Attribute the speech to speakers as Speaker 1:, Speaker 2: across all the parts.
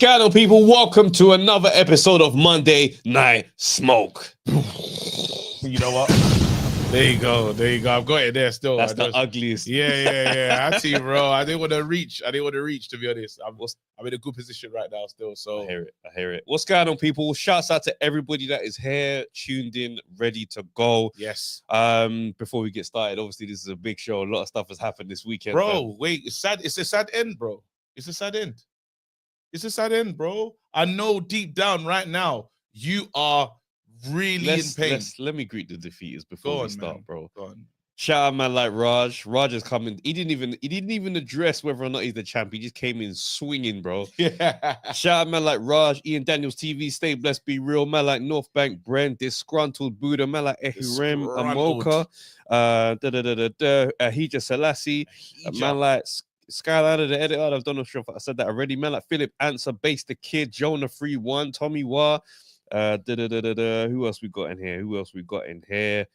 Speaker 1: going on, people? Welcome to another episode of Monday Night Smoke.
Speaker 2: You know what? There you go. I've got it there still.
Speaker 1: That's the ugliest.
Speaker 2: Yeah. I see you, bro. I didn't want to reach, to be honest. I'm in a good position right now still. So
Speaker 1: I hear it. What's going on, people? Shouts out to everybody that is here, tuned in, ready to go.
Speaker 2: Yes.
Speaker 1: Before we get started, obviously this is a big show. A lot of stuff has happened this weekend.
Speaker 2: Bro, wait, it's sad. It's a sad end, bro. It's a sad end, bro. I know deep down right now you are really in pain.
Speaker 1: Let me greet the defeaters before we start, man. Bro.
Speaker 2: Go on.
Speaker 1: Shout out, man, like Raj. Raj is coming. He didn't even address whether or not he's the champ. He just came in swinging, bro.
Speaker 2: Yeah.
Speaker 1: Shout out, man, like Raj, Ian Daniels TV, Stay Blessed, Be Real, man, like North Bank, Brent, Disgruntled Buddha, man, like Ehurem, Amoka, Ahija Selassie, man, like Skyliner, the editor. I don't know if I said that already, man, like Philip Answer, Base the Kid, Jonah 3-1, Tommy Wah, who else we got in here?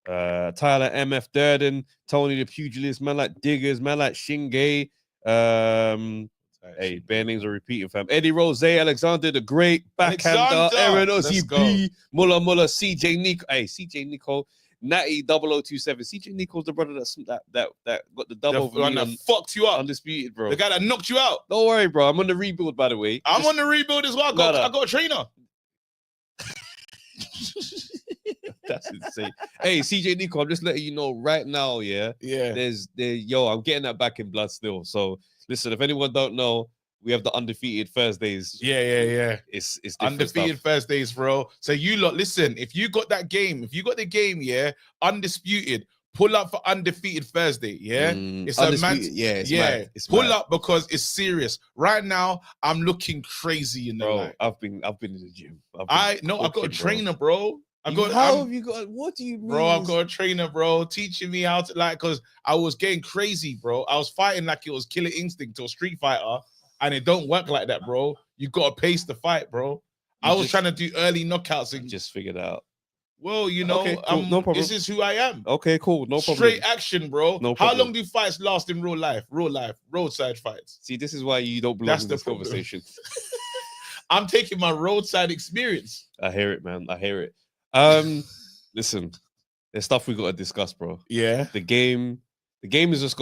Speaker 1: Tyler MF Durden, Tony the Pugilist, man like Diggers, man like Shinge. Hey, bare names are repeating, fam. Eddie Rose, Alexander the Great, Backhander, Aaron OCB, Mulla, CJ Nico. Hey, CJ Nico, Natty 0027. CJ Nico's the brother that got the double
Speaker 2: the one that fucked you up.
Speaker 1: Undisputed, bro.
Speaker 2: The guy that knocked you out.
Speaker 1: Don't worry, bro. I'm on the rebuild, by the way.
Speaker 2: I'm on the rebuild as well. I got a trainer.
Speaker 1: That's insane. Hey, CJ Nico, I'm just letting you know right now, yeah. I'm getting that back in blood still. So listen, if anyone don't know, we have the undefeated Thursdays.
Speaker 2: Yeah.
Speaker 1: It's
Speaker 2: undefeated
Speaker 1: stuff.
Speaker 2: Thursdays, bro. So you lot, listen, if you got the game, yeah, undisputed, pull up for undefeated Thursday, yeah. It's undisputed. It's pull mad. Up because it's serious. Right now, I'm looking crazy in the night.
Speaker 1: I've been in the gym.
Speaker 2: I've got a trainer, bro.
Speaker 1: What do you mean?
Speaker 2: Bro, I've got a trainer, bro, teaching me how to, because I was getting crazy, bro. I was fighting like it was Killer Instinct or Street Fighter, and it don't work like that, bro. You got to pace the fight, bro. I was trying to do early knockouts and
Speaker 1: just figured out.
Speaker 2: Well, you know, okay, cool. No problem. This is who I am.
Speaker 1: Okay, cool. No problem.
Speaker 2: Straight action, bro.
Speaker 1: No problem.
Speaker 2: How long do fights last in real life? Roadside fights.
Speaker 1: See, this is why you don't belong in this conversation.
Speaker 2: I'm taking my roadside experience.
Speaker 1: I hear it, man. I hear it. Listen, there's stuff we got to discuss, bro.
Speaker 2: Yeah.
Speaker 1: The game is just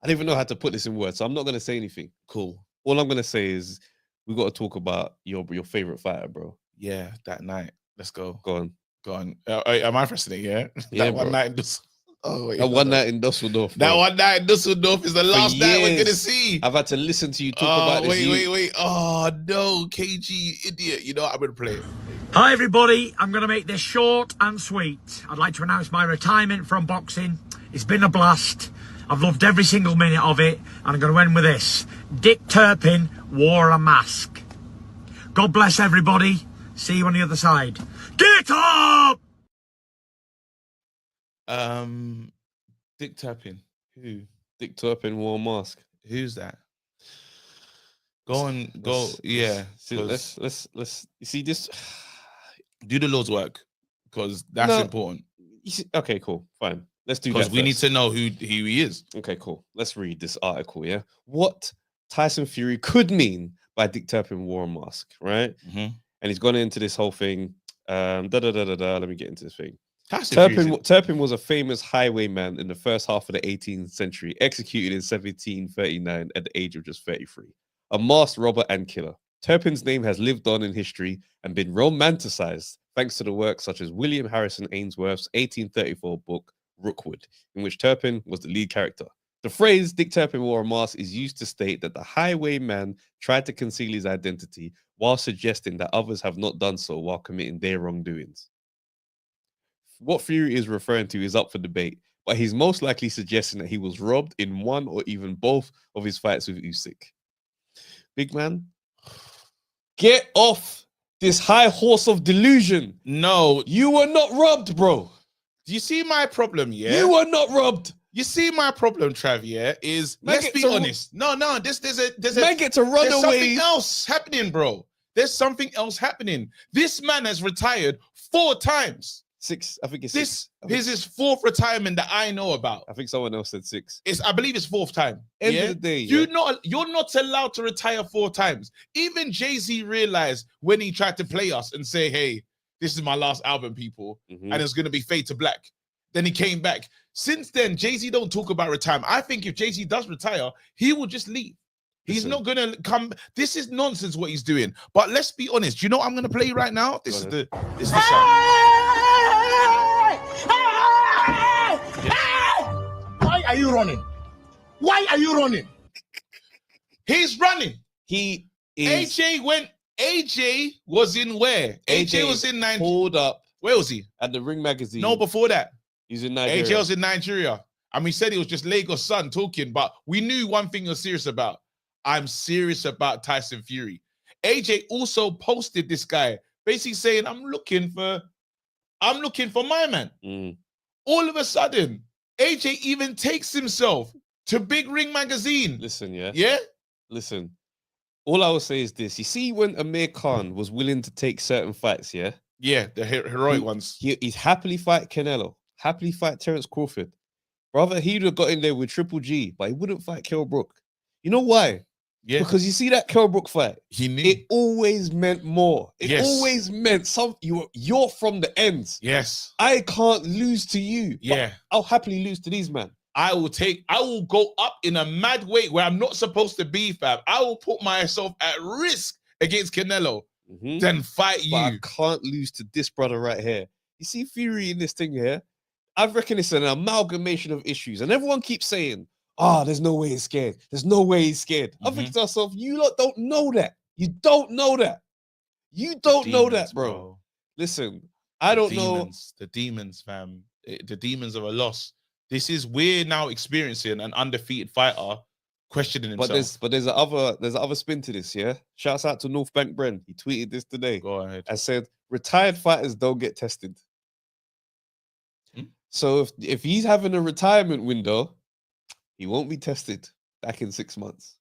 Speaker 1: I don't even know how to put this in words, so I'm not gonna say anything.
Speaker 2: Cool.
Speaker 1: All I'm gonna say is we got to talk about your favorite fighter, bro.
Speaker 2: Yeah, that night. Let's go.
Speaker 1: Go on.
Speaker 2: Am I pressing it? Yeah.
Speaker 1: Yeah,
Speaker 2: one night in Dusseldorf. Oh, wait,
Speaker 1: one night in Dusseldorf.
Speaker 2: That one night in Dusseldorf is the last night we're gonna see.
Speaker 1: I've had to listen to you talk about this.
Speaker 2: Wait. Oh no, KG, idiot. You know what? I'm gonna play it.
Speaker 3: Hi everybody, I'm going to make this short and sweet. I'd like to announce my retirement from boxing. It's been a blast. I've loved every single minute of it, and I'm going to end with this. Dick Turpin wore a mask. God bless everybody. See you on the other side. Get up!
Speaker 2: Dick Turpin. Who?
Speaker 1: Dick Turpin wore a mask.
Speaker 2: Who's that? Yeah.
Speaker 1: Let's you see this.
Speaker 2: Do the Lord's work, because that's important.
Speaker 1: Okay, cool, fine. Let's do that.
Speaker 2: Because we need to know who he is.
Speaker 1: Okay, cool. Let's read this article, yeah? What Tyson Fury could mean by Dick Turpin wore a mask, right? Mm-hmm. And he's gone into this whole thing. Let me get into this thing. Turpin was a famous highwayman in the first half of the 18th century, executed in 1739 at the age of just 33. A masked robber and killer. Turpin's name has lived on in history and been romanticized thanks to the work such as William Harrison Ainsworth's 1834 book, Rookwood, in which Turpin was the lead character. The phrase Dick Turpin wore a mask is used to state that the highwayman tried to conceal his identity while suggesting that others have not done so while committing their wrongdoings. What Fury is referring to is up for debate, but he's most likely suggesting that he was robbed in one or even both of his fights with Usyk. Big man, get off this high horse of delusion.
Speaker 2: No,
Speaker 1: you were not robbed, bro.
Speaker 2: Do you see my problem? Yeah,
Speaker 1: you were not robbed.
Speaker 2: You see my problem, Trav. Yeah, is let's be honest. No. There's
Speaker 1: get to run away.
Speaker 2: Something else happening, bro. There's something else happening. This man has retired 4 times.
Speaker 1: 6. I think it's
Speaker 2: this.
Speaker 1: 6.
Speaker 2: This is 4th retirement that I know about.
Speaker 1: I think someone else said 6.
Speaker 2: I believe it's 4th time.
Speaker 1: End of the day,
Speaker 2: you're not allowed to retire 4 times. Even Jay-Z realized when he tried to play us and say, "Hey, this is my last album, people, and it's gonna be Fade to Black." Then he came back. Since then, Jay-Z don't talk about retirement. I think if Jay-Z does retire, he will just leave. He's not gonna come. This is nonsense what he's doing. But let's be honest. You know what I'm gonna play right now? This is the song.
Speaker 3: Why are you running? Why are you running?
Speaker 2: He's running.
Speaker 1: He is.
Speaker 2: AJ was in where? AJ was in Nigeria.
Speaker 1: Pulled up.
Speaker 2: Where was he?
Speaker 1: At the Ring magazine.
Speaker 2: No, before that.
Speaker 1: He's in Nigeria.
Speaker 2: AJ was in Nigeria. And we said it was just Lagos son talking, but we knew one thing he was serious about. I'm serious about Tyson Fury. AJ also posted this guy basically saying, I'm looking for my man. All of a sudden, AJ even takes himself to Big Ring magazine.
Speaker 1: Listen, yeah?
Speaker 2: Yeah?
Speaker 1: Listen. All I will say is this. You see when Amir Khan was willing to take certain fights, yeah?
Speaker 2: Yeah, the heroic ones.
Speaker 1: He's happily fight Canelo. Happily fight Terence Crawford. Brother, he'd have got in there with Triple G, but he wouldn't fight Kell Brook. You know why?
Speaker 2: Yeah.
Speaker 1: Because you see that Kell Brook fight,
Speaker 2: he knew.
Speaker 1: It always meant more. It always meant you're from the ends.
Speaker 2: Yes.
Speaker 1: I can't lose to you.
Speaker 2: Yeah.
Speaker 1: I'll happily lose to these men.
Speaker 2: I will go up in a mad way where I'm not supposed to be, fam. I will put myself at risk against Canelo, then fight you.
Speaker 1: But I can't lose to this brother right here. You see Fury in this thing here? I reckon it's an amalgamation of issues. And everyone keeps saying, there's no way he's scared. There's no way he's scared. I think to myself, you lot don't know that. You don't know that. You don't know that, bro. Listen, I don't know.
Speaker 2: The demons, fam. The demons of a loss. We're now experiencing an undefeated fighter questioning himself.
Speaker 1: But there's another spin to this, yeah? Shouts out to North Bank Bren. He tweeted this today.
Speaker 2: Go ahead.
Speaker 1: I said, retired fighters don't get tested. So if he's having a retirement window, he won't be tested back in 6 months.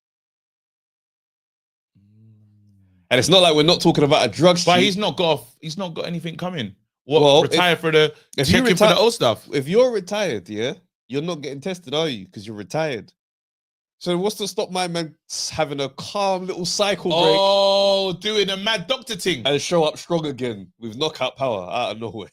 Speaker 1: And it's not like we're not talking about a drug street.
Speaker 2: But he's not got anything coming. Retire for the old stuff.
Speaker 1: If you're retired, yeah, you're not getting tested, are you? Because you're retired. So what's to stop my man having a calm little cycle break?
Speaker 2: Oh, doing a mad doctor thing.
Speaker 1: And show up strong again with knockout power out of nowhere.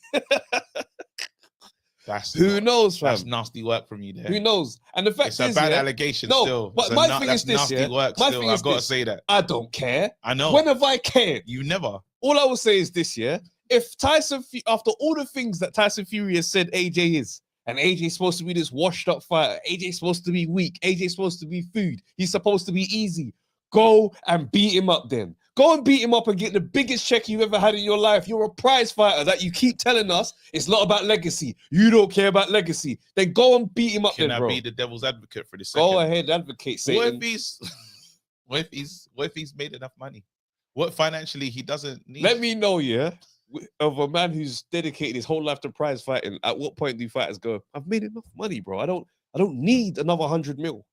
Speaker 1: Who knows, fam?
Speaker 2: That's nasty work from you there.
Speaker 1: Who knows? And the fact is,
Speaker 2: it's a bad allegation still.
Speaker 1: But my thing is this, yeah?
Speaker 2: Work
Speaker 1: my
Speaker 2: still.
Speaker 1: thing is
Speaker 2: I've got to say that.
Speaker 1: I don't care.
Speaker 2: I know.
Speaker 1: When have I cared?
Speaker 2: You never.
Speaker 1: All I will say is this, yeah? If after all the things that Tyson Fury has said AJ is, and AJ's supposed to be this washed up fighter, AJ's supposed to be weak, AJ's supposed to be food, he's supposed to be easy, go and beat him up then. Go and beat him up and get the biggest check you've ever had in your life. You're a prize fighter that you keep telling us it's not about legacy. You don't care about legacy. Then go and beat him up then, bro.
Speaker 2: Can I be the devil's advocate for this?
Speaker 1: Go ahead, advocate, Satan.
Speaker 2: What if he's made enough money? What financially he doesn't need?
Speaker 1: Let me know, yeah, of a man who's dedicated his whole life to prize fighting. At what point do fighters go, I've made enough money, bro. I don't need another 100 mil.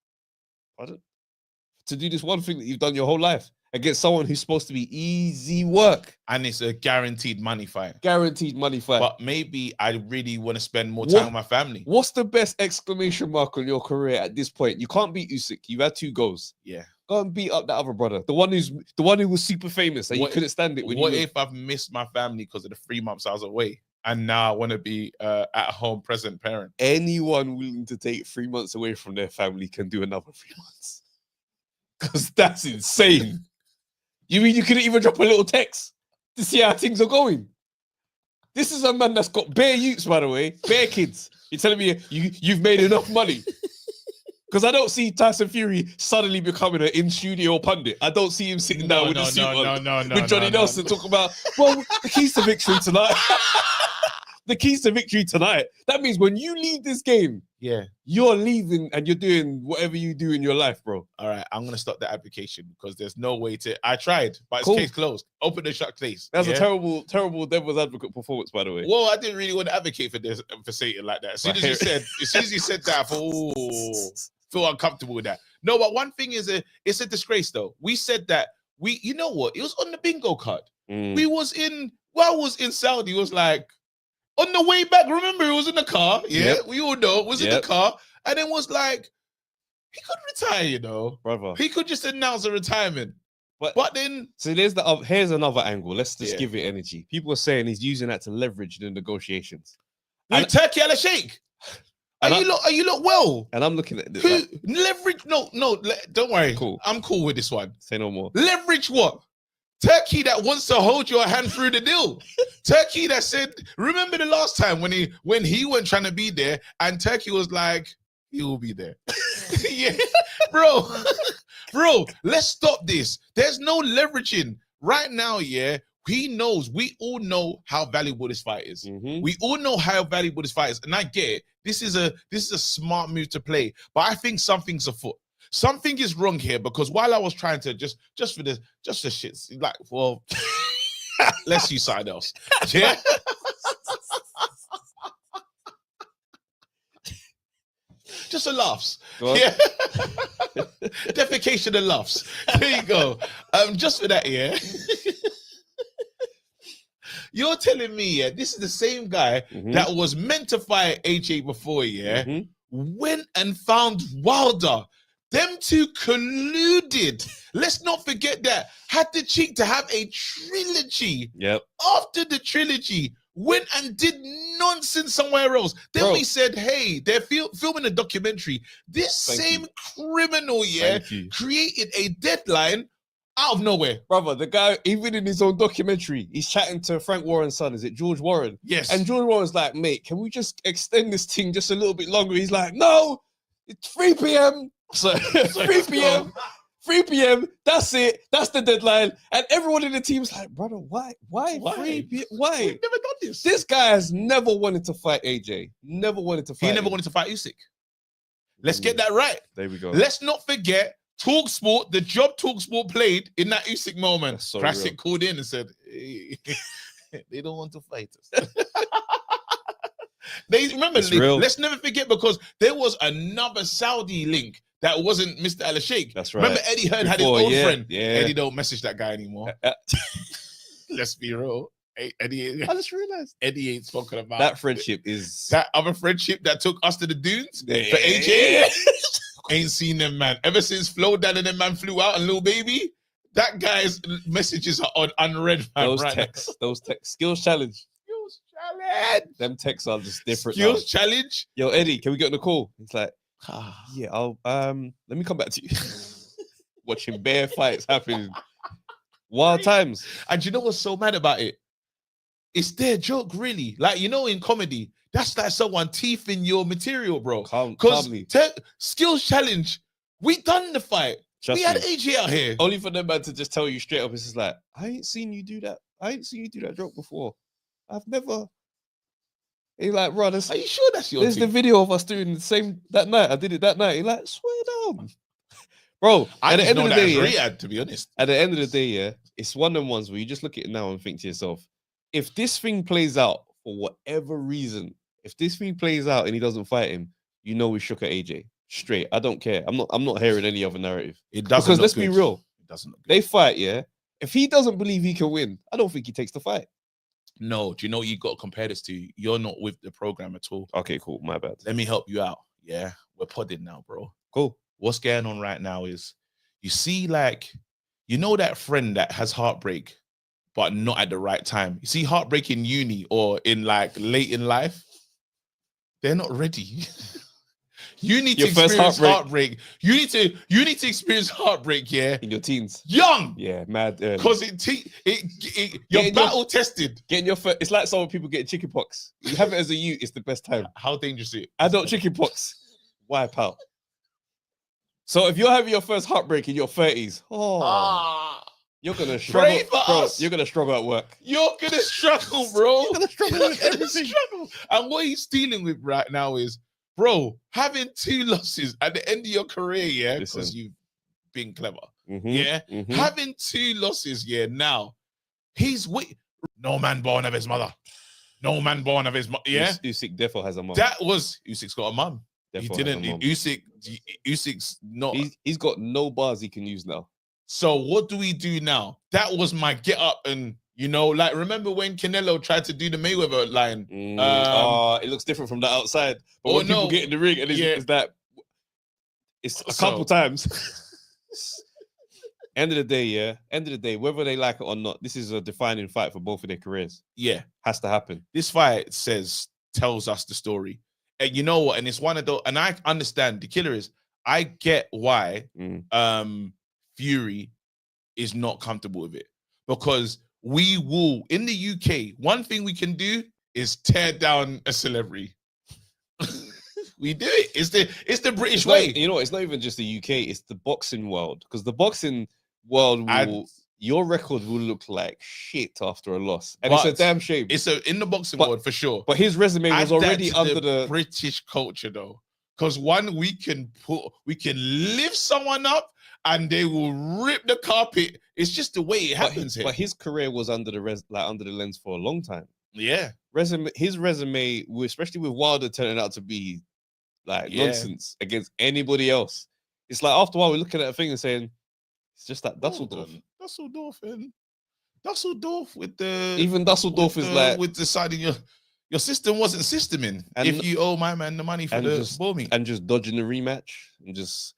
Speaker 1: To do this one thing that you've done your whole life against someone who's supposed to be easy work.
Speaker 2: And it's a guaranteed money fight.
Speaker 1: Guaranteed money fight.
Speaker 2: But maybe I really want to spend more time with my family.
Speaker 1: What's the best exclamation mark on your career at this point? You can't beat Usyk. You've had 2 goals.
Speaker 2: Yeah.
Speaker 1: Go and beat up that other brother. The one who was super famous and you couldn't stand it.
Speaker 2: What if I've missed my family because of the 3 months I was away? And now I want to be at home present parent.
Speaker 1: Anyone willing to take 3 months away from their family can do another 3 months. Because that's insane. You mean you couldn't even drop a little text to see how things are going? This is a man that's got bare youths, by the way, bare kids. You're telling me you've made enough money? Because I don't see Tyson Fury suddenly becoming an in-studio pundit. I don't see him sitting down with a suit on with Johnny Nelson talking about, well, the keys to victory tonight. The keys to victory tonight. That means when you leave this game,
Speaker 2: yeah,
Speaker 1: you're leaving and you're doing whatever you do in your life, bro.
Speaker 2: All right, I'm gonna stop the application because there's no way to. I tried, but it's case closed. Open and shut case.
Speaker 1: That's a terrible devil's advocate performance, by the way.
Speaker 2: Well, I didn't really want to advocate for this for Satan like that. As soon as you said that, I thought, feel uncomfortable with that. No, but one thing is, it's a disgrace though. We said that you know what? It was on the bingo card. I was in Saudi. It was like, On the way back, remember, he was in the car. Yeah,
Speaker 1: Yep.
Speaker 2: we all know. Was in the car. And then was like, he could retire, you know.
Speaker 1: Brother.
Speaker 2: He could just announce a retirement. But then...
Speaker 1: So here's another angle. Let's just give it energy. People are saying he's using that to leverage the negotiations.
Speaker 2: With Turkey Al Sheikh. Are you lot well?
Speaker 1: And I'm looking at this.
Speaker 2: Who leverage? No, don't worry.
Speaker 1: Cool.
Speaker 2: I'm cool with this one.
Speaker 1: Say no more.
Speaker 2: Leverage what? Turkey that wants to hold your hand through the deal. Turkey that said, remember the last time when he went trying to be there and Turkey was like, he will be there. Yeah, bro, let's stop this. There's no leveraging right now. Yeah, we all know how valuable this fight is. We all know how valuable this fight is, and I get it. This is a smart move to play, but I think something's afoot. Something is wrong here because while I was trying to just for the shits, like, well, let's use something else. Yeah. Just a laughs. Yeah. Defecation and laughs. There you go. Just for that, yeah. You're telling me, yeah, this is the same guy that was meant to fight AJ before, yeah, went and found Wilder. Them two colluded. Let's not forget that. Had the cheek to have a trilogy.
Speaker 1: Yep.
Speaker 2: After the trilogy, went and did nonsense somewhere else. Then we said, hey, they're filming a documentary. This same criminal, yeah, created a deadline out of nowhere.
Speaker 1: Brother, the guy, even in his own documentary, he's chatting to Frank Warren's son. Is it George Warren?
Speaker 2: Yes.
Speaker 1: And George Warren's like, mate, can we just extend this thing just a little bit longer? He's like, no, it's 3 p.m. So 3 p.m. 3 p.m. That's it. That's the deadline. And everyone in the team's like, brother, why? 3 p.m.? Why?
Speaker 2: We've never done this.
Speaker 1: This guy has never wanted to fight AJ. Never wanted to fight.
Speaker 2: He never wanted to fight Usyk. Let's get that right.
Speaker 1: There we go.
Speaker 2: Let's not forget TalkSport, the job TalkSport played in that Usyk moment.
Speaker 1: So
Speaker 2: Krasic called in and said, hey, they don't want to fight us. Let's never forget because there was another Saudi link that wasn't Mr. Al Sheikh.
Speaker 1: That's right.
Speaker 2: Remember Eddie Hearn had his old friend.
Speaker 1: Yeah.
Speaker 2: Eddie don't message that guy anymore. Let's be real. Eddie,
Speaker 1: I just realized
Speaker 2: Eddie ain't spoken about
Speaker 1: that friendship is
Speaker 2: that other friendship that took us to the dunes for AJ. Ain't seen them, man. Ever since Flo Dad and them man flew out and Lil Baby, that guy's messages are on unread, man.
Speaker 1: Those texts. Skills challenge. Them texts are just different.
Speaker 2: Skills challenge.
Speaker 1: Yo, Eddie, can we get on the call? He's like, yeah, I'll let me come back to you. Watching bare fights happening. Wild times.
Speaker 2: And you know what's so mad about it? It's their joke, really. Like, you know, in comedy, that's like someone teething your material, bro. Because skills challenge, we done the fight. We had AJ out here.
Speaker 1: Only for them man to just tell you straight up, it's just like, I ain't seen you do that. I ain't seen you do that joke before. I've never. He's like, bro, are you sure that's your There's the video of us doing the same that night. I did it that night. He's like, swear down. Bro,
Speaker 2: at the end of the day, to be honest.
Speaker 1: At the end of the day, yeah, it's one of them ones where you just look at it now and think to yourself, if this thing plays out for whatever reason, if this thing plays out and he doesn't fight him, you know we shook at AJ. Straight. I don't care. I'm not hearing any other narrative.
Speaker 2: It doesn't.
Speaker 1: Because let's be real.
Speaker 2: It doesn't look good.
Speaker 1: They fight, yeah. If he doesn't believe he can win, I don't think he takes the fight.
Speaker 2: No, do you know what you got to compare this to? You're not with the program at all.
Speaker 1: Okay, cool. My bad.
Speaker 2: Let me help you out. Yeah, we're podding now, bro.
Speaker 1: Cool.
Speaker 2: What's going on right now is you see, like, you know that friend that has heartbreak, but not at the right time. You see heartbreak in uni or in like late in life. They're not ready. You need to experience heartbreak. You need to experience heartbreak, yeah.
Speaker 1: In your teens.
Speaker 2: Young.
Speaker 1: Yeah, mad.
Speaker 2: Because you're battle tested.
Speaker 1: Getting your first, it's like some people getting chickenpox. You have it as a youth, it's the best time.
Speaker 2: How dangerous is it?
Speaker 1: Adult chickenpox. Wipe out. So if you're having your first heartbreak in your 30s, you're gonna struggle. Bro, you're gonna struggle at work.
Speaker 2: You're gonna struggle, bro.
Speaker 1: You're gonna struggle with everything.
Speaker 2: And what he's dealing with right now is, bro, having 2 losses at the end of your career, yeah, because you've been clever, having 2 losses, yeah. Now no man born of his mother, no man born of his mother. Yeah,
Speaker 1: Usyk defo has a mom.
Speaker 2: Usyk's got a mum. He didn't. Usyk's not.
Speaker 1: He's got no bars he can use now.
Speaker 2: So what do we do now? That was my get up and You know, like remember when Canelo tried to do the Mayweather line?
Speaker 1: It looks different from the outside. But when people get in the ring, and it's a couple times. End of the day, whether they like it or not, this is a defining fight for both of their careers.
Speaker 2: Yeah,
Speaker 1: has to happen.
Speaker 2: This fight tells us the story, and you know what? And it's one of those. And I understand the killer is. I get why Fury is not comfortable with it, because we will in the UK. One thing we can do is tear down a celebrity. We do it. It's the British way.
Speaker 1: You know, it's not even just the UK. It's the boxing world, because the boxing world your record will look like shit after a loss, and it's a damn shame.
Speaker 2: It's in the boxing world for sure.
Speaker 1: But his resume was already under the
Speaker 2: British culture, though, because we can lift someone up and they will rip the carpet. It's just the way it happens here.
Speaker 1: But his career was under the lens for a long time.
Speaker 2: Yeah,
Speaker 1: his resume, especially with Wilder turning out to be like nonsense against anybody else. It's like after a while we're looking at a thing and saying it's just that Dusseldorf with the even Dusseldorf is like
Speaker 2: with deciding your system wasn't systeming. And if you owe my man the money for the ball meet
Speaker 1: and just dodging the rematch and just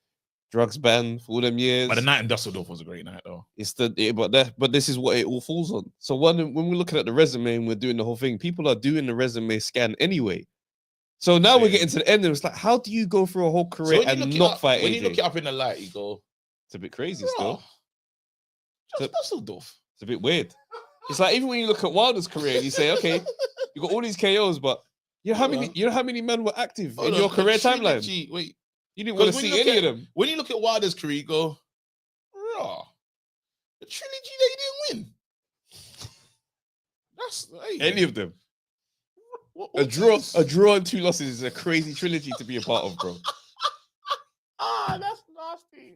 Speaker 1: drugs ban for all them years.
Speaker 2: But the night in Dusseldorf was a great night, though.
Speaker 1: But this is what it all falls on. So when we're looking at the resume and we're doing the whole thing, people are doing the resume scan anyway. So now we're getting to the end, and it's like, how do you go through a whole career and not fight AJ?
Speaker 2: When you look it up in the light, you go,
Speaker 1: it's a bit crazy still.
Speaker 2: Just Dusseldorf.
Speaker 1: It's a bit weird. It's like even when you look at Wilder's career and you say, okay, you got all these KOs, but you know how many men were active in your career timeline?
Speaker 2: Wait.
Speaker 1: You didn't want to see any of them.
Speaker 2: When you look at Wilder's career, you go, the trilogy they didn't win. That's
Speaker 1: any of them. A draw and 2 losses is a crazy trilogy to be a part of, bro.
Speaker 2: That's nasty.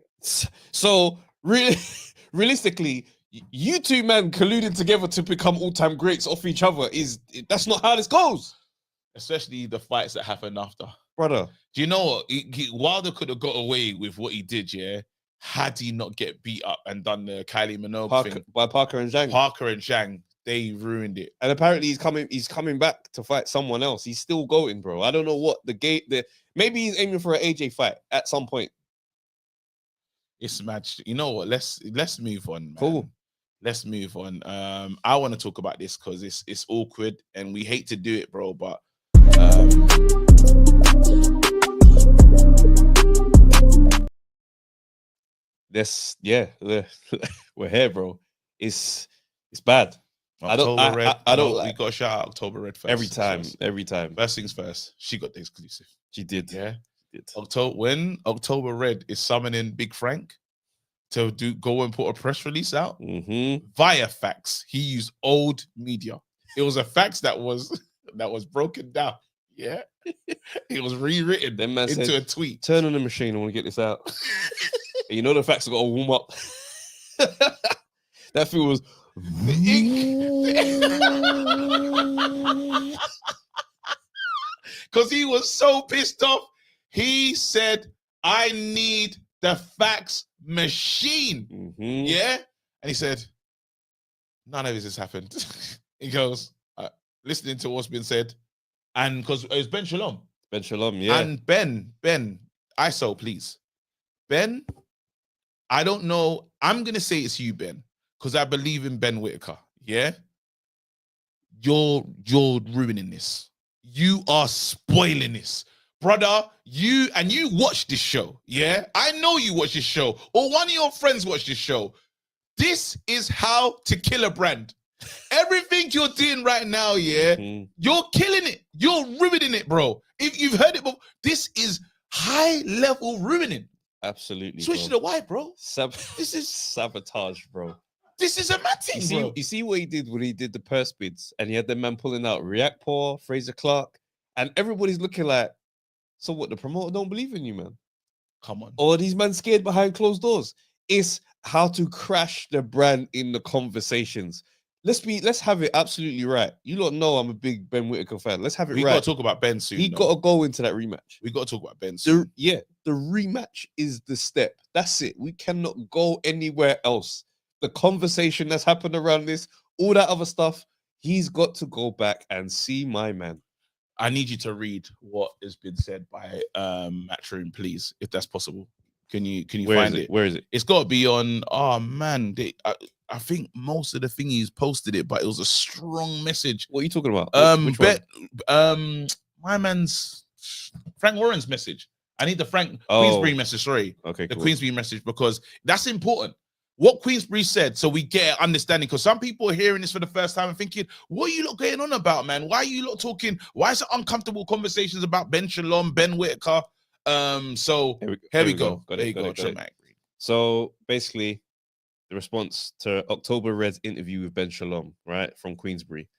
Speaker 1: So realistically, you two men colluding together to become all-time greats off each other that's not how this goes.
Speaker 2: Especially the fights that happen after.
Speaker 1: Brother.
Speaker 2: Do you know what? Wilder could have got away with what he did, had he not get beat up and done the Kylie Minogue thing.
Speaker 1: By Parker and Zhang.
Speaker 2: They ruined it.
Speaker 1: And apparently he's coming back to fight someone else. He's still going, bro. I don't know what maybe he's aiming for an AJ fight at some point.
Speaker 2: It's matched. You know what? Let's move on, man.
Speaker 1: Cool.
Speaker 2: Let's move on. I want to talk about this because it's awkward and we hate to do it, bro, but
Speaker 1: we're here, bro. It's bad.
Speaker 2: October Red.
Speaker 1: I don't
Speaker 2: we got to shout out October Red first.
Speaker 1: Every time.
Speaker 2: First things first. She got the exclusive.
Speaker 1: She did.
Speaker 2: Yeah. When October Red is summoning Big Frank to go and put a press release out via fax, he used old media. It was a fax that was broken down. Yeah. It was rewritten into a tweet.
Speaker 1: Turn on the machine. I want to get this out. You know the fax have got to warm up. That thing was
Speaker 2: the ink. Because he was so pissed off. He said, I need the fax machine. Yeah? And he said, none of this has happened. He goes, listening to what's been said. And because it was Ben Shalom.
Speaker 1: Ben Shalom, yeah.
Speaker 2: And Ben, ISO, please. Ben, I don't know. I'm going to say it's you, Ben, because I believe in Ben Whittaker. Yeah? You're ruining this. You are spoiling this. Brother, you watch this show, yeah? I know you watch this show, or one of your friends watch this show. This is how to kill a brand. Everything you're doing right now, yeah, you're killing it. You're ruining it, bro. If you've heard it before, this is high-level ruining.
Speaker 1: Absolutely,
Speaker 2: Switch to the white, bro.
Speaker 1: This is sabotage, bro.
Speaker 2: This is a mad thing, bro.
Speaker 1: You see what he did when he did the purse bids, and he had the man pulling out Riakporhe, Fraser Clark, and everybody's looking like, so what, the promoter don't believe in you, man?
Speaker 2: Come on.
Speaker 1: Or these men scared behind closed doors. It's how to crash the brand in the conversations. Let's have it absolutely right. You lot know I'm a big Ben Whittaker fan. Let's have it right.
Speaker 2: We got to talk about Ben soon.
Speaker 1: He got to go into that rematch.
Speaker 2: We got to talk about Ben soon.
Speaker 1: The rematch is the step. That's it. We cannot go anywhere else. The conversation that's happened around this all that other stuff, he's got to go back and see my man.
Speaker 2: I need you to read what has been said by Matchroom, please, if that's possible. Can you find it?
Speaker 1: Where is it?
Speaker 2: It's got to be on. Oh man, I think most of the thingies posted it, but it was a strong message.
Speaker 1: What are you talking about?
Speaker 2: Which one? My man's Frank Warren's message. I need the Queensbury message. Sorry,
Speaker 1: okay,
Speaker 2: the
Speaker 1: cool.
Speaker 2: Queensbury message, because that's important. What Queensbury said, so we get an understanding. Because some people are hearing this for the first time and thinking, "What are you lot going on about, man? Why are you lot talking? Why is it uncomfortable conversations about Ben Shalom, Ben Whittaker?" So here we go.
Speaker 1: Got it. So basically, the response to October Red's interview with Ben Shalom, right, from Queensbury.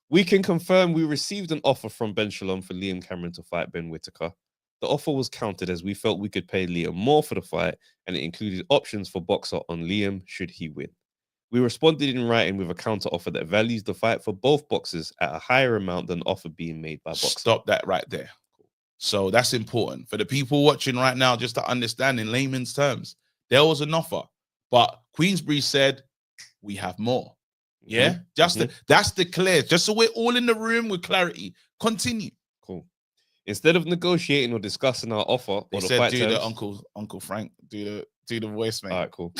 Speaker 1: We can confirm we received an offer from Ben Shalom for Liam Cameron to fight Ben Whittaker. The offer was countered as we felt we could pay Liam more for the fight, and it included options for Boxer on Liam should he win. We responded in writing with a counter offer that values the fight for both boxers at a higher amount than the offer being made by Boxer.
Speaker 2: Stop that right there. So that's important for the people watching right now, just to understand in layman's terms. There was an offer, but Queensbury said we have more. Yeah, that's the clear. Just so we're all in the room with clarity. Continue.
Speaker 1: Cool. Instead of negotiating or discussing our offer,
Speaker 2: they said, do the Uncle Frank, do the voice, mate.
Speaker 1: All right, cool.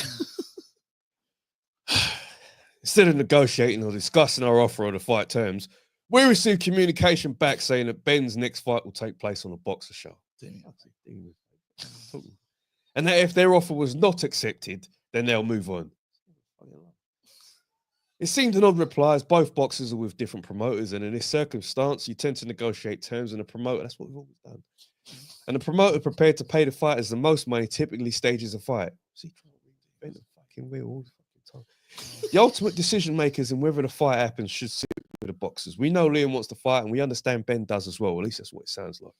Speaker 1: Instead of negotiating or discussing our offer or the fight terms, we received communication back saying that Ben's next fight will take place on a Boxer show. And that if their offer was not accepted, then they'll move on. It seemed an odd reply, as both boxers are with different promoters, and in this circumstance, you tend to negotiate terms, and the promoter, that's what we've always done. And the promoter prepared to pay the fighters the most money typically stages a fight. See, the fucking wheel all the fucking time. The ultimate decision makers in whether the fight happens should sit with the boxers. We know Liam wants to fight, and we understand Ben does as well. At least that's what it sounds like.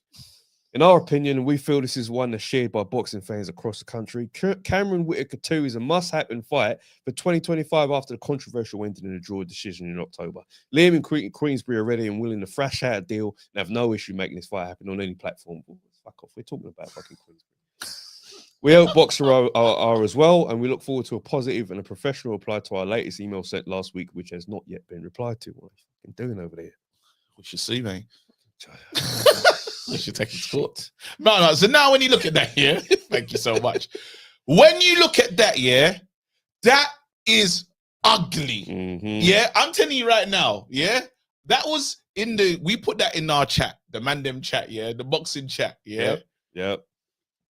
Speaker 1: In our opinion, and we feel this is one that's shared by boxing fans across the country, Cameron Whittaker 2 is a must-happen fight for 2025 after the controversial ending in a draw decision in October. Liam and Queensbury are ready and willing to thrash out a deal and have no issue making this fight happen on any platform. Fuck off. We're talking about fucking Queensbury. We hope Boxer are as well, and we look forward to a positive and a professional reply to our latest email sent last week, which has not yet been replied to. What are you fucking doing over there?
Speaker 2: We should see, mate. You should take it to court. No. So now when you look at that, yeah, thank you so much. When you look at that, yeah, that is ugly. Yeah, I'm telling you right now, yeah, that was we put that in our chat, the Mandem chat, yeah, the boxing chat, yeah.
Speaker 1: Yep.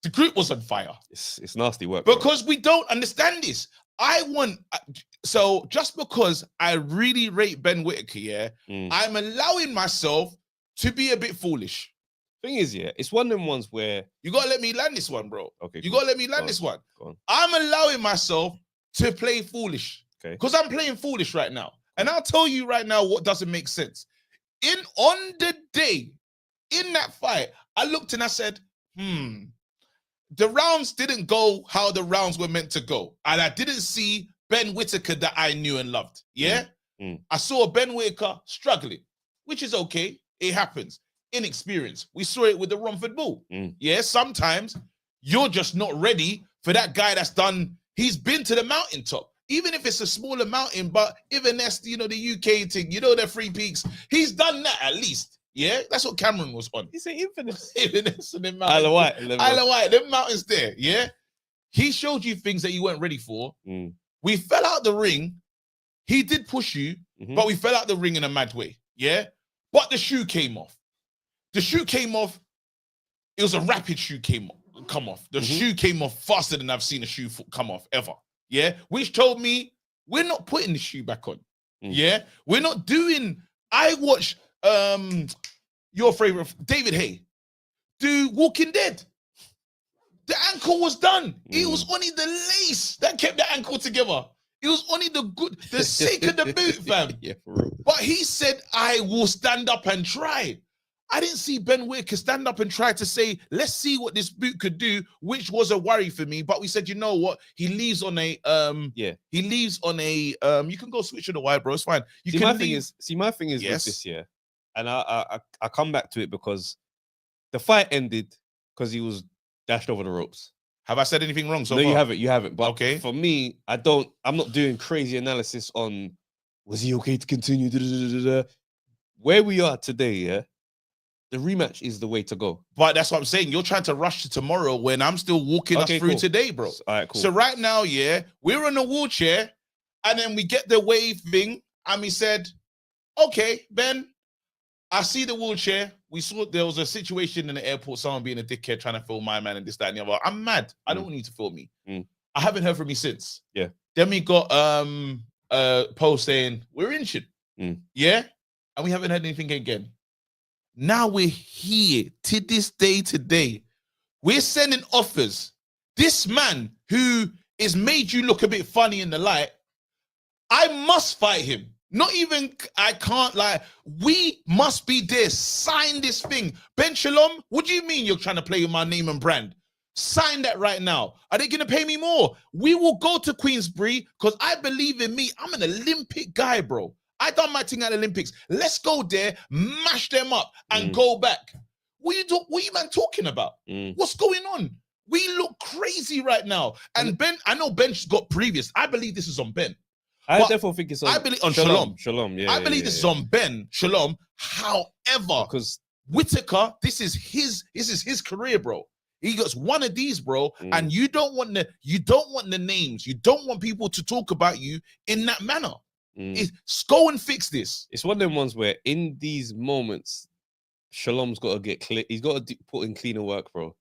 Speaker 2: The group was on fire.
Speaker 1: It's nasty work.
Speaker 2: Because we don't understand this. So just because I really rate Ben Whittaker, yeah, I'm allowing myself to be a bit foolish.
Speaker 1: Thing is, yeah, it's one of them ones where
Speaker 2: you gotta let me land this one, bro.
Speaker 1: Okay,
Speaker 2: you gotta let me land this one.
Speaker 1: Go on.
Speaker 2: I'm allowing myself to play foolish,
Speaker 1: okay,
Speaker 2: because I'm playing foolish right now, and I'll tell you right now what doesn't make sense. On the day in that fight, I looked and I said, the rounds didn't go how the rounds were meant to go, and I didn't see Ben Whittaker that I knew and loved. Yeah, I saw Ben Whittaker struggling, which is okay. It happens. Inexperience. We saw it with the Romford Bull. Yeah, sometimes you're just not ready for that guy he's been to the mountaintop. Even if it's a smaller mountain, but even that's, the UK thing, the Three Peaks, he's done that at least. Yeah, that's what Cameron was on.
Speaker 1: He's an Inverness.
Speaker 2: Inverness and them mountains. Isle of Wight, them mountains there, yeah? He showed you things that you weren't ready for. We fell out the ring. He did push you, but we fell out the ring in a mad way, yeah? But the shoe came off. The shoe came off. It was a rapid shoe come off. The shoe came off faster than I've seen a shoe come off ever. Yeah, which told me we're not putting the shoe back on. Yeah, we're not doing. I watched your favorite David Hay do Walking Dead. The ankle was done. It was only the lace that kept the ankle together. It was only the sake of the boot, fam.
Speaker 1: Yeah, for real.
Speaker 2: But he said, I will stand up and try. I didn't see Ben Whittaker stand up and try to say, let's see what this boot could do, which was a worry for me. But we said, you know what? He leaves on a you can go switch to the wide, bro. It's fine.
Speaker 1: My thing is with this year, and I come back to it because the fight ended because he was dashed over the ropes.
Speaker 2: Have I said anything wrong so
Speaker 1: far?
Speaker 2: No,
Speaker 1: you haven't. But
Speaker 2: okay.
Speaker 1: For me, I'm not doing crazy analysis on Was he okay to continue? Where we are today, yeah, the rematch is the way to go.
Speaker 2: But that's what I'm saying. You're trying to rush to tomorrow when I'm still walking us through today, bro.
Speaker 1: All right, cool.
Speaker 2: So right now, yeah, we're in a wheelchair, and then we get the wave thing, and we said, okay, Ben, I see the wheelchair. We saw there was a situation in the airport, someone being a dickhead trying to film my man and this, that, and the other. I'm mad. I don't need to film me. I haven't heard from me since.
Speaker 1: Yeah.
Speaker 2: Then we got a post saying we're injured. Yeah. And we haven't heard anything again. Now we're here to this day today. We're sending offers. This man who is made you look a bit funny in the light, I must fight him. Not even, I can't lie. We must be there. Sign this thing. Ben Shalom, what do you mean you're trying to play with my name and brand? Sign that right now. Are they going to pay me more? We will go to Queensbury because I believe in me. I'm an Olympic guy, bro. I done my thing at the Olympics. Let's go there, mash them up, and go back. What you man talking about? What's going on? We look crazy right now. And Ben, I know Ben's got previous. I believe this is on Ben.
Speaker 1: I definitely think it's on.
Speaker 2: I believe on Shalom.
Speaker 1: Shalom, yeah.
Speaker 2: I believe this is on Ben Shalom. However, because Whittaker, this is his career, bro. He gets one of these, bro, and you don't want the names. You don't want people to talk about you in that manner. Go and fix this.
Speaker 1: It's one of them ones where in these moments, Shalom's got to get clear. He's got to put in cleaner work, bro.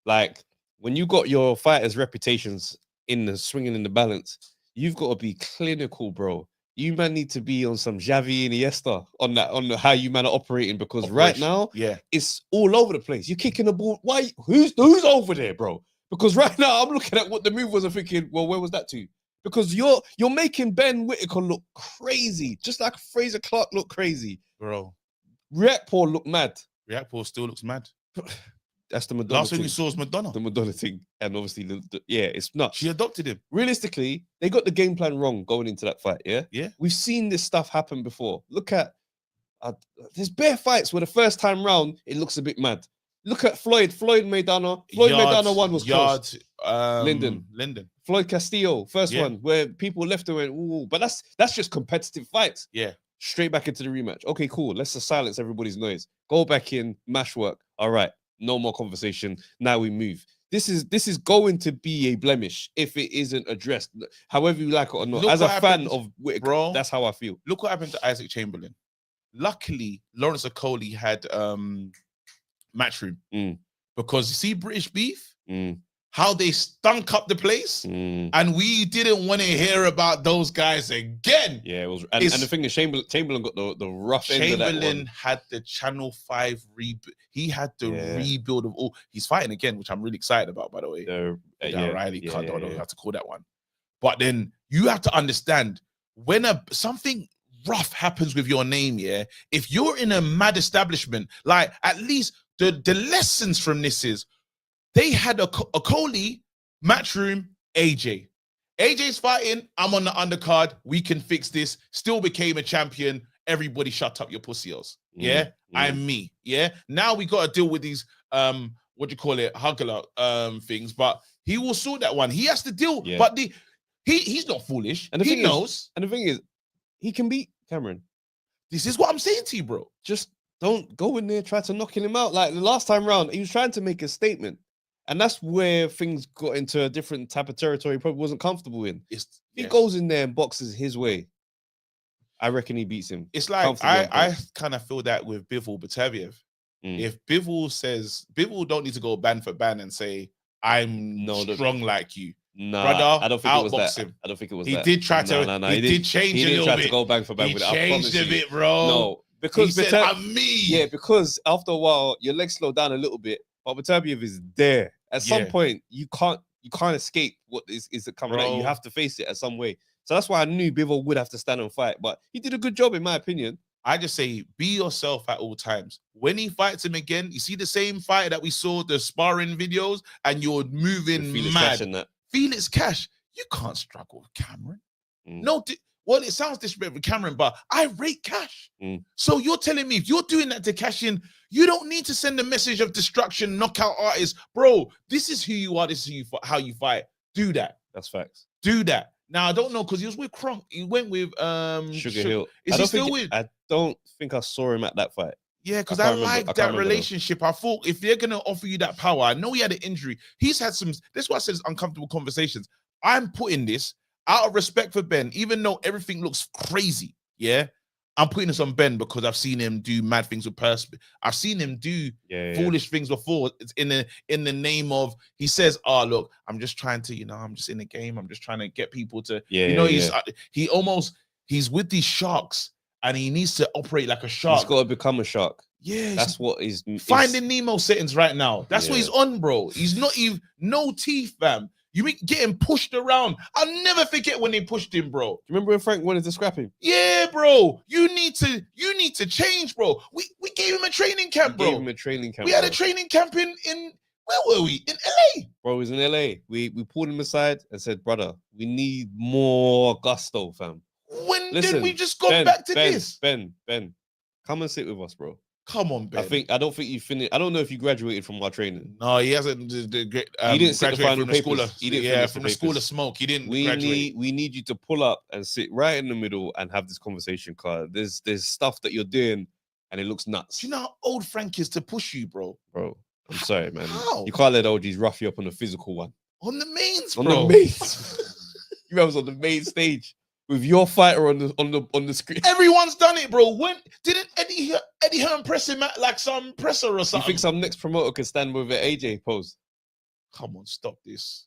Speaker 1: Like when you got your fighters' reputations in the swinging in the balance, you've got to be clinical, bro. You man need to be on some Xavi and Iniesta on how you man are operating, because right now, it's all over the place. You're kicking the ball. Why? Who's over there, bro? Because right now I'm looking at what the move was and thinking, well, where was that to? Because you're making Ben Whittaker look crazy, just like Fraser Clark looked crazy,
Speaker 2: bro.
Speaker 1: Riakporhe looked mad.
Speaker 2: Riakporhe still looks mad.
Speaker 1: That's the Madonna.
Speaker 2: Last thing we saw was Madonna.
Speaker 1: The Madonna thing. And obviously, it's nuts.
Speaker 2: She adopted him.
Speaker 1: Realistically, they got the game plan wrong going into that fight, yeah?
Speaker 2: Yeah.
Speaker 1: We've seen this stuff happen before. Look at, there's bare fights where the first time round, it looks a bit mad. Look at Floyd Maidana. Maidana one was close. Linden. Floyd Castillo, first one, where people left and went, ooh, but that's just competitive fights.
Speaker 2: Yeah.
Speaker 1: Straight back into the rematch. Okay, cool. Let's just silence everybody's noise. Go back in, mash work. All right. No more conversation. Now we move. This is going to be a blemish if it isn't addressed, however you like it or not. As a fan of Whittaker, bro, that's how I feel.
Speaker 2: Look what happened to Isaac Chamberlain. Luckily, Lawrence Okoli had Matchroom because you see British Beef, how they stunk up the place, and we didn't want to hear about those guys again.
Speaker 1: Yeah, it was, and the thing is, Chamberlain got the rough end of that one.
Speaker 2: Chamberlain had the Channel 5 rebuild. He had the rebuild of all. He's fighting again, which I'm really excited about, by the way. O'Reilly, I don't know how to call that one. But then you have to understand when something rough happens with your name, if you're in a mad establishment, like at least the lessons from this is, they had a Okoli, Matchroom, AJ. AJ's fighting. I'm on the undercard. We can fix this. Still became a champion. Everybody shut up your pussies. Yeah? I'm me. Yeah? Now we got to deal with these, huggler things. But he will sort that one. He has to deal. Yeah. But he's not foolish. And he knows.
Speaker 1: And the thing is, he can beat Cameron.
Speaker 2: This is what I'm saying to you, bro.
Speaker 1: Just don't go in there, try to knocking him out. Like the last time round, he was trying to make a statement. And that's where things got into a different type of territory he probably wasn't comfortable in. He goes in there and boxes his way, I reckon he beats him.
Speaker 2: It's like, I kind of feel that with Bivol Bataviev. If Bivol don't need to go ban for ban and say, I'm strong like you.
Speaker 1: No,
Speaker 2: brother,
Speaker 1: I don't think it was that.
Speaker 2: Him.
Speaker 1: I don't think it was
Speaker 2: he
Speaker 1: that.
Speaker 2: Did try to.
Speaker 1: No,
Speaker 2: he did change a little bit. He didn't try
Speaker 1: to go bang for bang with it.
Speaker 2: He changed a bit, bro.
Speaker 1: No, because
Speaker 2: he said, I'm me.
Speaker 1: Yeah, because after a while, your legs slow down a little bit. But Bataviev is there. At some point, you can't escape what is coming out. You have to face it at some way. So that's why I knew Bivol would have to stand and fight. But he did a good job, in my opinion.
Speaker 2: I just say, be yourself at all times. When he fights him again, you see the same fight that we saw, the sparring videos, and you're moving mad. Felix Cash, you can't struggle with Cameron. No, well, it sounds disrespectful with Cameron, but I rate Cash. So you're telling me if you're doing that to Cash in, you don't need to send a message of destruction, knockout artist. Bro, this is who you are. This is how you fight. Do that.
Speaker 1: That's facts.
Speaker 2: Do that. Now I don't know because he was with Kronk. He went with
Speaker 1: Sugar Hill.
Speaker 2: Is he still with?
Speaker 1: I don't think I saw him at that fight.
Speaker 2: Yeah, because I like that relationship. I thought if they're gonna offer you that power, I know he had an injury. He's had some. This is why I said it's uncomfortable conversations. I'm putting this out of respect for Ben, even though everything looks crazy. Yeah, I'm putting this on Ben because I've seen him do mad things with I've seen him do foolish things before. It's in the name of, he says, "Oh, look, I'm just trying to, I'm just in the game. I'm just trying to get people to, he's with these sharks and he needs to operate like a shark.
Speaker 1: He's got to become a shark.
Speaker 2: Yeah,
Speaker 1: that's what he's
Speaker 2: finding Nemo settings right now. That's what he's on, bro. He's not even no teeth, fam. You mean getting pushed around? I'll never forget when they pushed him, bro.
Speaker 1: Do you remember when Frank wanted to scrap him?
Speaker 2: Yeah, bro. You need to change, bro. We gave him a training camp, bro.
Speaker 1: We gave him a training camp.
Speaker 2: We had a training camp in where were we? In LA.
Speaker 1: Bro, it was in LA. We pulled him aside and said, brother, we need more gusto, fam.
Speaker 2: Listen, then we just got back to this.
Speaker 1: Ben, come and sit with us, bro.
Speaker 2: Come on, Ben.
Speaker 1: I don't think you finished. I don't know if you graduated from our training.
Speaker 2: No, he hasn't. He didn't graduate from the school of. From the school of smoke. He didn't.
Speaker 1: We need you to pull up and sit right in the middle and have this conversation. Cause there's stuff that you're doing and it looks nuts.
Speaker 2: Do you know how old Frank is to push you, bro?
Speaker 1: Bro, I'm sorry, man.
Speaker 2: How?
Speaker 1: You can't let OGs rough you up on the physical one.
Speaker 2: On the mains,
Speaker 1: bro.
Speaker 2: On
Speaker 1: the mains. You was on the main stage with your fighter on the screen.
Speaker 2: Everyone's done it, bro. When didn't Eddie Hearn press him at like some presser or something?
Speaker 1: You think some next promoter can stand with an AJ pose?
Speaker 2: Come on, stop this.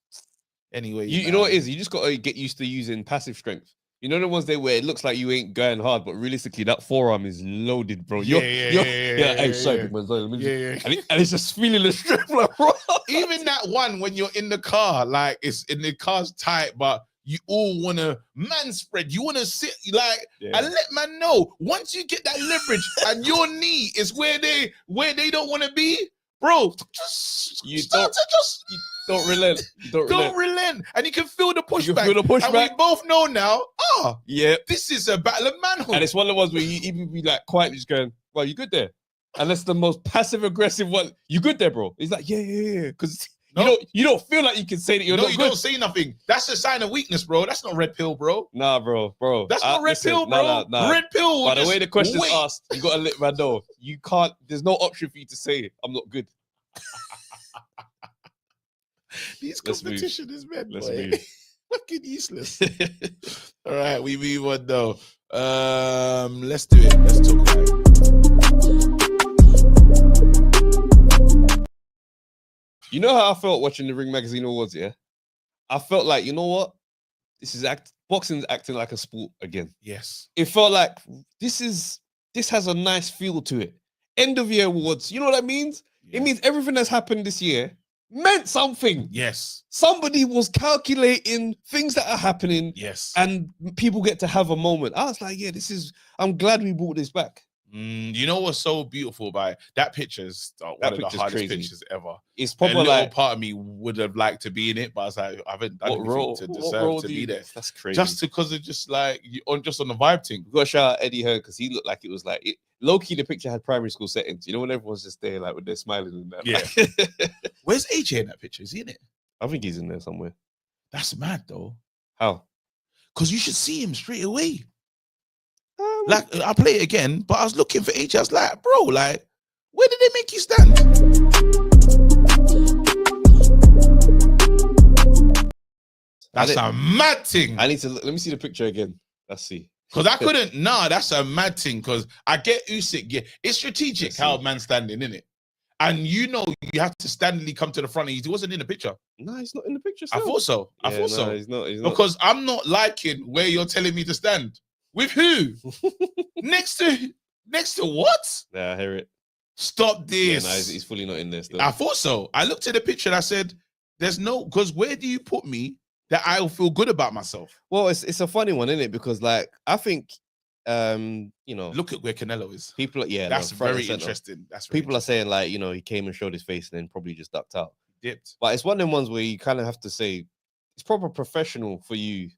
Speaker 2: Anyway,
Speaker 1: you know what it is? You just got to get used to using passive strength. You know the ones there where it looks like you ain't going hard, but realistically that forearm is loaded, bro. Hey, sorry, big man. And it's just feeling the strength, like, bro.
Speaker 2: Even that one when you're in the car, like it's in the car's tight, but you all want to man spread. You want to sit like and let man know once you get that leverage and your knee is where they don't want to be, bro. You don't relent. Don't relent, and you can feel the pushback. And we both know now. This is a battle of manhood.
Speaker 1: And it's one of the ones where you even be like quietly just going, "Well, you good there?" And that's the most passive aggressive one. You good there, bro? He's like, yeah, because. No. You don't feel like you can say that you're not good.
Speaker 2: No, you don't say nothing. That's a sign of weakness, bro. That's not red pill, bro.
Speaker 1: Nah, bro.
Speaker 2: That's not red pill, bro.
Speaker 1: Nah.
Speaker 2: Red pill.
Speaker 1: By the way the question's asked, you got to let man know. You can't, there's no option for you to say, I'm not good.
Speaker 2: These competition is mad,
Speaker 1: Let's move.
Speaker 2: Fucking useless. All right, we move on though. Let's do it. Let's talk about it.
Speaker 1: You know how I felt watching the Ring Magazine Awards, yeah? I felt like, you know what? Boxing's acting like a sport again.
Speaker 2: Yes.
Speaker 1: It felt like this has a nice feel to it. End of year awards, you know what that means? Yeah. It means everything that's happened this year meant something.
Speaker 2: Yes.
Speaker 1: Somebody was calculating things that are happening.
Speaker 2: Yes.
Speaker 1: And people get to have a moment. I was like, yeah, I'm glad we brought this back.
Speaker 2: You know what's so beautiful about it? That picture is one of the hardest pictures ever.
Speaker 1: It's probably like
Speaker 2: part of me would have liked to be in it, but I was like, I haven't done anything to deserve to be there.
Speaker 1: That's crazy.
Speaker 2: Just because of just on the vibe thing.
Speaker 1: We got to shout out Eddie Hearn because he looked like it was like low key. The picture had primary school settings. You know when everyone's just there like with their smiling and that.
Speaker 2: Yeah. Where's AJ in that picture? Is he in it?
Speaker 1: I think he's in there somewhere.
Speaker 2: That's mad though.
Speaker 1: How?
Speaker 2: Because you should see him straight away. Like I'll play it again, but I was looking for AJ. I was like, bro, like, where did they make you stand? That's a mad thing.
Speaker 1: I need to let me see the picture again. Let's see.
Speaker 2: Because I couldn't. Nah, that's a mad thing. Because I get Usyk. Yeah, it's strategic how man's standing, isn't it? And you have to standardly come to the front. He wasn't in the picture.
Speaker 1: No, he's not in the picture.
Speaker 2: I thought so.
Speaker 1: He's not.
Speaker 2: Because I'm not liking where you're telling me to stand. With who? next to what?
Speaker 1: Yeah, I hear it.
Speaker 2: Stop this.
Speaker 1: Yeah, no, he's fully not in this.
Speaker 2: I thought so. I looked at the picture and I said, there's no, because where do you put me that I'll feel good about myself?
Speaker 1: Well, it's a funny one, isn't it? Because like, I think, look
Speaker 2: at where Canelo is.
Speaker 1: People,
Speaker 2: that's very interesting.
Speaker 1: People are saying like, he came and showed his face and then probably just ducked out.
Speaker 2: Dipped.
Speaker 1: But it's one of them ones where you kind of have to say, it's proper professional for you,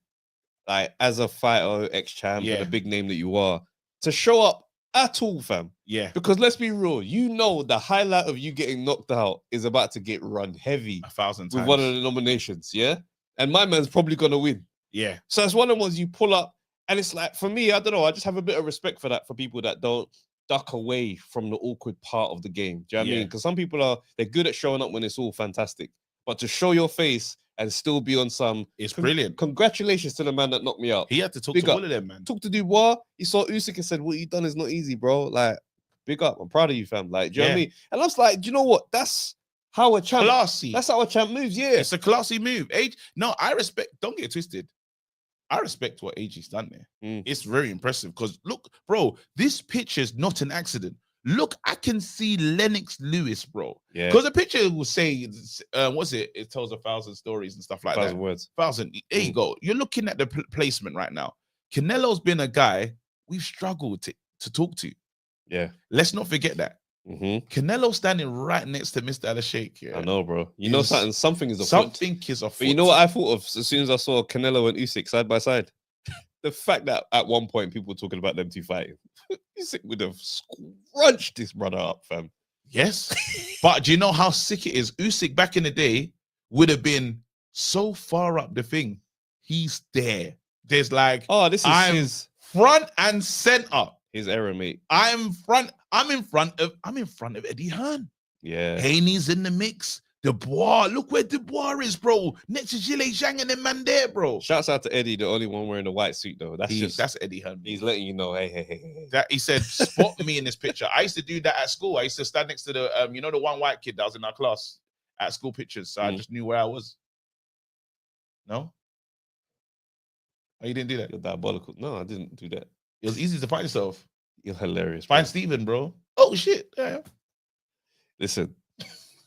Speaker 1: like as a fighter, ex-champ, with a big name that you are, to show up at all, fam.
Speaker 2: Yeah.
Speaker 1: Because let's be real, the highlight of you getting knocked out is about to get run heavy
Speaker 2: 1,000 times
Speaker 1: with one of the nominations, yeah? And my man's probably gonna win.
Speaker 2: Yeah.
Speaker 1: So it's one of the ones you pull up, and it's like, for me, I don't know, I just have a bit of respect for that, for people that don't duck away from the awkward part of the game. Do you know what I mean? Because some people they're good at showing up when it's all fantastic, but to show your face and still be on some,
Speaker 2: it's brilliant.
Speaker 1: Congratulations to the man that knocked me out.
Speaker 2: He had to talk to all of them, man.
Speaker 1: Talk to Dubois. He saw Usyk and said, "What you done is not easy, bro. Like, big up. I'm proud of you, fam." Like, do you know what I mean? And I was like, do you know what? That's how a champ.
Speaker 2: Classy.
Speaker 1: That's how a champ moves. Yeah,
Speaker 2: it's a classy move. No, I respect. Don't get twisted. I respect what AG's done there. It's very impressive because look, bro, this picture's not an accident. Look, I can see Lennox Lewis, bro. Yeah. Because the picture will say, what's it? It tells 1,000 stories and stuff like
Speaker 1: 1,000 words.
Speaker 2: 1,000. There you go. You're looking at the placement right now. Canelo's been a guy we've struggled to talk to.
Speaker 1: Yeah.
Speaker 2: Let's not forget that. Canelo standing right next to Mr. Al-Sheikh. Yeah.
Speaker 1: I know, bro. You know something is afoot.
Speaker 2: Something is afoot.
Speaker 1: But you know what I thought of as soon as I saw Canelo and Usyk side by side? The fact that at one point people were talking about them two fighting. Usyk would have scrunched this brother up, fam.
Speaker 2: Yes. But do you know how sick it is? Usyk back in the day would have been so far up the thing. He's there. There's like,
Speaker 1: this is his
Speaker 2: front and center.
Speaker 1: His era, mate.
Speaker 2: I'm in front of Eddie Hearn.
Speaker 1: Yeah.
Speaker 2: Haney's in the mix. Dubois, look where Dubois is, bro. Next to Gilles Zhang and the man there, bro.
Speaker 1: Shouts out to Eddie, the only one wearing the white suit, though. That's
Speaker 2: Eddie Hearn.
Speaker 1: He's letting you know, hey.
Speaker 2: That he said, spot me in this picture. I used to do that at school. I used to stand next to the the one white kid that was in our class at school pictures. So I just knew where I was. No? Oh, you didn't do that?
Speaker 1: You're diabolical. No, I didn't do that.
Speaker 2: It was easy to find yourself.
Speaker 1: You're hilarious.
Speaker 2: Find Steven, bro. Oh shit. Yeah.
Speaker 1: Listen,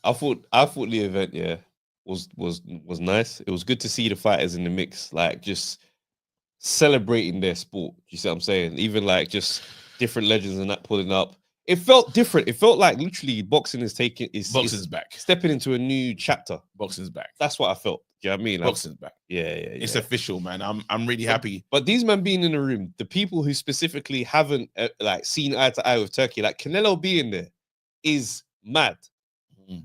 Speaker 1: I thought the event, was nice. It was good to see the fighters in the mix, like just celebrating their sport. You see what I'm saying? Even like just different legends and that pulling up. It felt different. It felt like literally boxing is
Speaker 2: boxing's back.
Speaker 1: Stepping into a new chapter.
Speaker 2: Boxing's back.
Speaker 1: That's what I felt. Do you know what I mean?
Speaker 2: Boxing's back.
Speaker 1: Yeah.
Speaker 2: It's official, man. I'm really happy.
Speaker 1: But these men being in the room, the people who specifically haven't like seen eye to eye with Turkey, like Canelo being there, is mad.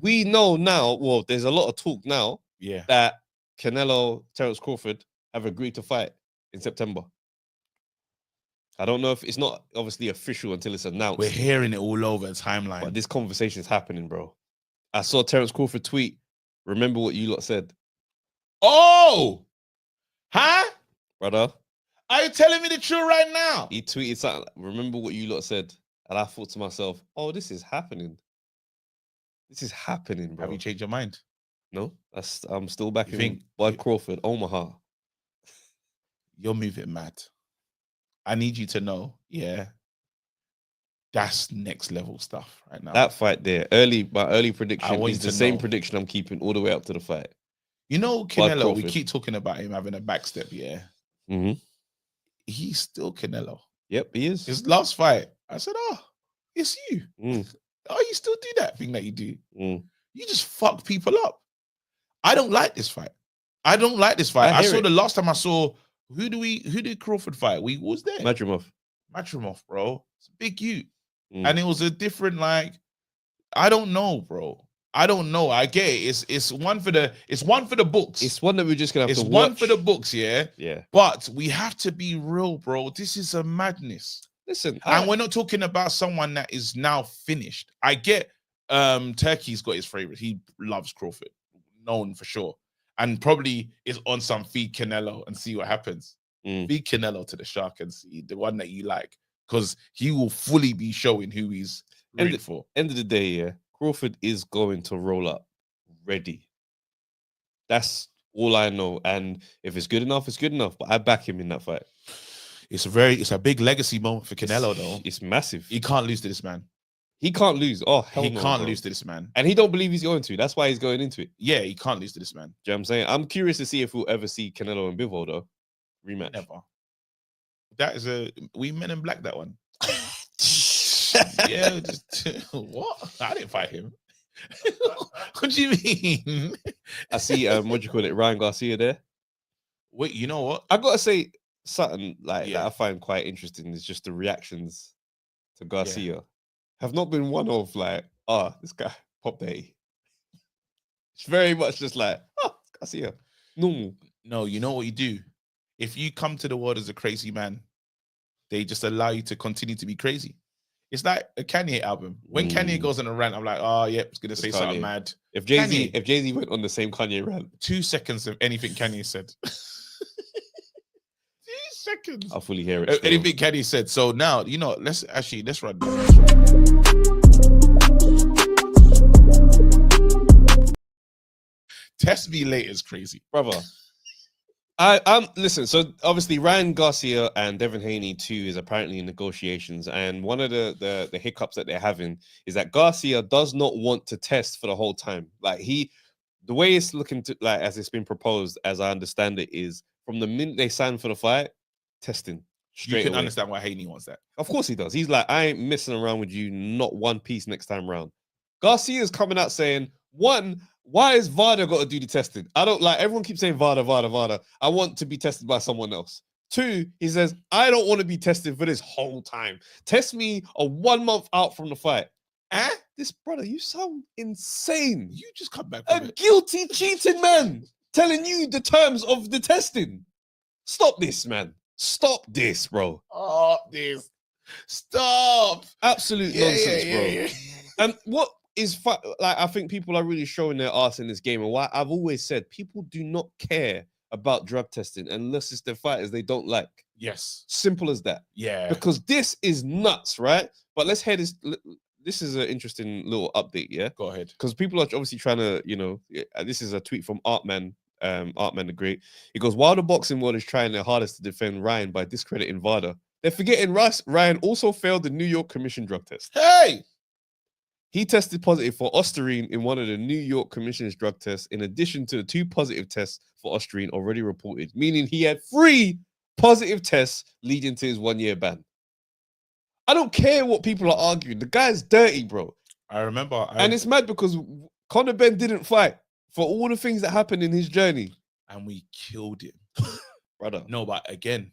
Speaker 1: We know now. Well, there's a lot of talk now.
Speaker 2: Yeah.
Speaker 1: That Canelo, Terence Crawford have agreed to fight in September. I don't know if it's not obviously official until it's announced.
Speaker 2: We're hearing it all over the timeline.
Speaker 1: But this conversation is happening, bro. I saw Terence Crawford tweet, "Remember what you lot said."
Speaker 2: Oh! Huh?
Speaker 1: Brother.
Speaker 2: Are you telling me the truth right now?
Speaker 1: He tweeted something, "Remember what you lot said." And I thought to myself, oh, this is happening. This is happening, bro.
Speaker 2: Have you changed your mind?
Speaker 1: No, I'm still back in Bud Crawford, Omaha.
Speaker 2: You're moving mad. I need you to know, that's next level stuff right now.
Speaker 1: That fight there, my early prediction is the same prediction I'm keeping all the way up to the fight.
Speaker 2: You know, Canelo, we keep talking about him having a backstep, He's still Canelo.
Speaker 1: Yep, he is.
Speaker 2: His last fight, I said, it's you. Oh, you still do that thing that you do. You just fuck people up. I don't like this fight. I saw the last time I saw, who did Crawford fight? We was there.
Speaker 1: Madrimov,
Speaker 2: bro. It's a big you. And it was a different, like, I don't know, bro. I don't know. I get it. It's one for the books.
Speaker 1: It's one that we're just gonna have to watch.
Speaker 2: It's one for the books, yeah.
Speaker 1: Yeah.
Speaker 2: But we have to be real, bro. This is a madness.
Speaker 1: Listen,
Speaker 2: and we're not talking about someone that is now finished. I get Turkey's got his favorite. He loves Crawford, known for sure. And probably is on some feed Canelo and see what happens. Feed Canelo to the shark and see the one that you like. Because he will fully be showing who he's ready for.
Speaker 1: End of the day, Crawford is going to roll up ready. That's all I know. And if it's good enough, it's good enough. But I back him in that fight.
Speaker 2: It's a big legacy moment for Canelo, though.
Speaker 1: It's massive.
Speaker 2: He can't lose to this man.
Speaker 1: He can't lose. Oh, hell
Speaker 2: he
Speaker 1: no,
Speaker 2: can't
Speaker 1: bro.
Speaker 2: lose to this man.
Speaker 1: And he don't believe he's going to. That's why he's going into it.
Speaker 2: Yeah, he can't lose to this man.
Speaker 1: Do you know what I'm saying? I'm curious to see if we'll ever see Canelo and Bivol, though. Rematch.
Speaker 2: Never. That is we Men in Black, that one. Yeah, what? I didn't fight him. What do you mean?
Speaker 1: I see what do you call it, Ryan Garcia there.
Speaker 2: Wait, you know what?
Speaker 1: I gotta say something like that I find quite interesting is just the reactions to Garcia have not been one of like, this guy pop day. It's very much just like, Garcia. Normal.
Speaker 2: No, you know what you do? if you come to the world as a crazy man, they just allow you to continue to be crazy. It's like a Kanye album. When Kanye goes on a rant, I'm like, oh, yeah, it's going to say something mad.
Speaker 1: If Jay-Z went on the same Kanye rant.
Speaker 2: 2 seconds of anything Kanye said. 2 seconds.
Speaker 1: I'll fully hear it.
Speaker 2: Anything Kanye said. So now, let's run. Test me later is crazy.
Speaker 1: Brother. Listen, so obviously Ryan Garcia and Devin Haney too is apparently in negotiations, and one of the hiccups that they're having is that Garcia does not want to test for the whole time. Like the way it's looking to, like, as it's been proposed, as I understand it, is from the minute they sign for the fight, testing straight
Speaker 2: You can
Speaker 1: away.
Speaker 2: understand why Haney wants that.
Speaker 1: Of course he does. He's like, I ain't messing around with you, not one piece next time round. Garcia's coming out saying, one, why is VADA got to do the testing? I don't like, everyone keeps saying VADA. I want to be tested by someone else. 2, he says, I don't want to be tested for this whole time. Test me a 1 month out from the fight. This brother, you sound insane.
Speaker 2: You just come back
Speaker 1: from it. Guilty cheating man telling you the terms of the testing. Stop this, man. Stop this, bro.
Speaker 2: Stop.
Speaker 1: Absolute nonsense, bro. And what is like, I think people are really showing their ass in this game, and why I've always said people do not care about drug testing unless it's the fighters they don't like.
Speaker 2: Yes,
Speaker 1: simple as that.
Speaker 2: Yeah,
Speaker 1: because this is nuts, right? But let's hear this. This is an interesting little update. Yeah,
Speaker 2: go ahead.
Speaker 1: Because people are obviously trying to, this is a tweet from Artman. Artman the Great. He goes, while the boxing world is trying their hardest to defend Ryan by discrediting VADA, they're forgetting Ryan also failed the New York Commission drug test.
Speaker 2: Hey!
Speaker 1: He tested positive for ostarine in one of the New York Commission's drug tests, in addition to the 2 positive tests for ostarine already reported, meaning he had 3 positive tests leading to his 1-year ban. I don't care what people are arguing. The guy's dirty, bro.
Speaker 2: I remember.
Speaker 1: And it's mad because Conor Benn didn't fight for all the things that happened in his journey.
Speaker 2: And we killed him.
Speaker 1: Brother.
Speaker 2: No, but again,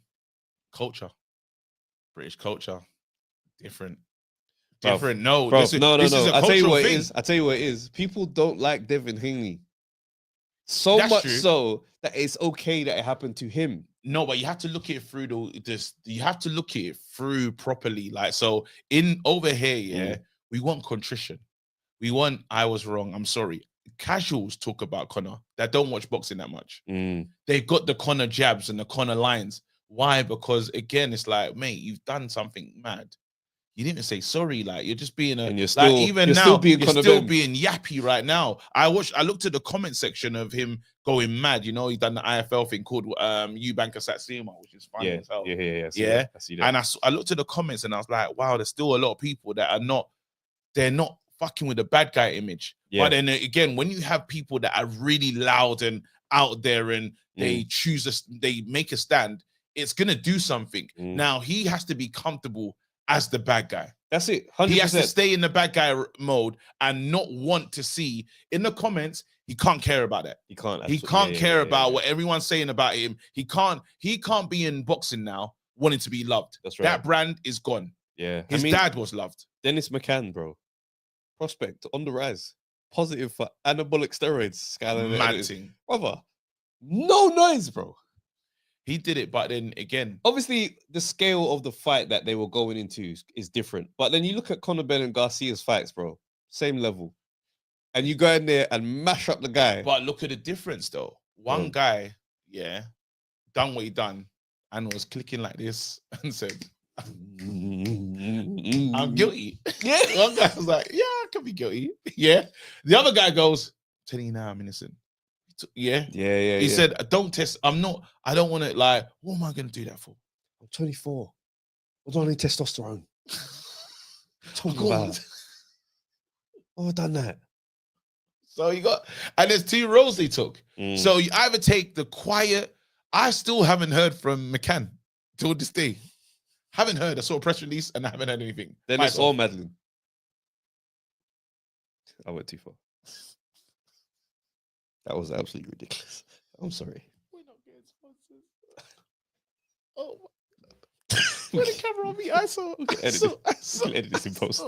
Speaker 2: culture. British culture. Different. No.
Speaker 1: Bro, no. I tell you what
Speaker 2: thing.
Speaker 1: it is. I tell you what it is. People don't like Devin Haney. That's much true. So that it's okay that it happened to him.
Speaker 2: No, but you have to look at it through you have to look at it through properly. Like, so over here, we want contrition. We want, I was wrong, I'm sorry. Casuals talk about Conor that don't watch boxing that much. They've got the Conor jabs and the Conor lines. Why? Because again, it's like, mate, you've done something mad. You didn't even say sorry. Like, you're just being
Speaker 1: you're still being
Speaker 2: yappy right now. I looked at the comment section of him going mad. You know, he's done the IFL thing called Eubank Satsuma, which is funny as hell.
Speaker 1: Yeah. I see that.
Speaker 2: And I looked at the comments and I was like, wow, there's still a lot of people that they're not fucking with the bad guy image. Yeah. But then again, when you have people that are really loud and out there and they they make a stand, it's gonna do something. Now he has to be comfortable as the bad guy.
Speaker 1: That's it. 100%.
Speaker 2: He has to stay in the bad guy mode and not want to see in the comments. He can't care about that.
Speaker 1: He can't.
Speaker 2: He can't care about what everyone's saying about him. He can't be in boxing now wanting to be loved.
Speaker 1: That's right.
Speaker 2: That brand is gone.
Speaker 1: Yeah.
Speaker 2: His dad was loved.
Speaker 1: Dennis McCann, bro. Prospect on the rise. Positive for anabolic steroids.
Speaker 2: Mad thing.
Speaker 1: Brother. No noise, bro.
Speaker 2: He did it, but then again,
Speaker 1: obviously the scale of the fight that they were going into is different. But then you look at Conor Benn and Garcia's fights, bro, same level, and you go in there and mash up the guy.
Speaker 2: But look at the difference, though. One guy, done what he done and was clicking like this and said, "I'm guilty." Yeah, one guy was like, "Yeah, I can be guilty." Yeah, the other guy goes, "I'm telling you now, I'm innocent." Yeah. He said, "Don't test. I don't want to, like, what am I going to do that for?
Speaker 1: I'm 24. I don't need testosterone." Talking about. Oh, I've done that.
Speaker 2: So and there's 2 roles they took. So you either take the quiet. I still haven't heard from McCann till this day. Haven't heard. I saw a press release and I haven't heard anything.
Speaker 1: Then it's all Madeline. I went too far. That was absolutely ridiculous. I'm sorry.
Speaker 2: We're not getting sponsors. Oh, put the camera on me. I saw.
Speaker 1: Edit this in post.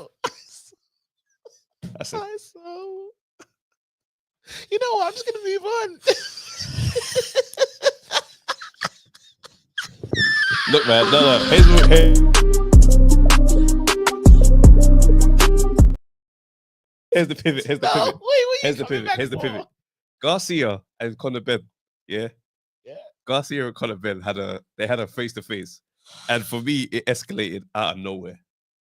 Speaker 2: I saw. You know what? I'm just gonna move on.
Speaker 1: Look, man. No. Here's the pivot. Here's the pivot. Garcia and Conor Benn. Yeah. Garcia and Conor Benn had a face-to-face. And for me, it escalated out of nowhere.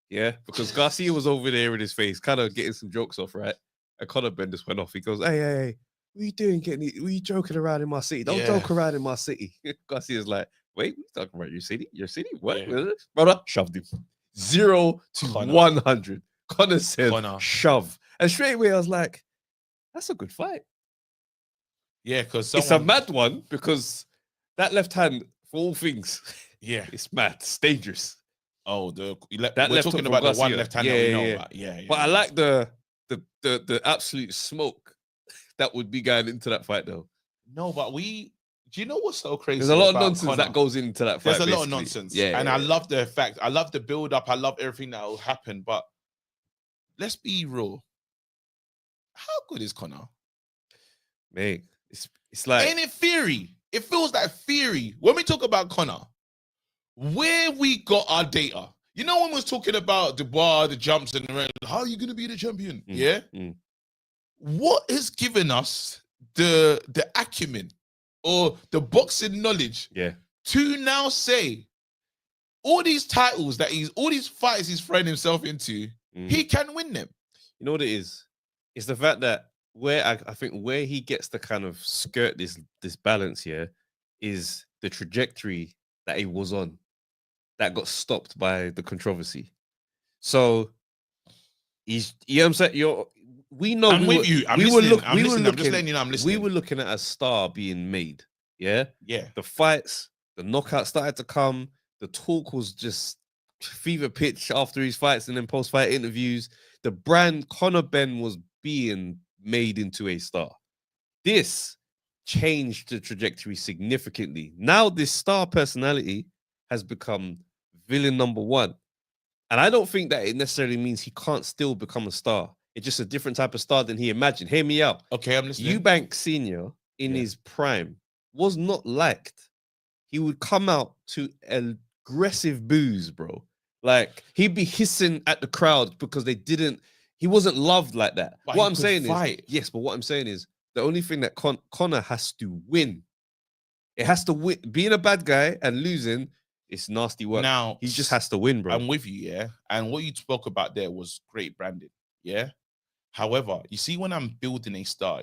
Speaker 1: Yeah. Because Garcia was over there in his face, kind of getting some jokes off, right? And Conor Benn just went off. He goes, hey, what are you doing? What are you joking around in my city? Don't joke around in my city. Garcia's like, wait, what are you talking about? Your city? Your city? What? Yeah. Brother, shoved him. 0 to 100. Conor said, shove. And straight away, I was like, that's a good fight.
Speaker 2: Yeah, because
Speaker 1: it's a mad one because that left hand, for all things, it's mad. It's dangerous.
Speaker 2: Oh, we're talking about the one left hand that we know about. Yeah.
Speaker 1: But I like the absolute smoke that would be going into that fight, though.
Speaker 2: No, but do you know what's so crazy?
Speaker 1: There's a lot of nonsense that goes into that fight.
Speaker 2: There's a lot of nonsense. Yeah. And I love the fact, I love the build up, I love everything that will happen. But let's be real. How good is Conor?
Speaker 1: Mate, it's like,
Speaker 2: ain't it Fury? It feels like Fury. When we talk about Conor, where we got our data. You know when we was talking about Dubois, the jumps and the rest, how are you going to be the champion? What has given us the acumen or the boxing knowledge to now say all these titles that all these fights he's throwing himself into, he can win them?
Speaker 1: You know what it is? It's the fact that I think where he gets to kind of skirt this balance here is the trajectory that he was on that got stopped by the controversy. So you know what I'm saying? We know
Speaker 2: I'm with you. I'm just letting you know I'm listening.
Speaker 1: We were looking at a star being made. Yeah.
Speaker 2: Yeah.
Speaker 1: The fights, the knockouts started to come. The talk was just fever pitch after his fights and then post-fight interviews. The brand Conor Benn was being made into a star. This changed the trajectory significantly. Now this star personality has become villain number one. And I don't think that it necessarily means he can't still become a star. It's just a different type of star than he imagined. Hear me out.
Speaker 2: Okay, I'm listening.
Speaker 1: Eubank Sr. in his prime was not liked. He would come out to aggressive boos, bro. Like, he'd be hissing at the crowd because he wasn't loved like that.
Speaker 2: But
Speaker 1: what I'm saying is, the only thing that Conor has to win. It has to win. Being a bad guy and losing, it's nasty work.
Speaker 2: Now,
Speaker 1: he just has to win, bro.
Speaker 2: I'm with you, yeah? And what you spoke about there was great branding, yeah? However, you see, when I'm building a star,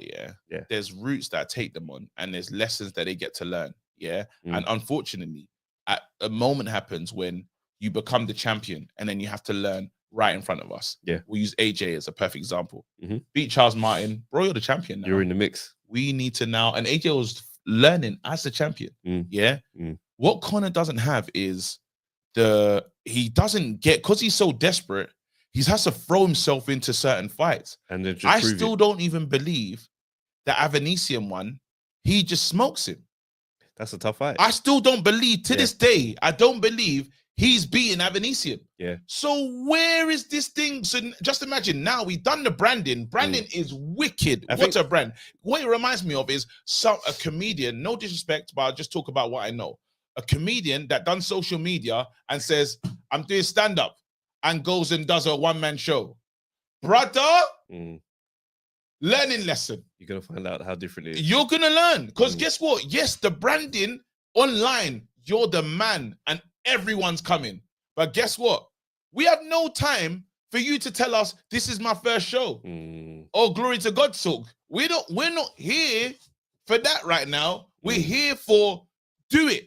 Speaker 2: there's routes that I take them on and there's lessons that they get to learn, yeah? And unfortunately, a moment happens when you become the champion and then you have to learn right in front of us.
Speaker 1: Yeah.
Speaker 2: We use AJ as a perfect example. Beat Charles Martin, bro, you're the champion now.
Speaker 1: You're in the mix.
Speaker 2: We need to now, and AJ was learning as the champion, What Conor doesn't have is he doesn't get, because he's so desperate, he has to throw himself into certain fights.
Speaker 1: And then
Speaker 2: I still don't even believe the Avanesian one, he just smokes him.
Speaker 1: That's a tough fight.
Speaker 2: I still don't believe, to this day, I don't believe he's beating Avanesian.
Speaker 1: Yeah.
Speaker 2: So where is this thing? So just imagine now we've done the branding. Branding is wicked. What a brand. What it reminds me of is a comedian, no disrespect, but I'll just talk about what I know. A comedian that done social media and says, I'm doing stand-up, and goes and does a one-man show. Brother, learning lesson.
Speaker 1: You're going to find out how different it is.
Speaker 2: You're going to learn. Because guess what? Yes, the branding online, you're the man and everyone's coming. But guess what? We have no time for you to tell us this is my first show. Oh, glory to God, talk. We're not here for that right now. We're here for do it.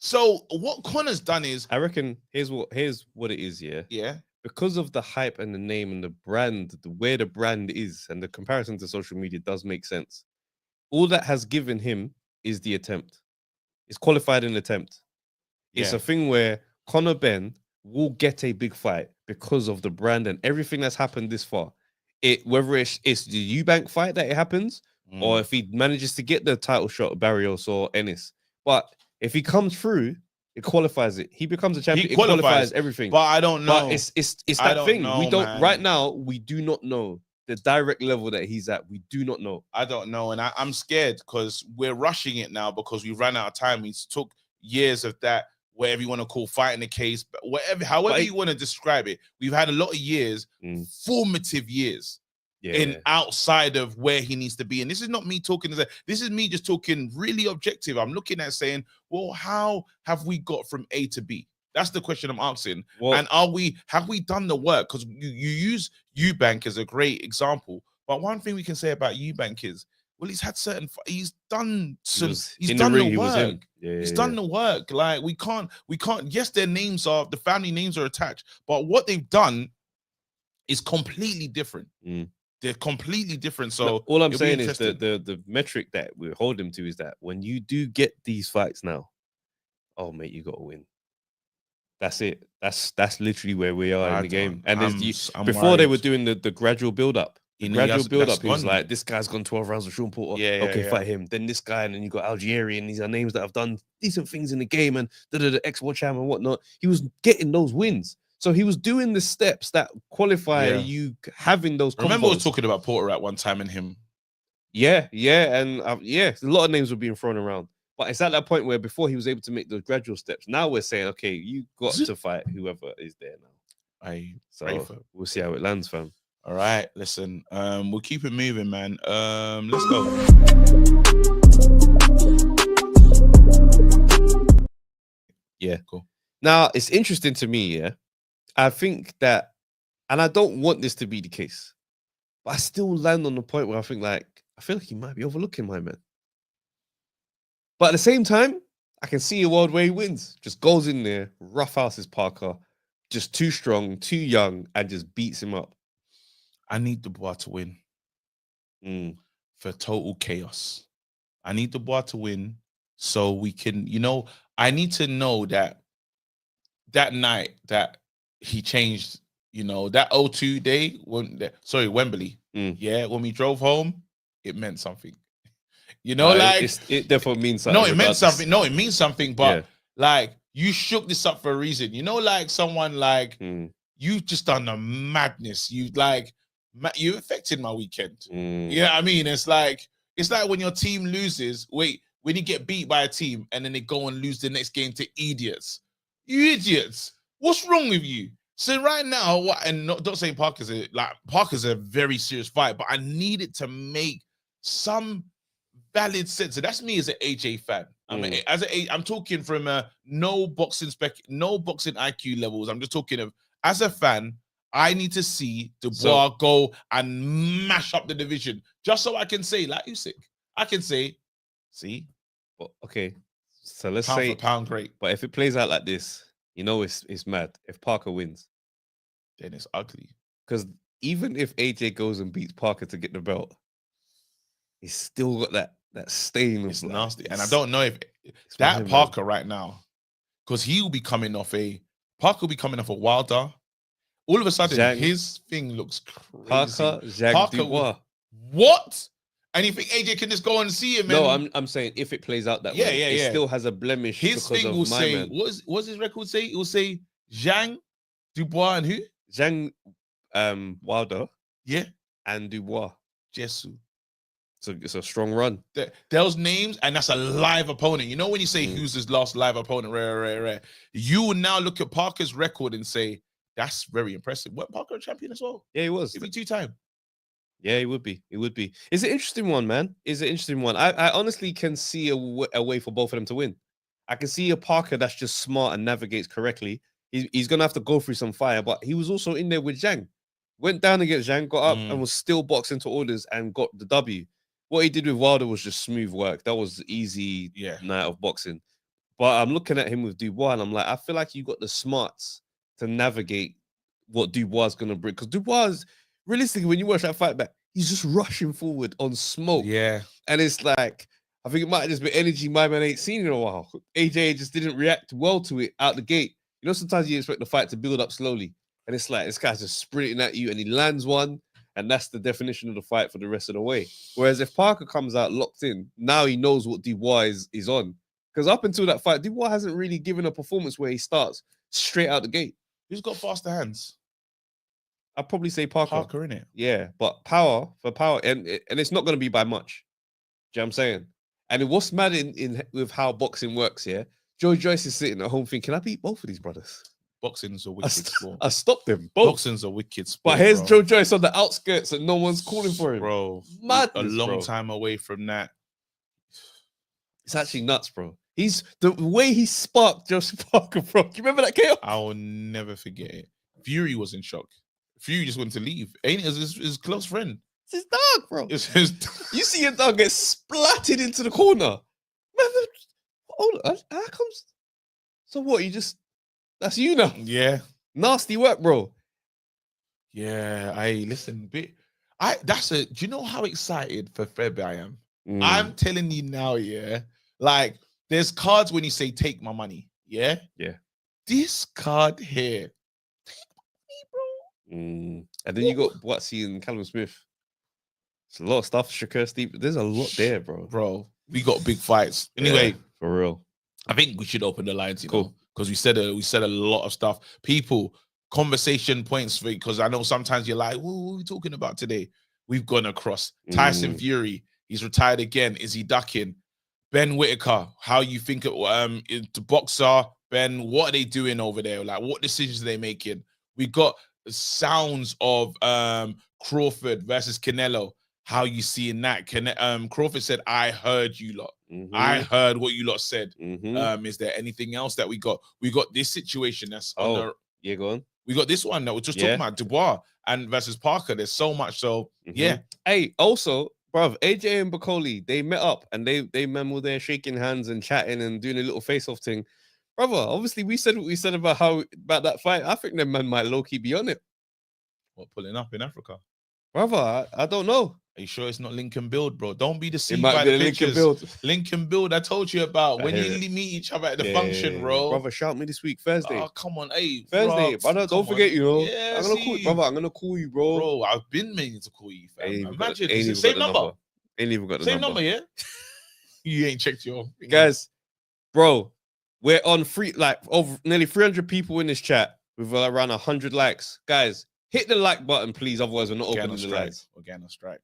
Speaker 2: So what Conor's done is,
Speaker 1: I reckon here's what it is,
Speaker 2: yeah.
Speaker 1: Because of the hype and the name and the brand, where the brand is, and the comparison to social media does make sense. All that has given him is the attempt. It's qualified an attempt. It's a thing where Conor Benn will get a big fight because of the brand and everything that's happened this far. Whether it's the Eubank fight that it happens, or if he manages to get the title shot, Barrios or Ennis. But if he comes through, it qualifies it. He becomes a champion. It qualifies everything.
Speaker 2: But I don't know.
Speaker 1: But it's that thing. We don't right now. We do not know the direct level that he's at. We do not know.
Speaker 2: I don't know, and I'm scared because we're rushing it now because we ran out of time. We took years of that whatever you want to call fighting the case, but however you want to describe it, we've had a lot of years, formative years. In outside of where he needs to be. And this is not me talking, this is me just talking really objective. I'm looking at saying, well, how have we got from A to B? That's the question I'm asking. Well, and have we done the work? Because you use Eubank as a great example. But one thing we can say about Eubank is, well, he's done the work. He's done the work. Like we can't, yes, the family names are attached, but what they've done is completely different. They're completely different. So
Speaker 1: look, all I'm saying is the metric that we hold him to is that when you do get these fights now, oh mate, you got to win. That's it. That's literally where we are in the game. And before they were doing the gradual build up. He was like, this guy's gone 12 rounds with Sean Porter. Fight him. Then this guy, and then you got Algieri, and these are names that have done decent things in the game, and the ex-world champ and whatnot. He was getting those wins. So he was doing the steps that qualify you having those combos.
Speaker 2: Remember, I was talking about Porter at one time and him.
Speaker 1: And a lot of names were being thrown around. But it's at that point where before he was able to make those gradual steps. Now we're saying, okay, you got to fight whoever is there now. We'll see how it lands, fam.
Speaker 2: All right, listen, we'll keep it moving, man. Let's go.
Speaker 1: Yeah, cool. Now it's interesting to me, I think that, and I don't want this to be the case, but I still land on the point where I feel like he might be overlooking my man. But at the same time, I can see a world where he wins. Just goes in there, roughhouses Parker, just too strong, too young, and just beats him up.
Speaker 2: I need Dubois to win for total chaos. I need Dubois to win so we can, I need to know that night that he changed, that 0-2 day, Wembley. When we drove home, it meant something.
Speaker 1: It definitely means something.
Speaker 2: No, it meant something. No, it means something, but like you shook this up for a reason. Like someone like you've just done a madness. You affected my weekend. I mean, it's like when your team loses. When you get beat by a team and then they go and lose the next game to idiots. You idiots. What's wrong with you? So right now, don't say Parker's a very serious fight, but I need it to make some valid sense. So that's me as an AJ fan. I'm talking from no boxing IQ levels. I'm just talking of as a fan. I need to see Dubois go and mash up the division just so I can say, like Usyk, I can say, see,
Speaker 1: but okay. So let's
Speaker 2: pound
Speaker 1: say
Speaker 2: for pound, great.
Speaker 1: But if it plays out like this, it's mad. If Parker wins,
Speaker 2: then it's ugly.
Speaker 1: Because even if AJ goes and beats Parker to get the belt, he's still got that stain.
Speaker 2: It's nasty. And I don't know if that Parker right now, because Parker will be coming off a Wilder. All of a sudden, his thing looks crazy.
Speaker 1: Parker, Dubois.
Speaker 2: What? And you think AJ can just go and see him?
Speaker 1: No, I'm saying if it plays out that way, it still has a blemish.
Speaker 2: His thing will say, what's his record say? It will say Zhang, Dubois, and who?
Speaker 1: Zhang, Wilder.
Speaker 2: Yeah.
Speaker 1: And Dubois.
Speaker 2: Jesu.
Speaker 1: So it's a strong run.
Speaker 2: Those names, and that's a live opponent. When you say who's his last live opponent, rare. You will now look at Parker's record and say, that's very impressive. What, Parker a champion as well?
Speaker 1: Yeah, he was.
Speaker 2: He'd be 2-time.
Speaker 1: Yeah, it would be. It would be. It's an interesting one, man. It's an interesting one. I honestly can see a way for both of them to win. I can see a Parker that's just smart and navigates correctly. He's going to have to go through some fire, but he was also in there with Zhang. Went down against Zhang, got up and was still boxing to orders and got the W. What he did with Wilder was just smooth work. That was easy night of boxing. But I'm looking at him with Dubois and I'm like, I feel like you got the smarts to navigate what Dubois is going to bring. Because Dubois, realistically, when you watch that fight back, he's just rushing forward on smoke.
Speaker 2: Yeah.
Speaker 1: And it's like, I think it might have just been energy my man ain't seen in a while. AJ just didn't react well to it out the gate. Sometimes you expect the fight to build up slowly. And it's like, this guy's just sprinting at you and he lands one. And that's the definition of the fight for the rest of the way. Whereas if Parker comes out locked in, now he knows what Dubois is on. Because up until that fight, Dubois hasn't really given a performance where he starts straight out the gate.
Speaker 2: Who's got faster hands?
Speaker 1: I'd probably say Parker.
Speaker 2: Parker, innit?
Speaker 1: Yeah, but power, and it's not going to be by much. Do you know what I'm saying? And what's mad in with how boxing works, do Joe Joyce is sitting at home thinking, I beat both of these brothers.
Speaker 2: Boxing's a wicked sport.
Speaker 1: I stopped them both.
Speaker 2: Boxing's a wicked sport.
Speaker 1: But here's Joe Joyce on the outskirts and no one's calling for him.
Speaker 2: Bro,
Speaker 1: madness,
Speaker 2: a long time away from that.
Speaker 1: It's actually nuts, bro. He's the way he sparked Joseph Parker, bro. Do you remember that chaos?
Speaker 2: I will never forget it. Fury was in shock. Fury just wanted to leave. Ain't it his close friend?
Speaker 1: It's his dog, bro.
Speaker 2: It's his
Speaker 1: You see your dog get splatted into the corner. Hold on, how comes? So what? You just that's you now.
Speaker 2: Yeah,
Speaker 1: nasty work, bro.
Speaker 2: Yeah, listen, do you know how excited for Feb I am? I'm telling you now, yeah. Like, there's cards when you say take my money, yeah?
Speaker 1: Yeah.
Speaker 2: This card here, take my
Speaker 1: money, bro. And then you got Watsy and Callum Smith. It's a lot of stuff, Shakur Steve. There's a lot there, bro.
Speaker 2: Bro, we got big fights. Anyway,
Speaker 1: yeah, for real.
Speaker 2: I think we should open the lines, you know, because we said a lot of stuff. People, conversation points, because I know sometimes you're like, what are we talking about today? We've gone across. Tyson Fury, he's retired again. Is he ducking? Ben Whittaker, how you think the boxer, Ben, what are they doing over there? Like, what decisions are they making? We got sounds of Crawford versus Canelo. How you seeing that? Crawford said, I heard you lot. I heard what you lot said. Is there anything else that we got? We got this situation that's
Speaker 1: go on.
Speaker 2: We got this one that we're just talking about, Dubois and versus Parker. There's so much. So yeah.
Speaker 1: Hey, also, bruv, AJ and Bacoli, they met up and they were there shaking hands and chatting and doing a little face-off thing. Brother, obviously we said what we said about that fight. I think them man might low-key be on it.
Speaker 2: What, pulling up in Africa?
Speaker 1: Brother, I don't know.
Speaker 2: Are you sure it's not Lincoln Build, bro? Don't be deceived
Speaker 1: by the Lincoln Build.
Speaker 2: Lincoln Build, I told you about. When you meet each other at the function, bro.
Speaker 1: Brother, shout me this week, Thursday.
Speaker 2: Oh, come on. Hey,
Speaker 1: Thursday. Brother, don't forget, you know.
Speaker 2: Yeah,
Speaker 1: I'm gonna call you, brother. I'm gonna call you, bro.
Speaker 2: Bro, I've been meaning to call you, fam. Imagine, it's the same number.
Speaker 1: Ain't even got the
Speaker 2: same number, yeah? You ain't checked your
Speaker 1: guys, bro. We're on over nearly 300 people in this chat with around 100 likes. Guys, hit the like button, please. Otherwise, we're not opening the likes.
Speaker 2: We're getting on strike.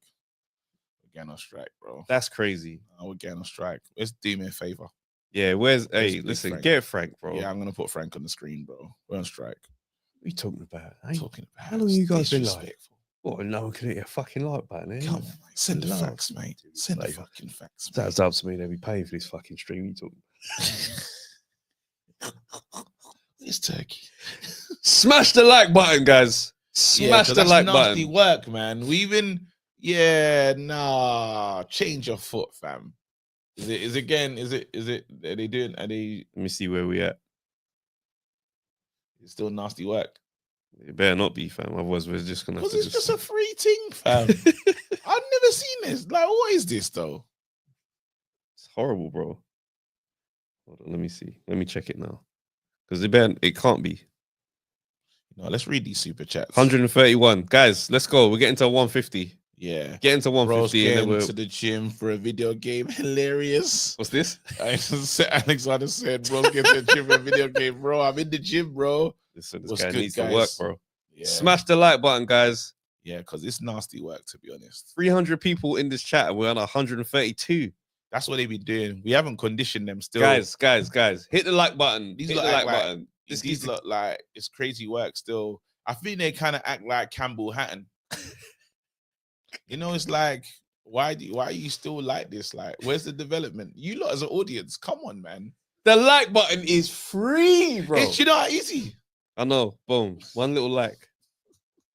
Speaker 2: We're on strike, bro.
Speaker 1: That's crazy.
Speaker 2: We're getting on strike. Let's do me a favor.
Speaker 1: Yeah, listen,
Speaker 2: Frank.
Speaker 1: get Frank, bro.
Speaker 2: Yeah, I'm gonna put Frank on the screen, bro. We're on strike.
Speaker 1: What are you talking about?
Speaker 2: How
Speaker 1: long you guys been like? What? No one can hit a fucking like button, eh?
Speaker 2: Come on, mate. Send the facts, mate. Send the fucking facts.
Speaker 1: That's up to me. They'll be paying for this fucking stream. What are you talking?
Speaker 2: It's Turkey.
Speaker 1: Smash the like button, guys. Smash the like button.
Speaker 2: Nasty work, man. We've been. Change your foot, fam. Is it are they doing? Let me
Speaker 1: see where we at.
Speaker 2: It's still nasty work.
Speaker 1: It better not be, fam. Otherwise, we're just gonna.
Speaker 2: Because it's just a free thing, fam. I've never seen this. Like, what is this though?
Speaker 1: It's horrible, bro. Hold on, let me see. Let me check it now. Because it can't be.
Speaker 2: No, let's read these super chats.
Speaker 1: 131. Guys, let's go. We're getting to 150.
Speaker 2: Yeah.
Speaker 1: Get into 150.
Speaker 2: Bro's getting to the gym for a video game. Hilarious.
Speaker 1: What's this?
Speaker 2: Alexander said, bro, get to the gym for a video game. Bro, I'm in the gym, bro.
Speaker 1: Listen, this guy needs to work, bro. Yeah. Smash the like button, guys.
Speaker 2: Yeah, because it's nasty work, to be honest.
Speaker 1: 300 people in this chat. We're on 132.
Speaker 2: That's what they be doing. We haven't conditioned them still.
Speaker 1: Guys. Hit the like button. Hit the like button.
Speaker 2: These look like it's crazy work still. I think they kind of act like Campbell Hatton. You know, it's like, why are you still like this? Like, where's the development? You lot as an audience, come on, man.
Speaker 1: The like button is free, bro.
Speaker 2: You know how easy?
Speaker 1: I know. Boom. One little like.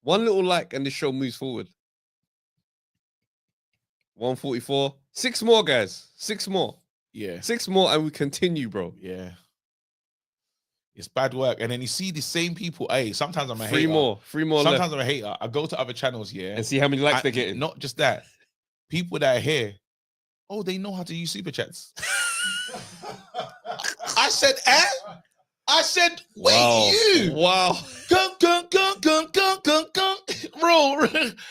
Speaker 1: One little like and the show moves forward. 144. 6 more, guys. 6 more.
Speaker 2: Yeah.
Speaker 1: 6 more and we continue, bro.
Speaker 2: Yeah. It's bad work. And then you see the same people. Hey, sometimes I'm a hater.
Speaker 1: 3 more
Speaker 2: Sometimes
Speaker 1: left.
Speaker 2: I'm a hater. I go to other channels,
Speaker 1: and see how many likes they're getting.
Speaker 2: Not just that. People that are here, they know how to use super chats. I said, I said, wait, you.
Speaker 1: Wow.
Speaker 2: Bro.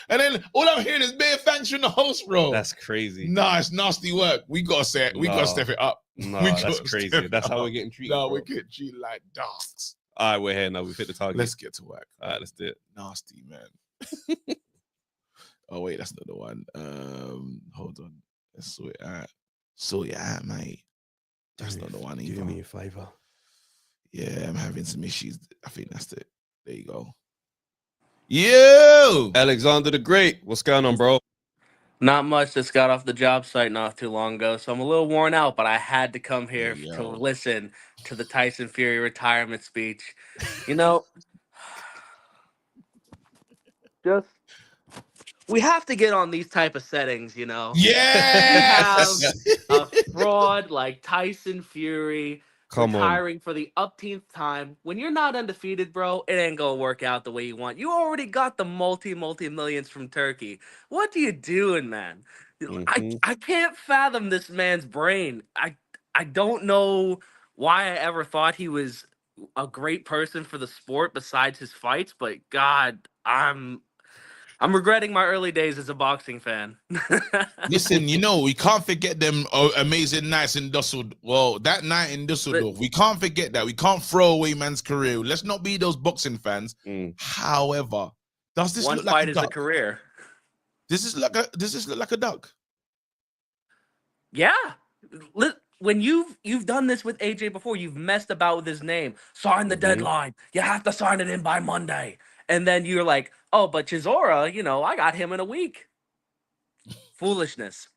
Speaker 2: And then all I'm hearing is bare thanks from the host, bro.
Speaker 1: That's crazy.
Speaker 2: Nah, it's nasty work. We gotta say it. We gotta step it up.
Speaker 1: No, that's crazy. That's how we're getting treated.
Speaker 2: No, we're getting treated like dogs.
Speaker 1: All right, we're here now. We've hit the target.
Speaker 2: Let's get to work.
Speaker 1: All right, let's do it.
Speaker 2: Nasty, man. Oh, wait, that's not the one. Hold on. Let's sort it out. Sort it out, mate. That's not the one either.
Speaker 1: Do me a favor.
Speaker 2: Yeah, I'm having some issues. I think that's it. There you go. Yo!
Speaker 1: Alexander the Great. What's going on, bro?
Speaker 4: Not much. Just got off the job site not too long ago, so I'm a little worn out, but I had to come here to listen to the Tyson Fury retirement speech. You know, just we have to get on these type of settings, you know.
Speaker 2: Yes!
Speaker 4: We have a fraud like Tyson Fury retiring for the upteenth time. When you're not undefeated, bro, it ain't gonna work out the way you want. You already got the multi millions from Turkey. What are you doing, man? I can't fathom this man's brain. I don't know why I ever thought he was a great person for the sport besides his fights, but God, I'm regretting my early days as a boxing fan.
Speaker 2: Listen, we can't forget them amazing nights in Dusseldorf. Well, that night in Dusseldorf, we can't forget that. We can't throw away man's career. Let's not be those boxing fans. However, does this look like a duck?
Speaker 4: A career?
Speaker 2: Does this look like a duck?
Speaker 4: Yeah. When you've done this with AJ before, you've messed about with his name. Sign the deadline. You have to sign it in by Monday. And then you're like, oh, but Chisora, I got him in a week. Foolishness.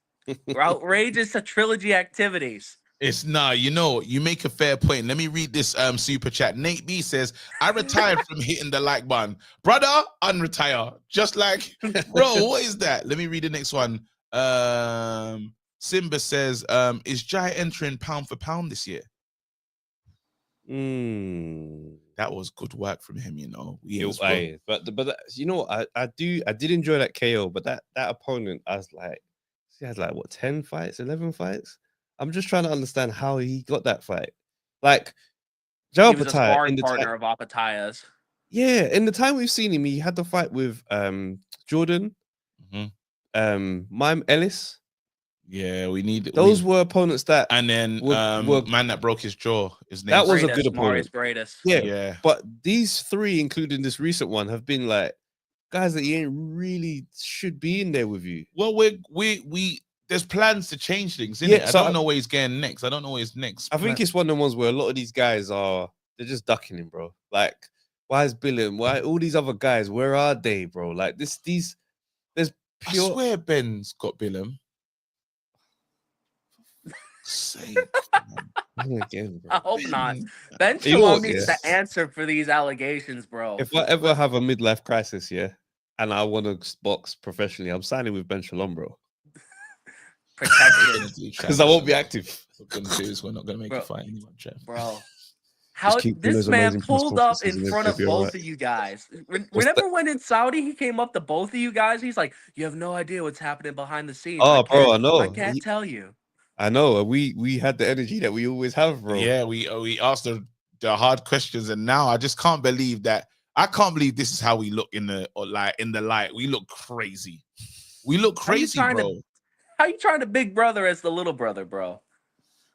Speaker 4: Outrageous trilogy activities.
Speaker 2: It's you make a fair point. Let me read this super chat. Nate B says, I retired from hitting the like button. Brother, unretire. Just like, bro, what is that? Let me read the next one. Simba says, is Jai entering pound for pound this year? That was good work from him,
Speaker 1: But I did enjoy that KO, but that opponent, I was like, he has like what, 10 fights, 11 fights? I'm just trying to understand how he got that fight. Like
Speaker 4: Joe Opetaia, he was a sparring partner of Opetaia's.
Speaker 1: Yeah, in the time we've seen him, he had the fight with Jordan, Mime Ellis.
Speaker 2: Yeah,
Speaker 1: those were opponents that,
Speaker 2: and then man that broke his jaw. His name
Speaker 1: that was a good opponent.
Speaker 4: Yeah,
Speaker 1: but these three, including this recent one, have been like guys that you ain't really should be in there with you.
Speaker 2: Well, we there's plans to change things, isn't it? So I don't know where he's getting next. I don't know where he's next.
Speaker 1: I think it's one of the ones where a lot of these guys they're just ducking him, bro. Like, why is Billam? Why all these other guys? Where are they, bro? Like there's pure.
Speaker 2: I swear Ben's got Billam. Sake,
Speaker 1: again, bro.
Speaker 4: I hope not. Ben Shalom needs to answer for these allegations, bro.
Speaker 1: If I ever have a midlife crisis, and I want to box professionally, I'm signing with Ben Shalom, bro.
Speaker 4: Protection,
Speaker 1: because I won't be active.
Speaker 2: What we're gonna do is we're not gonna make you fight anyone, Jeff.
Speaker 4: Bro. How this man pulled up in front of both of you guys. Whenever went in Saudi, he came up to both of you guys. He's like, "You have no idea what's happening behind the scenes."
Speaker 1: Oh, bro, I know.
Speaker 4: I can't tell you.
Speaker 1: I know. We had the energy that we always have, bro.
Speaker 2: Yeah, we asked the hard questions, and now I just can't believe that. I can't believe this is how we look in the light. We look crazy. We look crazy, bro.
Speaker 4: How you trying to big brother as the little brother, bro?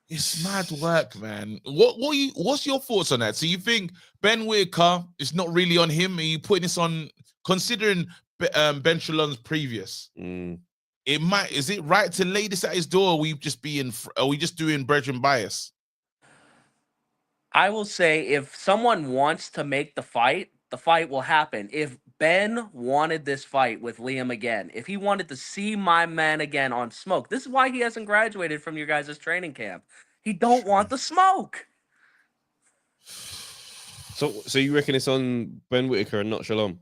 Speaker 2: It's mad work, man. What's your thoughts on that? So you think Ben Whittaker is not really on him? Are you putting this on, considering Ben Shalom's previous? Is it right to lay this at his door? Or are we just doing brethren bias?
Speaker 4: I will say, if someone wants to make the fight will happen. If Ben wanted this fight with Liam again, if he wanted to see my man again on smoke, this is why he hasn't graduated from your guys' training camp. He don't want the smoke.
Speaker 1: So you reckon it's on Ben Whittaker and not Shalom?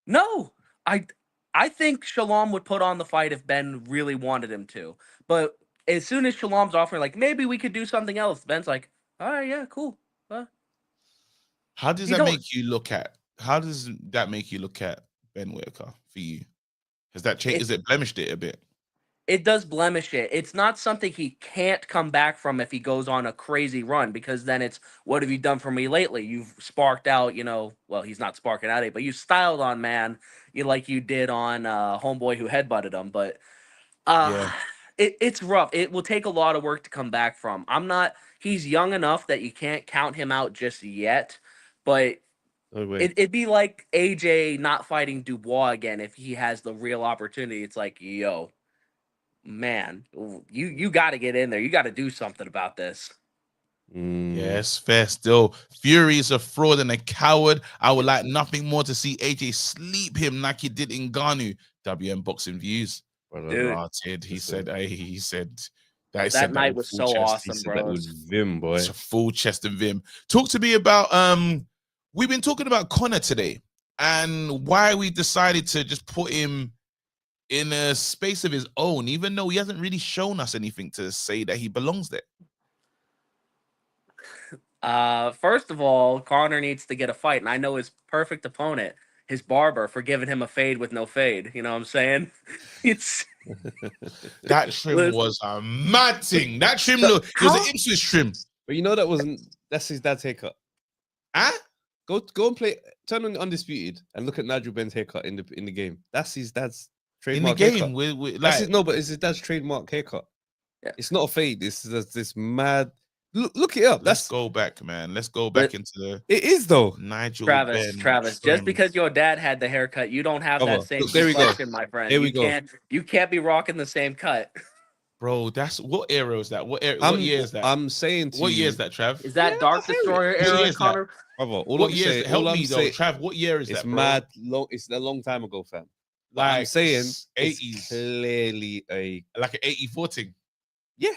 Speaker 4: No, I think Shalom would put on the fight if Ben really wanted him to. But as soon as Shalom's offering, like, maybe we could do something else, Ben's like, all right, yeah, cool.
Speaker 2: How does that make you look at? How does that make you look at Ben Whittaker for you? Has that changed? Has it blemished it a bit?
Speaker 4: It does blemish it. It's not something he can't come back from if he goes on a crazy run, because then it's, what have you done for me lately? You've sparked out, well, he's not sparking out, but you styled on man, like you did on Homeboy who headbutted him. But it's rough. It will take a lot of work to come back from. He's young enough that you can't count him out just yet, but it'd be like AJ not fighting Dubois again if he has the real opportunity. It's like, yo, man, you got to get in there. You got to do something about this.
Speaker 2: Yes, fair still. Fury is a fraud and a coward. I would like nothing more to see AJ sleep him like he did in Ngannou. WM Boxing Views. He said
Speaker 4: that night was so awesome, bro.
Speaker 1: That was vim, boy.
Speaker 2: It's a full chest of vim. Talk to me about we've been talking about Conor today and why we decided to just put him in a space of his own, even though he hasn't really shown us anything to say that he belongs there.
Speaker 4: First of all, Conor needs to get a fight, and I know his perfect opponent, his barber, for giving him a fade with no fade. You know what I'm saying? It's
Speaker 2: that trim was a mad thing. That trim, it was an Ipswich trim.
Speaker 1: But you know that's his dad's haircut.
Speaker 2: Huh?
Speaker 1: Go and turn on Undisputed and look at Nigel Benn's haircut in the game. That's his dad's trademark haircut. But it's his dad's trademark haircut. Yeah. It's not a fade. This mad. Look it up.
Speaker 2: Let's go back, man. Let's go back into the.
Speaker 1: It is though.
Speaker 2: Nigel
Speaker 4: Travis. Just because your dad had the haircut, you don't have that same complexion, my friend.
Speaker 1: Here we go.
Speaker 4: You can't be rocking the same cut.
Speaker 2: Bro, that's what era is that? What year is that?
Speaker 1: I'm saying to
Speaker 2: what
Speaker 1: you,
Speaker 2: year is that, Trav?
Speaker 4: Is that Dark Destroyer era, Conor?
Speaker 1: Brother,
Speaker 2: what year is it? Help me though, Trav. What year is that?
Speaker 1: It's mad long. It's a long time ago, fam. Like I'm saying, 80s. Clearly
Speaker 2: like an 84 thing.
Speaker 1: Yeah,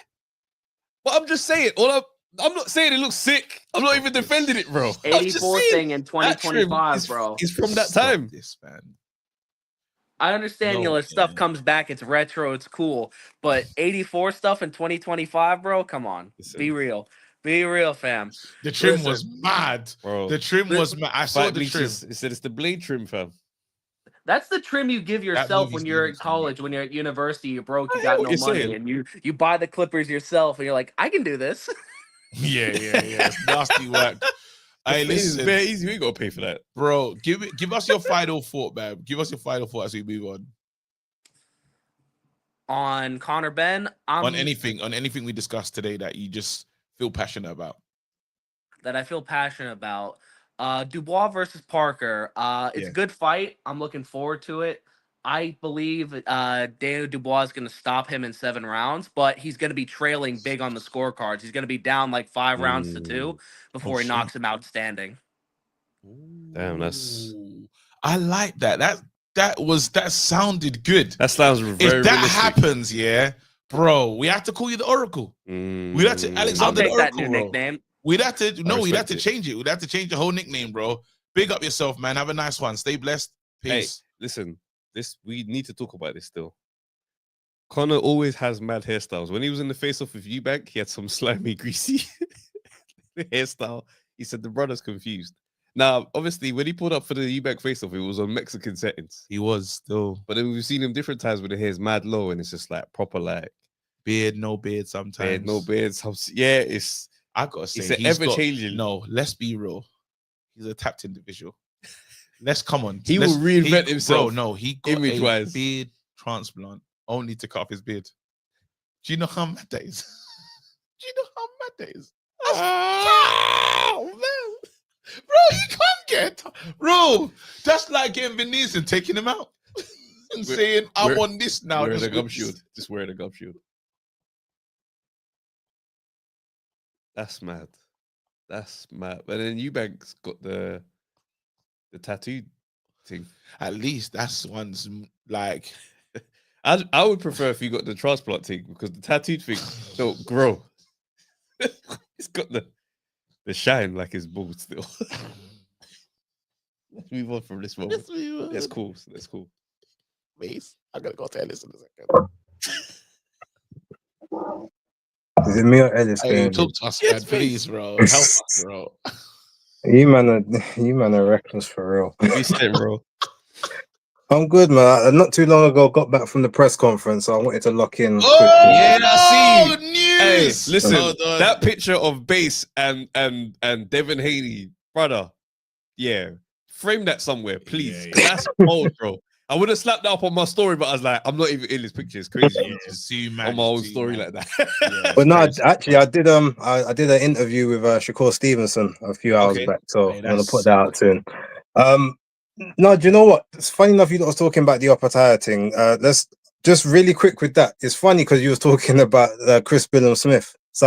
Speaker 1: but I'm just saying. I'm not saying it looks sick. I'm not even defending it, bro.
Speaker 4: 84 thing in 2025, bro.
Speaker 1: It's from that time.
Speaker 2: This man.
Speaker 4: I understand, stuff comes back. It's retro. It's cool. But 84 stuff in 2025, bro. Come on, be real. Be real, fam.
Speaker 2: The trim was mad, bro. The trim was mad. I saw the trim.
Speaker 1: It said it's the blade trim, fam.
Speaker 4: That's the trim you give yourself when you're in college, when you're at university, you're broke, you got no money, and you buy the clippers yourself, and you're like, I can do this.
Speaker 2: Yeah. It's nasty work. Hey, listen,
Speaker 1: it's very easy. We gotta pay for that,
Speaker 2: bro. Give us your final thought, man. Give us your final thought as we move on.
Speaker 4: On Conor Benn,
Speaker 2: on anything we discussed today that you just feel passionate about.
Speaker 4: That I feel passionate about. Dubois versus Parker. It's a good fight. I'm looking forward to it. I believe Daniel Dubois is going to stop him in 7 rounds, but he's going to be trailing big on the scorecards. He's going to be down like 5 rounds to 2 before he knocks him out standing.
Speaker 1: Damn,
Speaker 2: I like that. That sounded good.
Speaker 1: That sounds very realistic.
Speaker 2: If that happens, bro, we have to call you the Oracle. We have to Alexander the Oracle, that new nickname. We'd have to change it. We'd have to change the whole nickname, bro. Big up yourself, man. Have a nice one. Stay blessed. Peace.
Speaker 1: Hey, listen. We need to talk about this still. Conor always has mad hairstyles. When he was in the face-off with Eubank, he had some slimy, greasy hairstyle. He said the brother's confused. Now, obviously, when he pulled up for the Eubank face-off, it was on Mexican settings.
Speaker 2: He was still.
Speaker 1: But then we've seen him different times where the hair's mad low and it's just like proper like
Speaker 2: beard, no beard sometimes.
Speaker 1: Beard, no beard. Yeah,
Speaker 2: I gotta say,
Speaker 1: it's ever-changing.
Speaker 2: No, let's be real. He's a tapped individual. Let's come on.
Speaker 1: He will reinvent himself.
Speaker 2: Bro, no, he got a beard transplant only to cut off his beard. Do you know how mad that is? Oh, man. Bro, you can't bro, that's like getting Venice and taking him out and saying, I want this now.
Speaker 1: Wearing a gum shield. Just wearing a gum shield. That's mad. But then Eubank's got the tattoo thing.
Speaker 2: At least that's one's like.
Speaker 1: I would prefer if you got the transplant thing because the tattooed thing don't grow. It's got the shine like his balls still. Let's move on from this moment. That's cool.
Speaker 2: Please, I gotta go tell this in a second.
Speaker 5: Is it me or Ellis?
Speaker 2: Hey, talk to us, man, please, bro. Help us, bro.
Speaker 5: You man are reckless for real.
Speaker 1: You said, bro.
Speaker 5: I'm good, man. Not too long ago, got back from the press conference, so I wanted to lock in.
Speaker 1: Yeah, I see.
Speaker 2: News.
Speaker 1: Hey, listen, that picture of Bass and Devin Haney, brother. Yeah, frame that somewhere, please. Yeah. That's cold, bro. I would have slapped that up on my story, but I was like, I'm not even in this picture. It's crazy. On my own story like that.
Speaker 5: But no, actually, I did an interview with Shakur Stevenson a few hours back, so I'm gonna put that out soon. No, do you know what? It's funny enough you was talking about the upper tier thing. just really quick with that. It's funny because you was talking about Chris Billam-Smith. So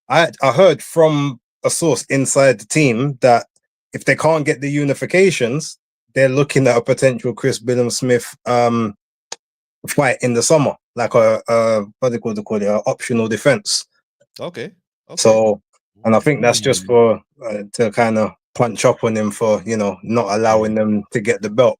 Speaker 5: I heard from a source inside the team that if they can't get the unifications, they're looking at a potential Chris Billam-Smith fight in the summer, like a what they call it, an optional defense.
Speaker 1: Okay.
Speaker 5: So, and I think that's just for to kind of punch up on him for, you know, not allowing them to get the belt.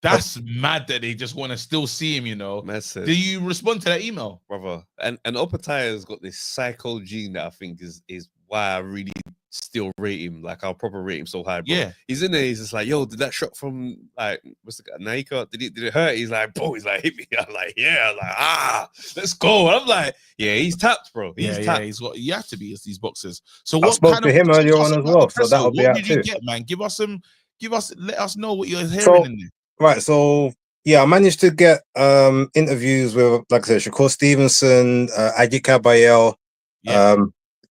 Speaker 2: That's mad that they just want to still see him, you know.
Speaker 1: Massive.
Speaker 2: Do you respond to that email,
Speaker 1: brother? And Opataya has got this psycho gene that I think is why I really still rate him. Like, I'll proper rate him so high, bro.
Speaker 2: Yeah,
Speaker 1: he's in there. He's just like, yo, did that shot from like what's the guy, Naika? Did it hurt? He's like, bro. He's like, hit me. I'm like, yeah. I'm like, let's go. And I'm like, yeah, he's tapped, bro. He's tapped.
Speaker 2: He's what you have to be as these boxers. So
Speaker 5: I
Speaker 2: what
Speaker 5: spoke
Speaker 2: kind
Speaker 5: to
Speaker 2: of
Speaker 5: him earlier on as well. So that'll be out too.
Speaker 2: What did you get, man? Let us know what you're hearing in there.
Speaker 5: Right. So yeah, I managed to get interviews with, like I said, Shakur Stevenson, Ajit Kabayel.
Speaker 2: Yeah.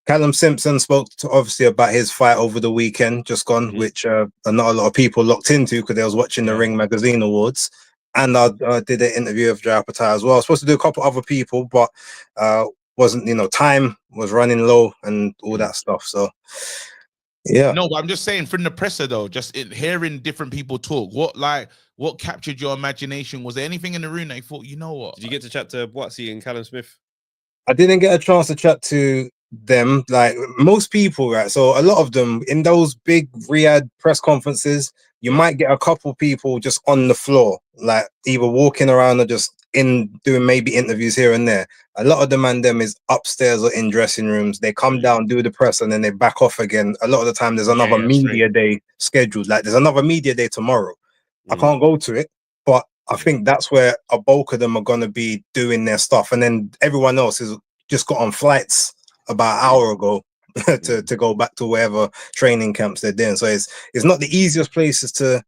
Speaker 5: Callum Simpson spoke to, obviously, about his fight over the weekend, just gone, which not a lot of people locked into because they was watching the Ring Magazine Awards. And I did an interview of Jai Patai as well. I was supposed to do a couple other people, but wasn't, you know, time was running low and all that stuff. So yeah.
Speaker 2: No, but I'm just saying, from the presser though, just hearing different people talk, what captured your imagination? Was there anything in the room that you thought, you know what?
Speaker 1: Did you get to chat to Boatsy and Callum Smith?
Speaker 5: I didn't get a chance to chat to them, like most people, right? So a lot of them in those big Riyadh press conferences, you might get a couple people just on the floor, like either walking around or just in doing maybe interviews here and there. A lot of them is upstairs or in dressing rooms. They come down, do the press, and then they back off again. A lot of the time there's another media day scheduled. Like there's another media day tomorrow. I can't go to it, but I think that's where a bulk of them are going to be doing their stuff. And then everyone else is just got on flights about an hour ago to go back to wherever training camps they're doing. So it's not the easiest places to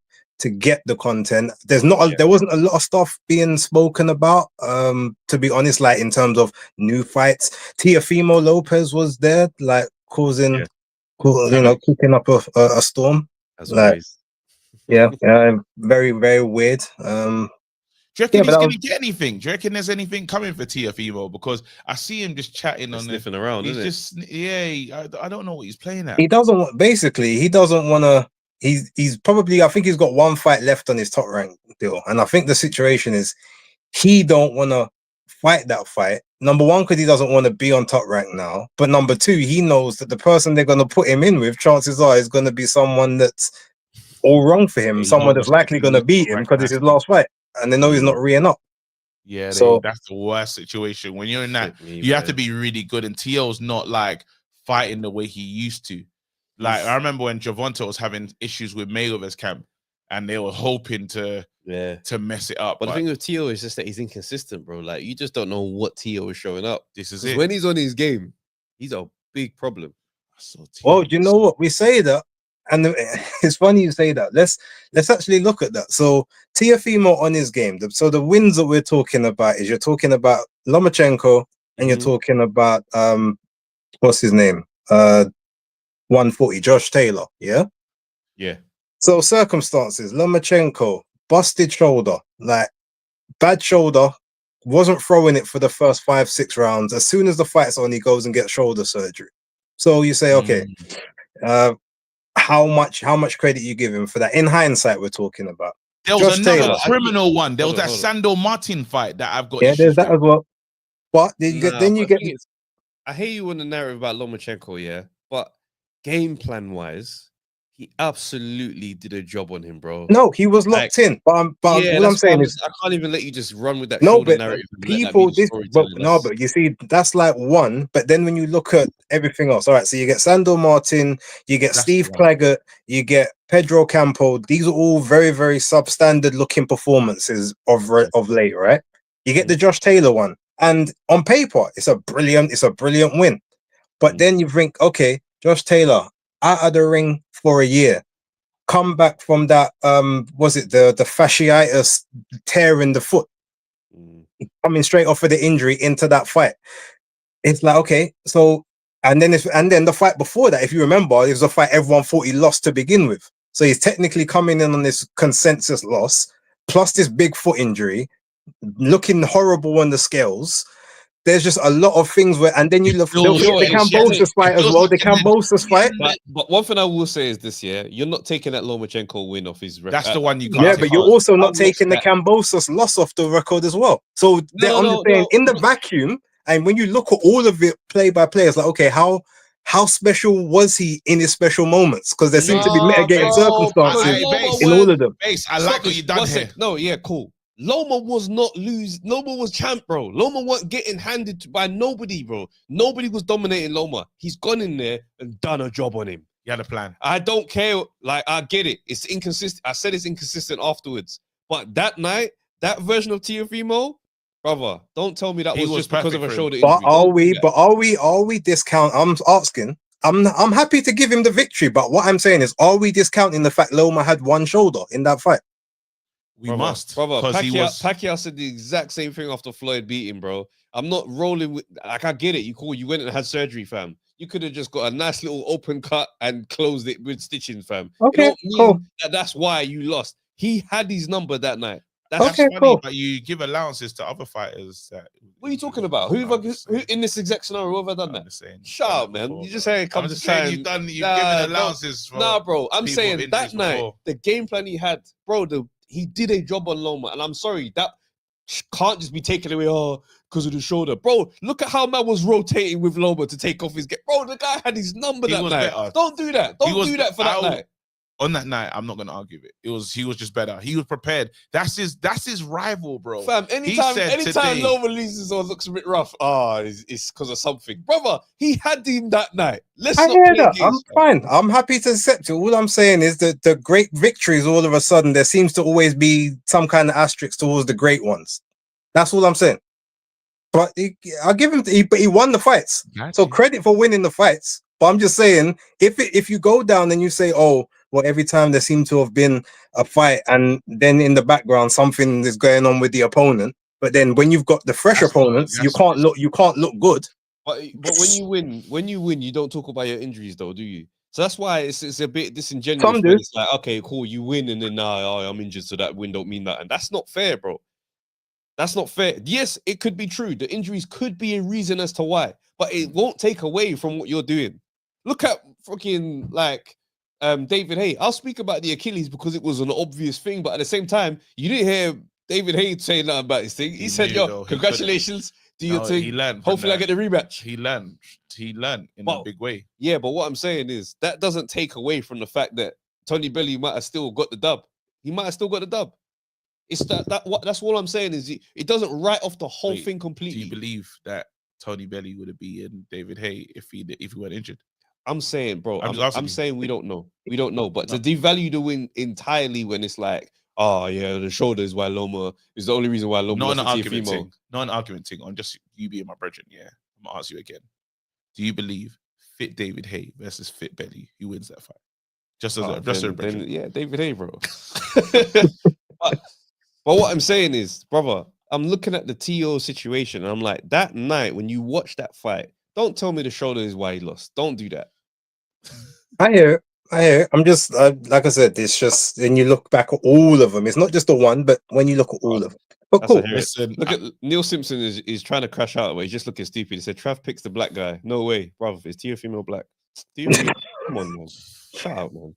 Speaker 5: get the content. There wasn't a lot of stuff being spoken about, to be honest, like in terms of new fights. Teofimo Lopez was there, like causing, kicking up a storm.
Speaker 1: As always.
Speaker 5: Yeah, very, very weird.
Speaker 2: Do you reckon he's going to get anything? Do you reckon there's anything coming for Teofimo? Because I see him just chatting on
Speaker 1: sniffing around.
Speaker 2: He's just I don't know what he's playing at.
Speaker 5: He doesn't want to. He's probably, I think he's got one fight left on his top rank deal, and I think the situation is he don't want to fight that fight. Number one, because he doesn't want to be on top rank now. But number two, he knows that the person they're going to put him in with, chances are, is going to be someone that's all wrong for him. Someone that's likely going to beat him because it's his last fight. And they know he's not reeing up.
Speaker 2: Yeah, so that's the worst situation. When you're in that, you have to be really good. And Tio's not like fighting the way he used to. Like, I remember when Gervonta was having issues with Mayweather's camp, and they were hoping to mess it up.
Speaker 1: But the thing with Tio is just that he's inconsistent, bro. Like, you just don't know what Tio is showing up.
Speaker 2: This is it.
Speaker 1: When he's on his game, he's a big problem.
Speaker 5: Well, you know what? We say that, and it's funny you say that. Let's actually look at that. So Teofimo on his game. So the wins that we're talking about is you're talking about Lomachenko and you're talking about what's his name? 140, Josh Taylor. Yeah. So circumstances: Lomachenko busted shoulder, like bad shoulder. Wasn't throwing it for the first 5-6 rounds. As soon as the fight's on, he goes and gets shoulder surgery. So you say, okay. How much credit you give him for that? In hindsight, we're talking about.
Speaker 2: There was Josh another Taylor. Criminal one. There was that Sandor Martin fight that I've got.
Speaker 5: Yeah, there's that as well. But then you get.
Speaker 1: I hear you on the narrative about Lomachenko, yeah, but game plan wise, he absolutely did a job on him, bro.
Speaker 5: No, he was locked in. But what I'm saying is,
Speaker 1: I can't even let you just run with that.
Speaker 5: No, but
Speaker 1: narrative
Speaker 5: people, but you see, that's like one. But then when you look at everything else, all right. So you get Sandor Martin, you get Steve Claggett, you get Pedro Campo. These are all very, very substandard looking performances of late, right? You get the Josh Taylor one, and on paper, it's a brilliant win. But then you think, okay, Josh Taylor out of the ring for a year, come back from that was it the fasciitis tear in the foot, coming straight off of the injury into that fight. It's like, okay, so and then the fight before that, if you remember, it was a fight everyone thought he lost to begin with. So he's technically coming in on this consensus loss plus this big foot injury. looking horrible on the scales. There's just a lot of things where, and then you look, don't forget the Kambosos fight as well. The Kambosos fight.
Speaker 1: But one thing I will say is this: you're not taking that Lomachenko win off his record.
Speaker 2: That's the one you can't.
Speaker 5: Yeah, but you're also not taking the Kambosos loss off the record as well. So I'm just saying, in the vacuum, and when you look at all of it play by play, it's like, okay, how special was he in his special moments? Because there seem to be mitigating circumstances in all of them.
Speaker 2: I like what you done here.
Speaker 1: No, yeah, cool. Loma was not lose. Loma was champ, bro. Loma wasn't getting handed by nobody, bro. Nobody was dominating Loma. He's gone in there and done a job on him.
Speaker 2: He had a plan.
Speaker 1: I don't care. Like, I get it. It's inconsistent. I said it's inconsistent afterwards. But that night, that version of Teofimo, brother, don't tell me that was just because of a shoulder injury.
Speaker 5: But are we discount? I'm asking. I'm happy to give him the victory, but what I'm saying is, are we discounting the fact Loma had one shoulder in that fight?
Speaker 2: We must,
Speaker 1: brother. Pacquiao said the exact same thing after Floyd beat him, bro. I'm not rolling with, like, I get it. You went and had surgery, fam. You could have just got a nice little open cut and closed it with stitching, fam.
Speaker 5: Okay, cool.
Speaker 1: That's why you lost. He had his number that night.
Speaker 2: That's funny, cool. But you give allowances to other fighters.
Speaker 1: What are you talking about? Who in this exact scenario? Who have I done that? Shut up, man. You just saying
Speaker 2: I'm just saying you've given allowances.
Speaker 1: Nah, bro. I'm saying that night, the game plan he had, bro. He did a job on Loma, and I'm sorry, that can't just be taken away because of the shoulder. Bro, look at how man was rotating with Loma to take off his get. Bro, the guy had his number that night. Better. Don't do that. Don't do that for that night.
Speaker 2: On that night, I'm not gonna argue it. He was just better. He was prepared. That's his rival, bro.
Speaker 1: Fam, anytime Loma loses or looks a bit rough, it's because of something. Brother, he had him that night.
Speaker 5: I hear that. I'm fine. I'm happy to accept it. All I'm saying is that the great victories, all of a sudden, there seems to always be some kind of asterisk towards the great ones. That's all I'm saying. But I'll give him. But he won the fights, so credit for winning the fights. But I'm just saying, if you go down and you say, oh, well, every time there seemed to have been a fight, and then in the background something is going on with the opponent. But then when you've got the fresh opponents, you can't look good.
Speaker 1: But when you win, you don't talk about your injuries, though, do you? So that's why it's a bit disingenuous.
Speaker 5: Some do.
Speaker 1: It's like, okay, cool, you win, and then I'm injured, so that win don't mean that, and that's not fair, bro. That's not fair. Yes, it could be true. The injuries could be a reason as to why, but it won't take away from what you're doing. Look at fucking David Haye. I'll speak about the Achilles because it was an obvious thing, but at the same time, you didn't hear David Haye say nothing about his thing. He said, "Yo, congratulations, do your thing. He learned. Hopefully, I get the rematch."
Speaker 2: He learned in a big way.
Speaker 1: Yeah, but what I'm saying is that doesn't take away from the fact that Tony Bellew might have still got the dub. He might have still got the dub. It's that's all I'm saying is it doesn't write off the whole thing completely.
Speaker 2: Do you believe that Tony Bellew would have beaten David Haye if he weren't injured?
Speaker 1: I'm saying, bro, I'm saying we don't know. We don't know. But to devalue the win entirely when it's like, oh, yeah, the shoulder is why Loma is the only reason why Loma
Speaker 2: not an argument thing. Not an argument thing on just you being my brethren. Yeah. I'm going to ask you again. Do you believe fit David Haye versus fit Bellew, who wins that fight? Just as a brethren.
Speaker 1: Yeah, David Haye, bro. but what I'm saying is, brother, I'm looking at the TO situation and I'm like, that night when you watch that fight, don't tell me the shoulder is why he lost. Don't do that.
Speaker 5: I hear it. I'm just, like I said, it's just, when you look back at all of them, it's not just the one, but when you look at all of them. But cool.
Speaker 1: Look at Neil Simpson is trying to crash out, but he's just looking stupid. He said, Trav picks the black guy. No way, brother. It's Teofimo Black. Come on, man. Shut up, man.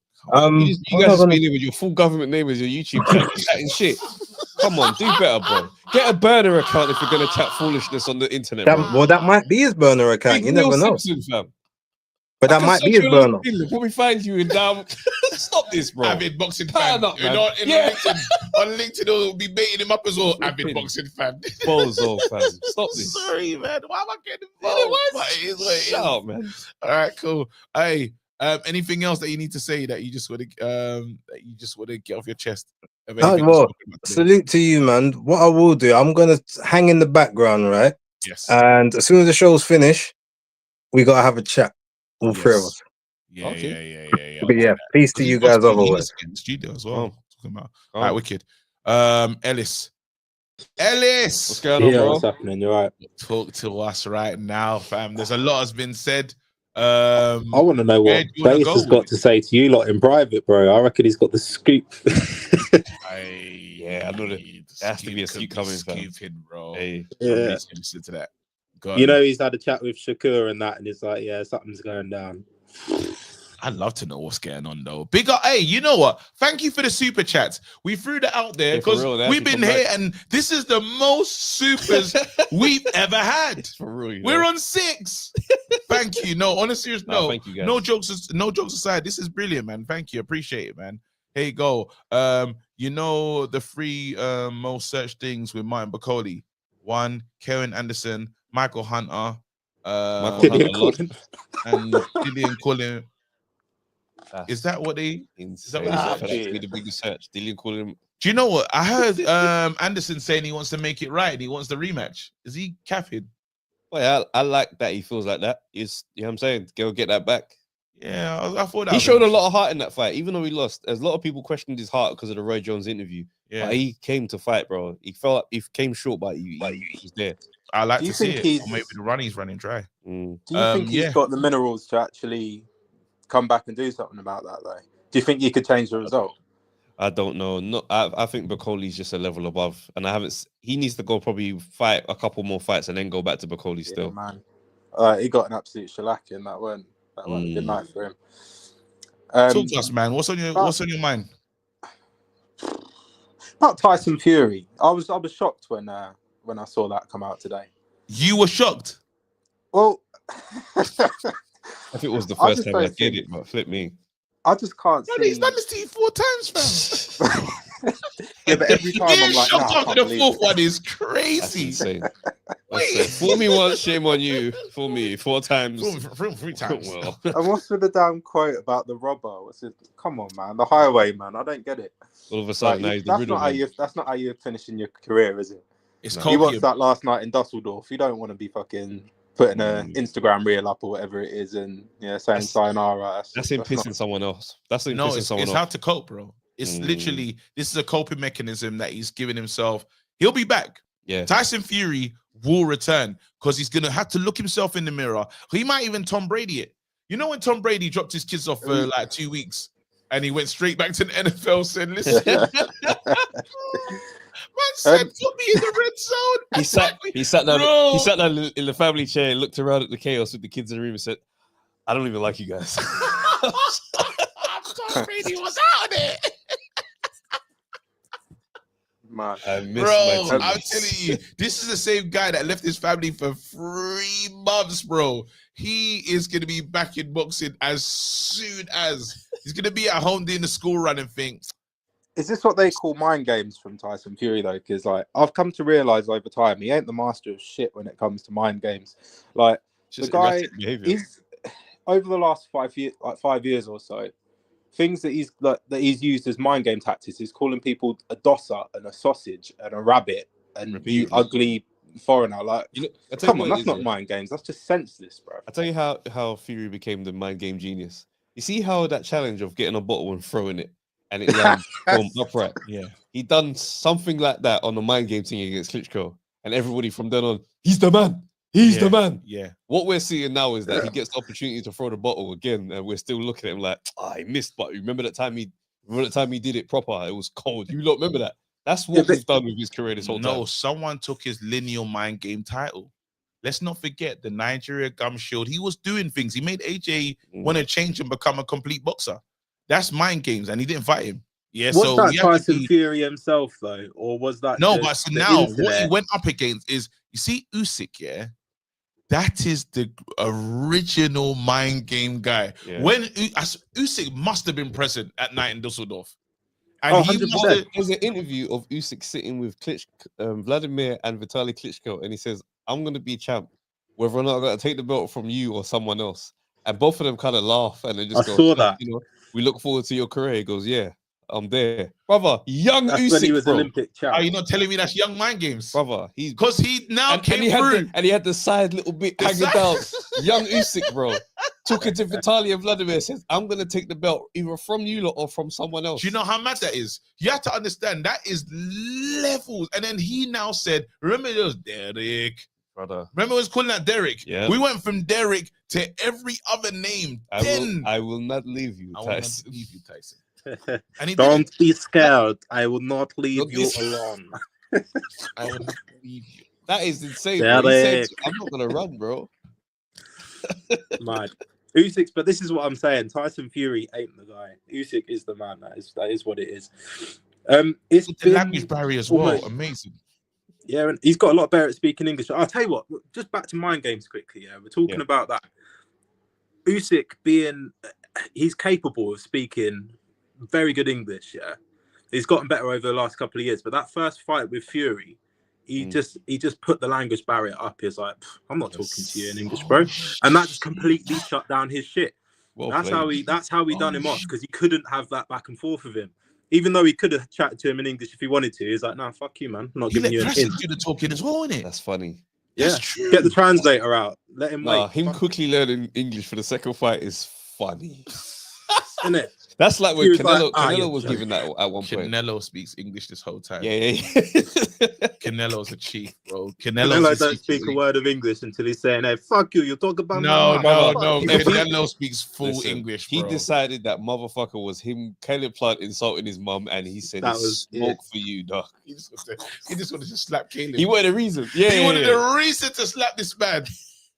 Speaker 1: You guys just been in with your full government name as your YouTube channel chatting shit. Come on, do better, bro. Get a burner account if you're gonna chat foolishness on the internet.
Speaker 5: Well, that might be his burner account. You never know.
Speaker 1: Simpson, fam.
Speaker 5: But that might be his burner.
Speaker 1: When we find you in stop this, bro.
Speaker 2: Avid boxing fan. On LinkedIn, they'll be baiting him up as well. Avid boxing fan.
Speaker 1: Bozo, fam. Stop this.
Speaker 2: Sorry, man. Why am I getting involved?
Speaker 1: Shut up, man.
Speaker 2: All right, cool. Hey, anything else that you need to say that you just want to get off your chest?
Speaker 5: Well, salute to you, man. What I will do, I'm gonna hang in the background, right?
Speaker 2: Yes.
Speaker 5: And as soon as the show's finished, we gotta have a chat. All three of us.
Speaker 2: Yeah.
Speaker 5: But yeah, peace to you guys otherwise.
Speaker 2: In the studio as well. Talking about. All right, wicked. Ellis.
Speaker 1: What's going on, bro?
Speaker 6: What's happening? You're right.
Speaker 2: Talk to us right now, fam. There's a lot has been said.
Speaker 6: I want to know what Bass has got to say to you lot in private, bro. I reckon he's got the scoop.
Speaker 1: I know that. There has to be a scoop coming,
Speaker 2: scooping, bro.
Speaker 1: Hey.
Speaker 6: Yeah.
Speaker 2: Listen to that.
Speaker 6: You know, he's had a chat with Shakur and that, and it's like, yeah, something's going down.
Speaker 2: I'd love to know what's going on, though. Big up, hey, you know what? Thank you for the super chats. We threw that out there because we've been here, and this is the most supers we've ever had.
Speaker 1: For real,
Speaker 2: we're on 6. Thank you. No, on a serious note,
Speaker 1: thank you guys.
Speaker 2: no jokes aside. This is brilliant, man. Thank you, appreciate it, man. Here you go. You know the 3 most searched things with Martin Bacoli. 1, Karen Anderson, Michael Hunter, and Dillian Cullen. Is that what they? Is that what they
Speaker 1: said? The biggest search. Dillian Cullen.
Speaker 2: Do you know what I heard? Anderson saying he wants to make it right. He wants the rematch. Is he capping?
Speaker 1: Well, I like that he feels like that. You know what I'm saying? Go get that back.
Speaker 2: Yeah, I thought that
Speaker 1: he showed a lot of heart in that fight, even though he lost. There's a lot of people questioned his heart because of the Roy Jones interview. Yeah, but he came to fight, bro. He felt like he came short, but he was there.
Speaker 2: I like to see it. Or maybe the running's running dry.
Speaker 5: Do you think he's got the minerals to actually come back and do something about that, though? Do you think he could change the result?
Speaker 1: I don't know. No, I think Bacoli's just a level above, and I haven't. He needs to go probably fight a couple more fights and then go back to Bacoli still.
Speaker 5: Man, he got an absolute shellacking. That weren't a good night for him.
Speaker 2: Talk to us, man. What's on your mind?
Speaker 5: About Tyson Fury, I was shocked when I saw that come out today.
Speaker 2: You were shocked?
Speaker 5: Well,
Speaker 1: I think it was the first time I did it, but flip me.
Speaker 5: I just can't see.
Speaker 2: He's done this to you 4 times, fam.
Speaker 5: Yeah, but every time I'm like,
Speaker 2: shocked after the 4th one is crazy.
Speaker 1: That's insane. Fool me once, shame on you. Fool me 4 times.
Speaker 2: 3 times.
Speaker 5: Well. And what's with the damn quote about the robber? What's it? Come on, man. The highway, man. I don't get it.
Speaker 1: All of a sudden,
Speaker 5: like, that's not how you're finishing your career, is it?
Speaker 2: It's
Speaker 5: He watched that last night in Dusseldorf. You don't want to be fucking putting an Instagram reel up or whatever it is, and saying sayonara.
Speaker 1: That's him pissing someone else. That's him pissing someone else.
Speaker 2: It's how to cope, bro. It's literally, this is a coping mechanism that he's giving himself. He'll be back.
Speaker 1: Yeah.
Speaker 2: Tyson Fury will return because he's going to have to look himself in the mirror. He might even Tom Brady it. You know when Tom Brady dropped his kids off for like 2 weeks and he went straight back to the NFL saying, listen, man said, put me in the red zone.
Speaker 1: He sat down in the family chair and looked around at the chaos with the kids in the room and said, I don't even like you guys.
Speaker 2: Tom Brady was out there.
Speaker 5: Man.
Speaker 2: I'm telling you, this is the same guy that left his family for 3 months, bro. He is going to be back in boxing as soon as he's going to be at home doing the school run and think.
Speaker 5: Is this what they call mind games from Tyson Fury, though? Because like I've come to realize over time, he ain't the master of shit when it comes to mind games. Like the guy, he's over the last 5 years, like 5 years or so. Things that he's used as mind game tactics is calling people a dosser and a sausage and a rabbit and you ugly foreigner. Like, come on, that's not mind games. That's just senseless, bro.
Speaker 1: I'll tell you how Fury became the mind game genius. You see how that challenge of getting a bottle and throwing it and it lands upright.
Speaker 2: Yeah,
Speaker 1: he done something like that on the mind game thing against Klitschko, and everybody from then on, he's the man. He's the man.
Speaker 2: Yeah.
Speaker 1: What we're seeing now is that he gets the opportunity to throw the bottle again, and we're still looking at him like, he missed. But remember that time he did it proper? It was cold. You lot remember that? That's what he's done with his career this whole time.
Speaker 2: No, someone took his lineal mind game title. Let's not forget the Nigeria Gum Shield. He was doing things. He made AJ want to change and become a complete boxer. That's mind games, and he didn't fight him. Yeah,
Speaker 5: was that Tyson Fury himself though, or was that
Speaker 2: but so now what he went up against is, you see Usyk, yeah. That is the original mind game guy. Yeah. When Usyk must have been present at night in Dusseldorf. And
Speaker 1: there's an interview of Usyk sitting with Vladimir and Vitaly Klitschko, and he says, I'm going to be champ, whether or not I'm going to take the belt from you or someone else. And both of them kind of laugh, and they just go,
Speaker 5: saw that.
Speaker 1: We look forward to your career. He goes, yeah, I'm there. Brother, young Usyk,
Speaker 5: when he was Olympic champ.
Speaker 2: Are you not telling me that's young mind games?
Speaker 1: Brother,
Speaker 2: because he now came through.
Speaker 1: And he had the side little bit hanging down. Young Usyk, bro. Talking to Vitaly and Vladimir, says, I'm going to take the belt either from you lot or from someone else.
Speaker 2: Do you know how mad that is? You have to understand, that is levels. And then he now said, remember it was Derek.
Speaker 1: Brother.
Speaker 2: Remember, I was calling that Derek.
Speaker 1: Yeah.
Speaker 2: We went from Derek to every other name.
Speaker 1: I will not leave you, Tyson.
Speaker 2: I will not leave you, Tyson.
Speaker 5: And don't be scared. I will not leave you alone.
Speaker 2: I will not believe you.
Speaker 1: That is insane.
Speaker 6: Yeah,
Speaker 1: Bro. He said, I'm not gonna run, bro.
Speaker 6: Mad. Usyk, but this is what I'm saying. Tyson Fury ain't the guy. Usyk is the man. That is what it is. It's
Speaker 2: With the
Speaker 6: been
Speaker 2: language barrier as well.
Speaker 6: almost,
Speaker 2: Amazing.
Speaker 6: yeah, and he's got a lot better at speaking English. I'll tell you what. Just back to mind games quickly. Yeah, we're talking about that. Usyk he's capable of speaking very good English. Yeah, he's gotten better over the last couple of years. But that first fight with Fury, he just put the language barrier up. He's like, I'm not talking to you in English, bro, and that just completely shut down his shit. That's how he done him off, because he couldn't have that back and forth with him. Even though he could have chatted to him in English if he wanted to, he's like, nah, fuck you, man. I'm not giving you an hint.
Speaker 2: Do the talking as well, innit?
Speaker 1: That's funny.
Speaker 6: Yeah,
Speaker 2: that's true.
Speaker 6: Get the translator out. Let him wait.
Speaker 1: Him quickly learning English for the second fight is funny.
Speaker 6: Isn't it?
Speaker 1: That's like when Canelo,
Speaker 6: like,
Speaker 1: Canelo was giving that at one point.
Speaker 2: Canelo speaks English this whole time.
Speaker 1: Yeah.
Speaker 2: Canelo's a chief, bro.
Speaker 6: Canelo don't speak a word of English until he's saying, hey, fuck you, talk about
Speaker 2: No.
Speaker 1: If
Speaker 2: Canelo speaks full English, bro.
Speaker 1: He decided that motherfucker was him, Caleb Plant insulting his mum, and he said, that was smoke for you, dog.
Speaker 2: He just wanted to slap Caleb.
Speaker 1: He wanted a reason.
Speaker 2: He wanted a reason to slap this man.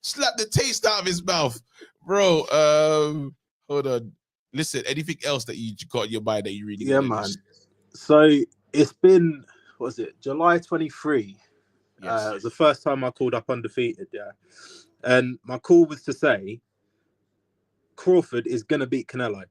Speaker 2: Slap the taste out of his mouth. Bro, hold on. Listen, anything else that you got in your mind that you really
Speaker 6: man. So it's been, what was it, July 23. Yes. It was the first time I called up undefeated, yeah. And my call was to say Crawford is going to beat Canelo.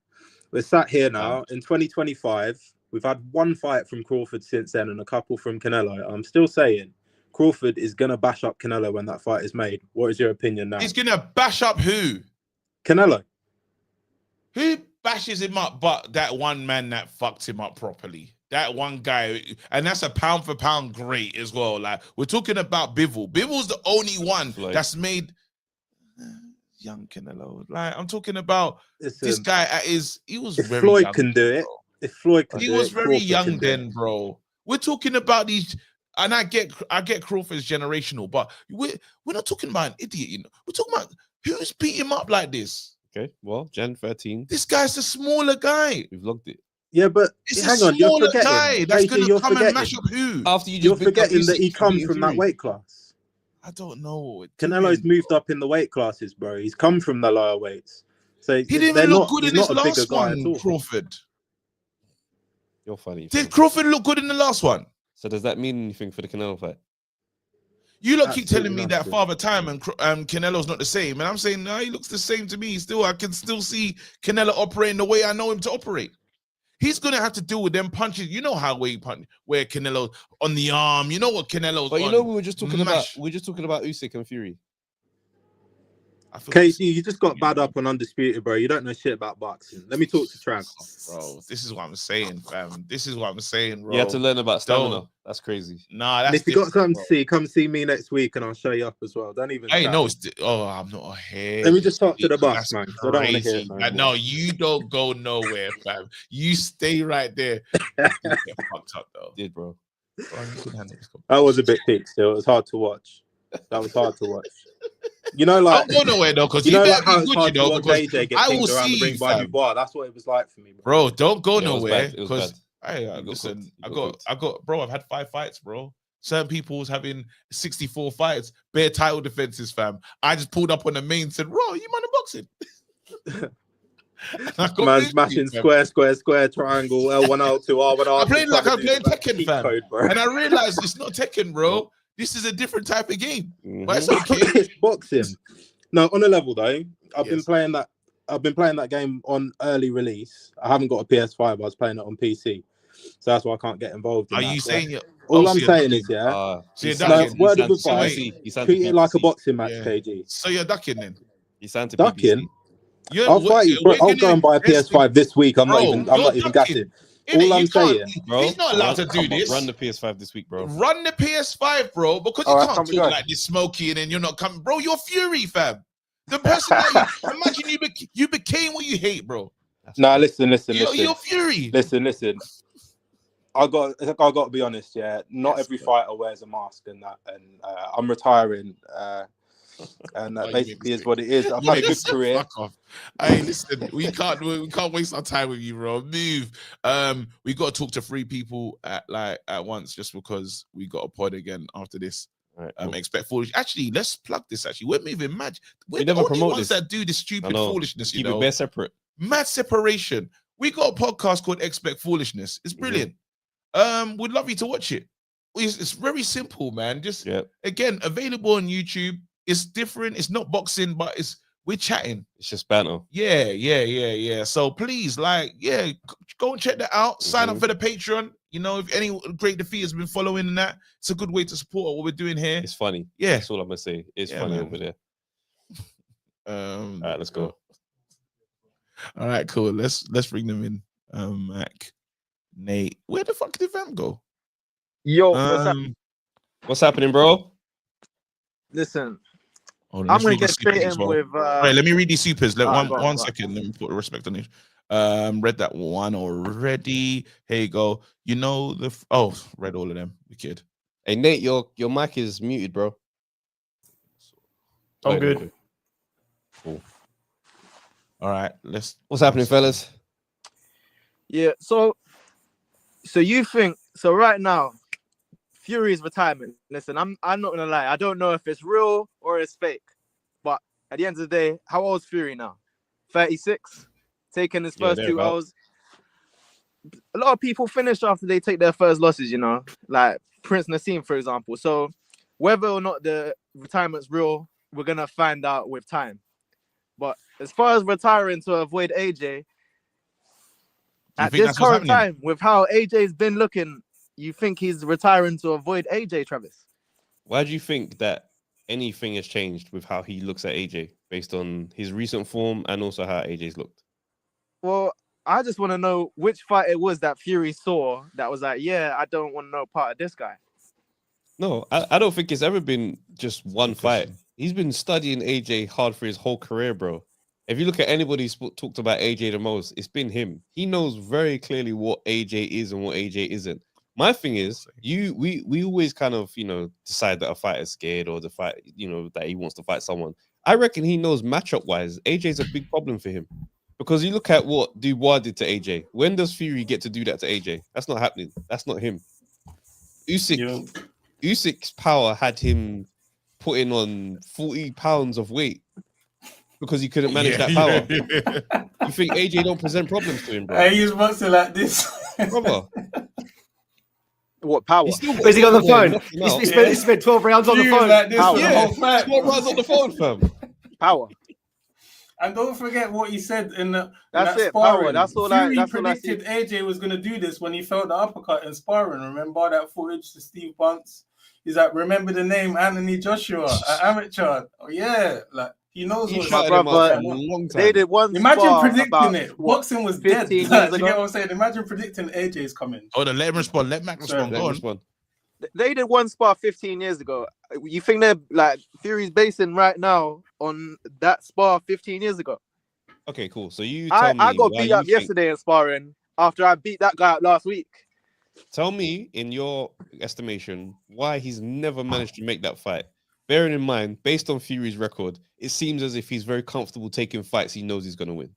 Speaker 6: We're sat here now in 2025. We've had one fight from Crawford since then and a couple from Canelo. I'm still saying Crawford is going to bash up Canelo when that fight is made. What is your opinion now?
Speaker 2: He's going to bash up who?
Speaker 6: Canelo.
Speaker 2: Who bashes him up but that one man that fucked him up properly? That one guy, and that's a pound for pound great as well. Like, we're talking about Bivol. Bivol's the only one that's made young Canelo. Like, I'm talking about this guy he was very
Speaker 6: Floyd
Speaker 2: young.
Speaker 6: Can do it. If Floyd can do it,
Speaker 2: he was very young then, bro. We're talking about these, and I get Crawford's generational, but we're not talking about an idiot, you know. We're talking about who's beat him up like this.
Speaker 1: Okay, well, Jan 13.
Speaker 2: This guy's a smaller guy.
Speaker 1: We've logged it.
Speaker 6: Yeah, but hang on, you're forgetting.
Speaker 2: Guy that's going to come and mash up who?
Speaker 1: After
Speaker 6: you're forgetting that he comes from that weight class.
Speaker 2: I don't know.
Speaker 6: Canelo's moved up in the weight classes, bro. He's come from the lower weights. So
Speaker 2: he didn't even look good in this last one, Crawford.
Speaker 1: You're funny.
Speaker 2: Did Crawford look good in the last one?
Speaker 1: So does that mean anything for the Canelo fight?
Speaker 2: You lot keep telling me that Father Time and Canelo's not the same, and I'm saying no, he looks the same to me. I can still see Canelo operating the way I know him to operate. He's gonna have to deal with them punches. You know how where Canelo on the arm. You know what Canelo's.
Speaker 1: But you know we were just talking about. We're just talking about Usyk and Fury.
Speaker 6: KD, you just got bad up on Undisputed, bro. You don't know shit about boxing. Let me talk to Trank.
Speaker 2: Bro, this is what I'm saying, fam. This is what I'm saying, bro.
Speaker 1: You have to learn about stamina. That's crazy.
Speaker 2: Nah, that's
Speaker 6: if you got something to see, come see me next week and I'll show you up as well. Don't even.
Speaker 2: Hey, no, I'm not here.
Speaker 6: Let me just talk to the boss, man. I don't want to hear it, man.
Speaker 2: No, you don't go nowhere, fam. You stay right there. You get fucked up, though.
Speaker 1: Did, bro.
Speaker 6: That was a bit peak still. It was hard to watch. That was hard to watch. You know, like,
Speaker 2: I'll go nowhere though, because
Speaker 6: you know, like how it's hard to watch AJ get things around the ring by Dubois. That's what it was like for me,
Speaker 2: bro. Don't go nowhere
Speaker 6: because
Speaker 2: listen, I got, bro. I've had 5 fights, bro. Certain people was having 64 fights, bare title defenses, fam. I just pulled up on the main and said, "Bro, you man of boxing."
Speaker 6: Man smashing square, triangle, L1, L2, R1,
Speaker 2: I'm playing like I'm playing Tekken, fam, and I realized it's not Tekken, bro. This is a different type of game. But it's okay.
Speaker 6: It's boxing. No, on a level though, I've been playing that game on early release. I haven't got a PS5. I was playing it on PC, so that's why I can't get involved.
Speaker 2: Are you saying?
Speaker 6: All I'm saying is, word of advice: treat it like a boxing match, KG.
Speaker 2: So you're ducking then?
Speaker 1: You sound to
Speaker 6: ducking. I'll fight you, bro. I'll go and buy a PS5 this week. I'm not even gassing. All I'm saying,
Speaker 2: bro, he's not allowed to do this.
Speaker 1: Run the PS5 this week, bro.
Speaker 2: Run the PS5, bro, because you can't talk like this smoky and then you're not coming, bro. You're Fury, fam. The person that imagine you became what you hate, bro.
Speaker 6: Nah, listen.
Speaker 2: You're Fury.
Speaker 6: Listen. I got to be honest, yeah. Not every fighter wears a mask and that, and I'm retiring And that basically is what it is. I've had a good career.
Speaker 2: Fuck off. Hey, listen, we can't waste our time with you, bro. Move. We got to talk to 3 people at once, just because we got a pod again after this. Right, cool. Expect foolish. Actually, let's plug this. Actually, we're moving mad. We're the only ones that do this stupid foolishness.
Speaker 1: Keep it best separate.
Speaker 2: Mad separation. We got a podcast called Expect Foolishness. It's brilliant. We'd love you to watch it. It's very simple, man. Just again, available on YouTube. It's different. It's not boxing, but we're chatting.
Speaker 1: It's just banter.
Speaker 2: Yeah. So please, go and check that out. Sign up for the Patreon. You know, if any great defeat has been following in that, it's a good way to support what we're doing here.
Speaker 1: It's funny.
Speaker 2: Yeah,
Speaker 1: that's all I'm gonna say. It's funny, man. Over there. All right, let's go.
Speaker 2: All right, cool. Let's bring them in. Mac, Nate, where the fuck did Vam go?
Speaker 7: Yo,
Speaker 1: what's happening, bro?
Speaker 7: Listen,
Speaker 2: I'm
Speaker 7: gonna get straight in with.
Speaker 2: Right, let me read these supers. One second. Let me put the respect on it. Read that one already. Here you go. You know read all of them. The kid.
Speaker 1: Hey Nate, your mic is muted, bro.
Speaker 8: I'm good.
Speaker 2: Cool. All right,
Speaker 1: what's happening, fellas?
Speaker 7: Yeah, so you think right now, Fury's retirement. Listen, I'm not gonna lie. I don't know if it's real or it's fake, but at the end of the day, how old is Fury now? 36, taking his first 2 hours. A lot of people finish after they take their first losses, you know, like Prince Nassim, for example. So whether or not the retirement's real, we're gonna find out with time. But as far as retiring to avoid AJ, at this current time, with how AJ's been looking, you think he's retiring to avoid AJ, Travis?
Speaker 1: Why do you think that anything has changed with how he looks at AJ based on his recent form and also how AJ's looked?
Speaker 7: Well, I just want to know which fight it was that Fury saw that was like, yeah, I don't want no part of this guy.
Speaker 1: No, I don't think it's ever been just one fight. He's been studying AJ hard for his whole career, bro. If you look at anybody who's talked about AJ the most, it's been him. He knows very clearly what AJ is and what AJ isn't. My thing is, we always kind of, you know, decide that a fighter's scared or the fight, you know, that he wants to fight someone. I reckon he knows matchup wise, AJ's a big problem for him. Because you look at what Dubois did to AJ. When does Fury get to do that to AJ? That's not happening. That's not him. Usyk's power had him putting on 40 pounds of weight because he couldn't manage that power. You think AJ don't present problems to him, bro?
Speaker 8: Hey, he's boxing like this.
Speaker 1: Brother.
Speaker 7: What power?
Speaker 9: Is he on the phone? He spent 12 rounds on the phone.
Speaker 8: Like this
Speaker 1: power. 12 rounds on the phone, fam.
Speaker 7: Power.
Speaker 8: And don't forget what he said in that
Speaker 7: it,
Speaker 8: sparring.
Speaker 7: Power. That's all
Speaker 8: Fury
Speaker 7: I
Speaker 8: predicted AJ was going to do this when he felt the uppercut in sparring. Remember that footage to Steve Bunce? He's like, remember the name Anthony Joshua, an amateur. Oh yeah, like he knows what's
Speaker 7: happening. They did one.
Speaker 8: Imagine predicting it. Boxing was dead.
Speaker 7: Like,
Speaker 8: you get what I'm saying? Imagine predicting AJ's coming.
Speaker 2: Oh, let him respond. Let Mac respond. Go on.
Speaker 7: They did one spar 15 years ago. You think they're like Fury's basing right now on that spar 15 years ago?
Speaker 1: Okay, cool. So you tell me.
Speaker 7: I got beat up yesterday in sparring after I beat that guy up last week.
Speaker 1: Tell me, in your estimation, why he's never managed to make that fight. Bearing in mind, based on Fury's record, it seems as if he's very comfortable taking fights he knows he's going to win.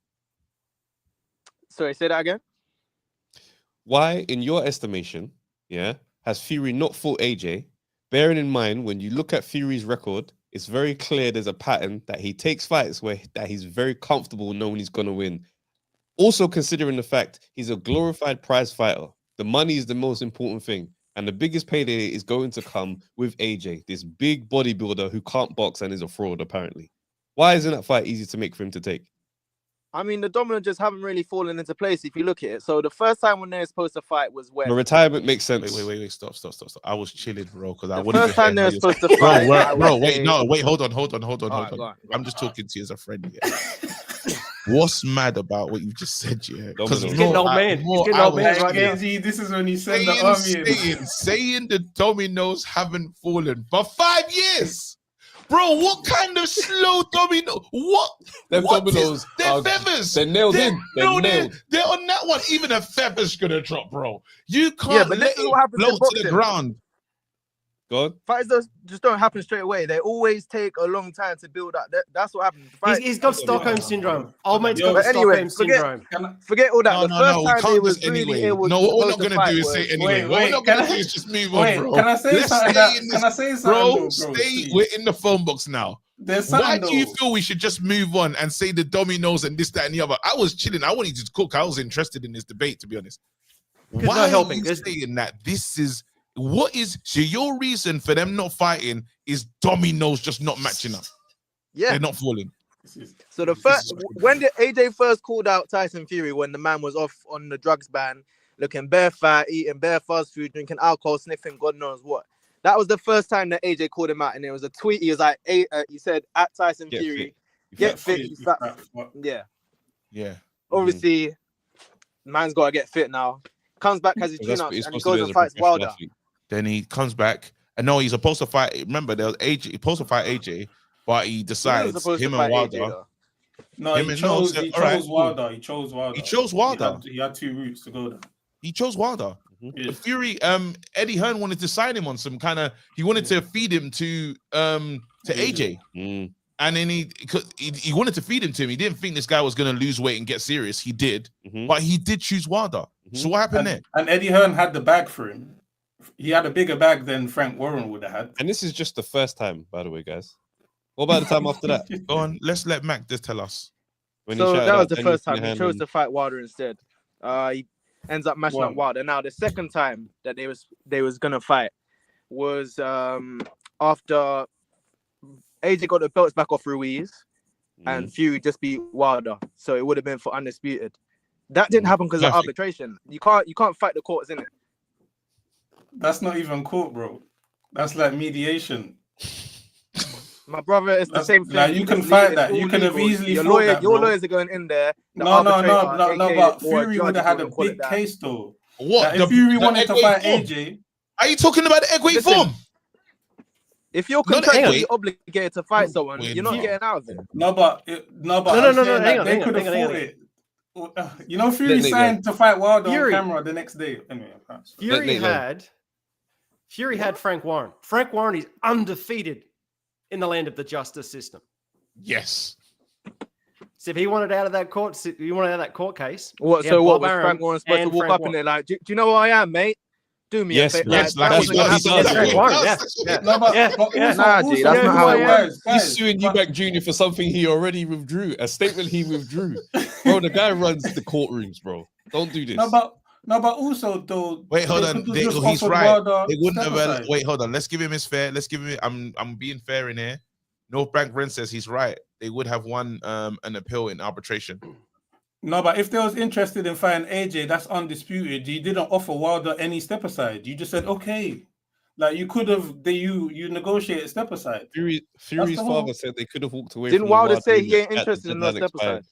Speaker 7: Sorry, say that again?
Speaker 1: Why, in your estimation, has Fury not fought AJ? Bearing in mind, when you look at Fury's record, it's very clear there's a pattern that he takes fights that he's very comfortable knowing he's going to win. Also considering the fact he's a glorified prize fighter. The money is the most important thing. And the biggest payday is going to come with AJ, this big bodybuilder who can't box and is a fraud, apparently. Why isn't that fight easy to make for him to take?
Speaker 7: I mean, the dominoes just haven't really fallen into place if you look at it. So the first time when they were supposed to fight was when...
Speaker 1: The retirement makes sense.
Speaker 2: Wait, stop. I was chilling, bro, because I
Speaker 7: wanted to... The first time they were supposed to fight...
Speaker 2: Wait, hold on. I'm just talking to you as a friend, yeah. What's mad about what you just said, yeah?
Speaker 9: Because he's getting old man. He's getting old man right now.
Speaker 8: This is when you send the army in.
Speaker 2: Saying the dominoes haven't fallen for 5 years. Bro, what kind of slow domino? What?
Speaker 1: Them dominoes.
Speaker 2: They're feathers.
Speaker 1: They're nailed in. They're
Speaker 2: on that one. Even a feather's gonna drop, bro. You can't let it blow to the ground.
Speaker 1: Go on.
Speaker 7: Fights just don't happen straight away. They always take a long time to build up. That's what happens.
Speaker 9: He's got Stockholm syndrome. Old mate's got
Speaker 7: anyway,
Speaker 9: Stockholm syndrome.
Speaker 7: Forget all that.
Speaker 2: No, we can't just anyway. No, what we're not going to do is say anyway. What we're not going to do is just move on, bro.
Speaker 8: Can I say something? Can I say something?
Speaker 2: Bro, stay. We're in the phone box now. Why do you feel we should just move on and say the dominoes and this, that, and the other? I was chilling. I wanted to cook. I was interested in this debate, to be honest. Why are you saying that this is... What is so your reason for them not fighting is dominoes just not matching up?
Speaker 7: Yeah,
Speaker 2: they're not falling.
Speaker 7: So when did AJ first called out Tyson Fury when the man was off on the drugs ban, looking bare fat, eating bare fast food, drinking alcohol, sniffing God knows what? That was the first time that AJ called him out, and it was a tweet. He was like, he said at Tyson Fury, get fit, yeah. Obviously, man's got to get fit now. Comes back, has his tune-ups, and he goes and fights Wilder.
Speaker 2: Then he comes back. I know he's supposed to fight. Remember, there was AJ. He's supposed to fight AJ, but he decides him and Wilder.
Speaker 8: AJ, no, he chose Wilder. He chose Wilder.
Speaker 2: He chose Wilder.
Speaker 8: He had 2 routes to go there.
Speaker 2: He chose Wilder. Fury. Eddie Hearn wanted to sign him on some kind of. He wanted to feed him to AJ. And then he wanted to feed him to him. He didn't think this guy was going to lose weight and get serious. He did, but he did choose Wilder. So what happened there?
Speaker 8: And Eddie Hearn had the bag for him. He had a bigger bag than Frank Warren would have had.
Speaker 1: And this is just the first time, by the way, guys. What about the time after that?
Speaker 2: Go on, let's let Mac just tell us.
Speaker 7: So that was the first time he chose to fight Wilder instead. He ends up matching up Wilder. Now the second time that they was gonna fight was after AJ got the belts back off Ruiz, and Fury just beat Wilder. So it would have been for undisputed. That didn't happen because of arbitration. You can't fight the courts, innit?
Speaker 8: That's not even court, bro. That's like mediation.
Speaker 7: My brother, it's the same thing.
Speaker 8: Like, you can fight that. You could have easily
Speaker 7: your
Speaker 8: fought
Speaker 7: Your lawyers are going in there.
Speaker 8: No, but Fury would have had a big case, though.
Speaker 2: What?
Speaker 8: Like, if Fury wanted to fight AJ...
Speaker 2: Are you talking about the Egway form?
Speaker 7: If you're contractually obligated to fight someone, you're not getting out of it.
Speaker 8: No, but they could have fought it. You know, Fury signed to fight Wilder on camera the next day. Anyway,
Speaker 9: Fury had Frank Warren. Frank Warren is undefeated in the land of the justice system.
Speaker 2: Yes.
Speaker 9: So if he wanted out of that court case.
Speaker 7: What? So what was Frank Warren supposed to walk up in there like, do you know who I am, mate? Do me a favor.
Speaker 2: Yes,
Speaker 7: like
Speaker 2: he does.
Speaker 7: That's not how it works.
Speaker 1: He's suing Eubank Jr. for something he already withdrew, a statement he withdrew. Bro, the guy runs the courtrooms, bro. Don't do this.
Speaker 8: No, but also though.
Speaker 2: Wait, hold on. He's right. They wouldn't have. Wait, hold on. Let's give him his fair. Let's give him. I'm being fair in here. North Bank Ren says he's right. They would have won an appeal in arbitration.
Speaker 8: No, but if they was interested in fighting AJ, that's undisputed. You didn't offer Wilder any step aside. You just said okay. Like you could have. You negotiated step aside.
Speaker 1: Fury's father said they could have walked away.
Speaker 7: Didn't Wilder say he ain't interested in no step aside?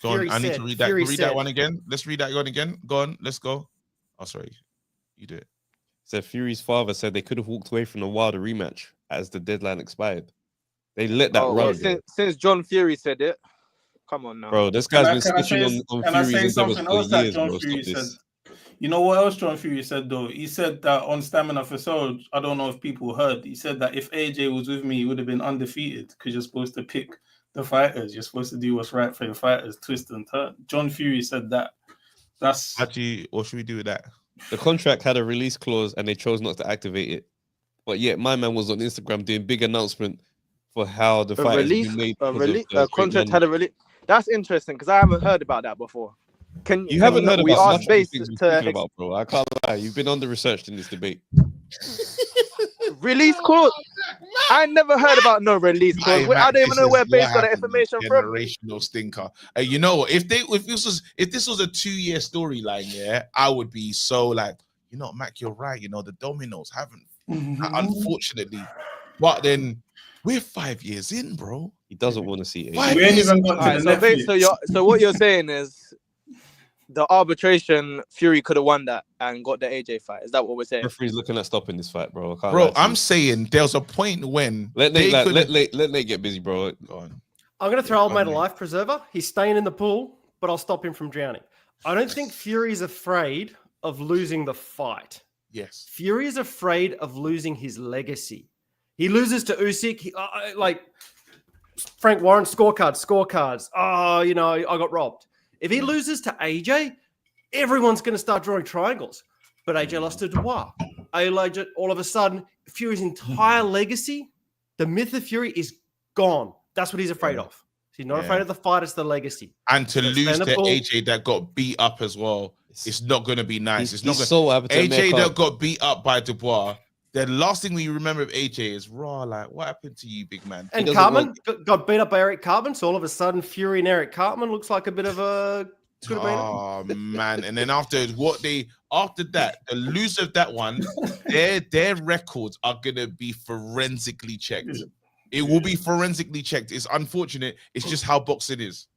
Speaker 2: Go on. I need to read that. Read that one again. Let's read that one again. Go on. Let's go. Oh, sorry. You do it.
Speaker 1: So Fury's father said they could have walked away from the Wilder rematch as the deadline expired. They let that run.
Speaker 7: Since John Fury said it. Come on now.
Speaker 1: Bro, this guy's been snitching on Fury's endeavors for years,
Speaker 8: John Fury said? You know what else John Fury said, though? He said that on Stamina for Soul, I don't know if people heard, he said that if AJ was with me, he would have been undefeated because you're supposed to pick the fighters. You're supposed to do what's right for your fighters, twist and turn. John Fury said that. That's...
Speaker 2: Actually, what should we do with that?
Speaker 1: The contract had a release clause and they chose not to activate it. But yet, my man was on Instagram doing big announcement for how the fight
Speaker 7: a contract had a release. That's interesting because I haven't heard about that before.
Speaker 1: You haven't heard about things we're talking about, bro. I can't lie. You've been under-researched in this debate.
Speaker 7: Release clause? I never heard about no release clause. I don't even know where Base got that information from.
Speaker 2: Generational stinker. You know, if this was a 2-year storyline, yeah, I would be so like, you know, Mac, you're right. You know, the dominoes haven't, unfortunately. But then we're 5 years in, bro.
Speaker 1: He doesn't want to see it.
Speaker 8: We ain't even got to the Netflix.
Speaker 7: So what you're saying is the arbitration, Fury could have won that and got the AJ fight. Is that what we're saying?
Speaker 1: Referee's looking at stopping this fight, bro.
Speaker 2: I'm saying there was a point when
Speaker 1: let Nate get busy, bro. Go on.
Speaker 9: I'm going to throw old mate a life preserver. He's staying in the pool, but I'll stop him from drowning. I don't think Fury's afraid of losing the fight.
Speaker 2: Yes.
Speaker 9: Fury is afraid of losing his legacy. He loses to Usyk, like Frank Warren, scorecards. Oh, you know, I got robbed. If he loses to AJ, everyone's going to start drawing triangles. But AJ lost to Dubois. AJ, all of a sudden, Fury's entire legacy, the myth of Fury is gone. That's what he's afraid of. He's not afraid of the fight, it's the legacy.
Speaker 2: And to lose to AJ that got beat up as well, it's not going to be nice. It's not going to AJ that got beat up by Dubois. The last thing we remember of AJ is raw. Like, what happened to you, big man?
Speaker 9: And Cartman got beat up by Eric Cartman. So all of a sudden, Fury and Eric Cartman looks like a bit of a.
Speaker 2: Oh man! And then after that, the loser of that one, their records are gonna be forensically checked. It will be forensically checked. It's unfortunate. It's just how boxing is.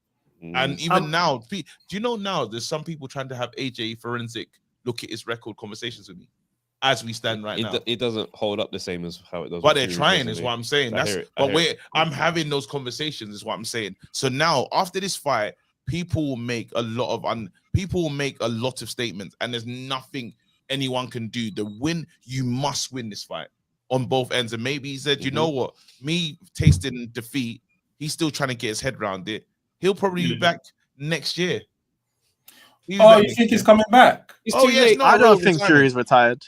Speaker 2: And even now, do you know now there's some people trying to have AJ forensic look at his record conversations with me as we stand right now.
Speaker 1: It doesn't hold up the same as how it does.
Speaker 2: But they're trying, is what I'm saying. I'm having those conversations, is what I'm saying. So now after this fight, people will make a lot of statements, and there's nothing anyone can do. You must win this fight on both ends. And maybe he said, you know what? Me tasting defeat, he's still trying to get his head around it. He'll probably be back next year.
Speaker 8: You think he's coming back?
Speaker 7: I don't think Fury's retired.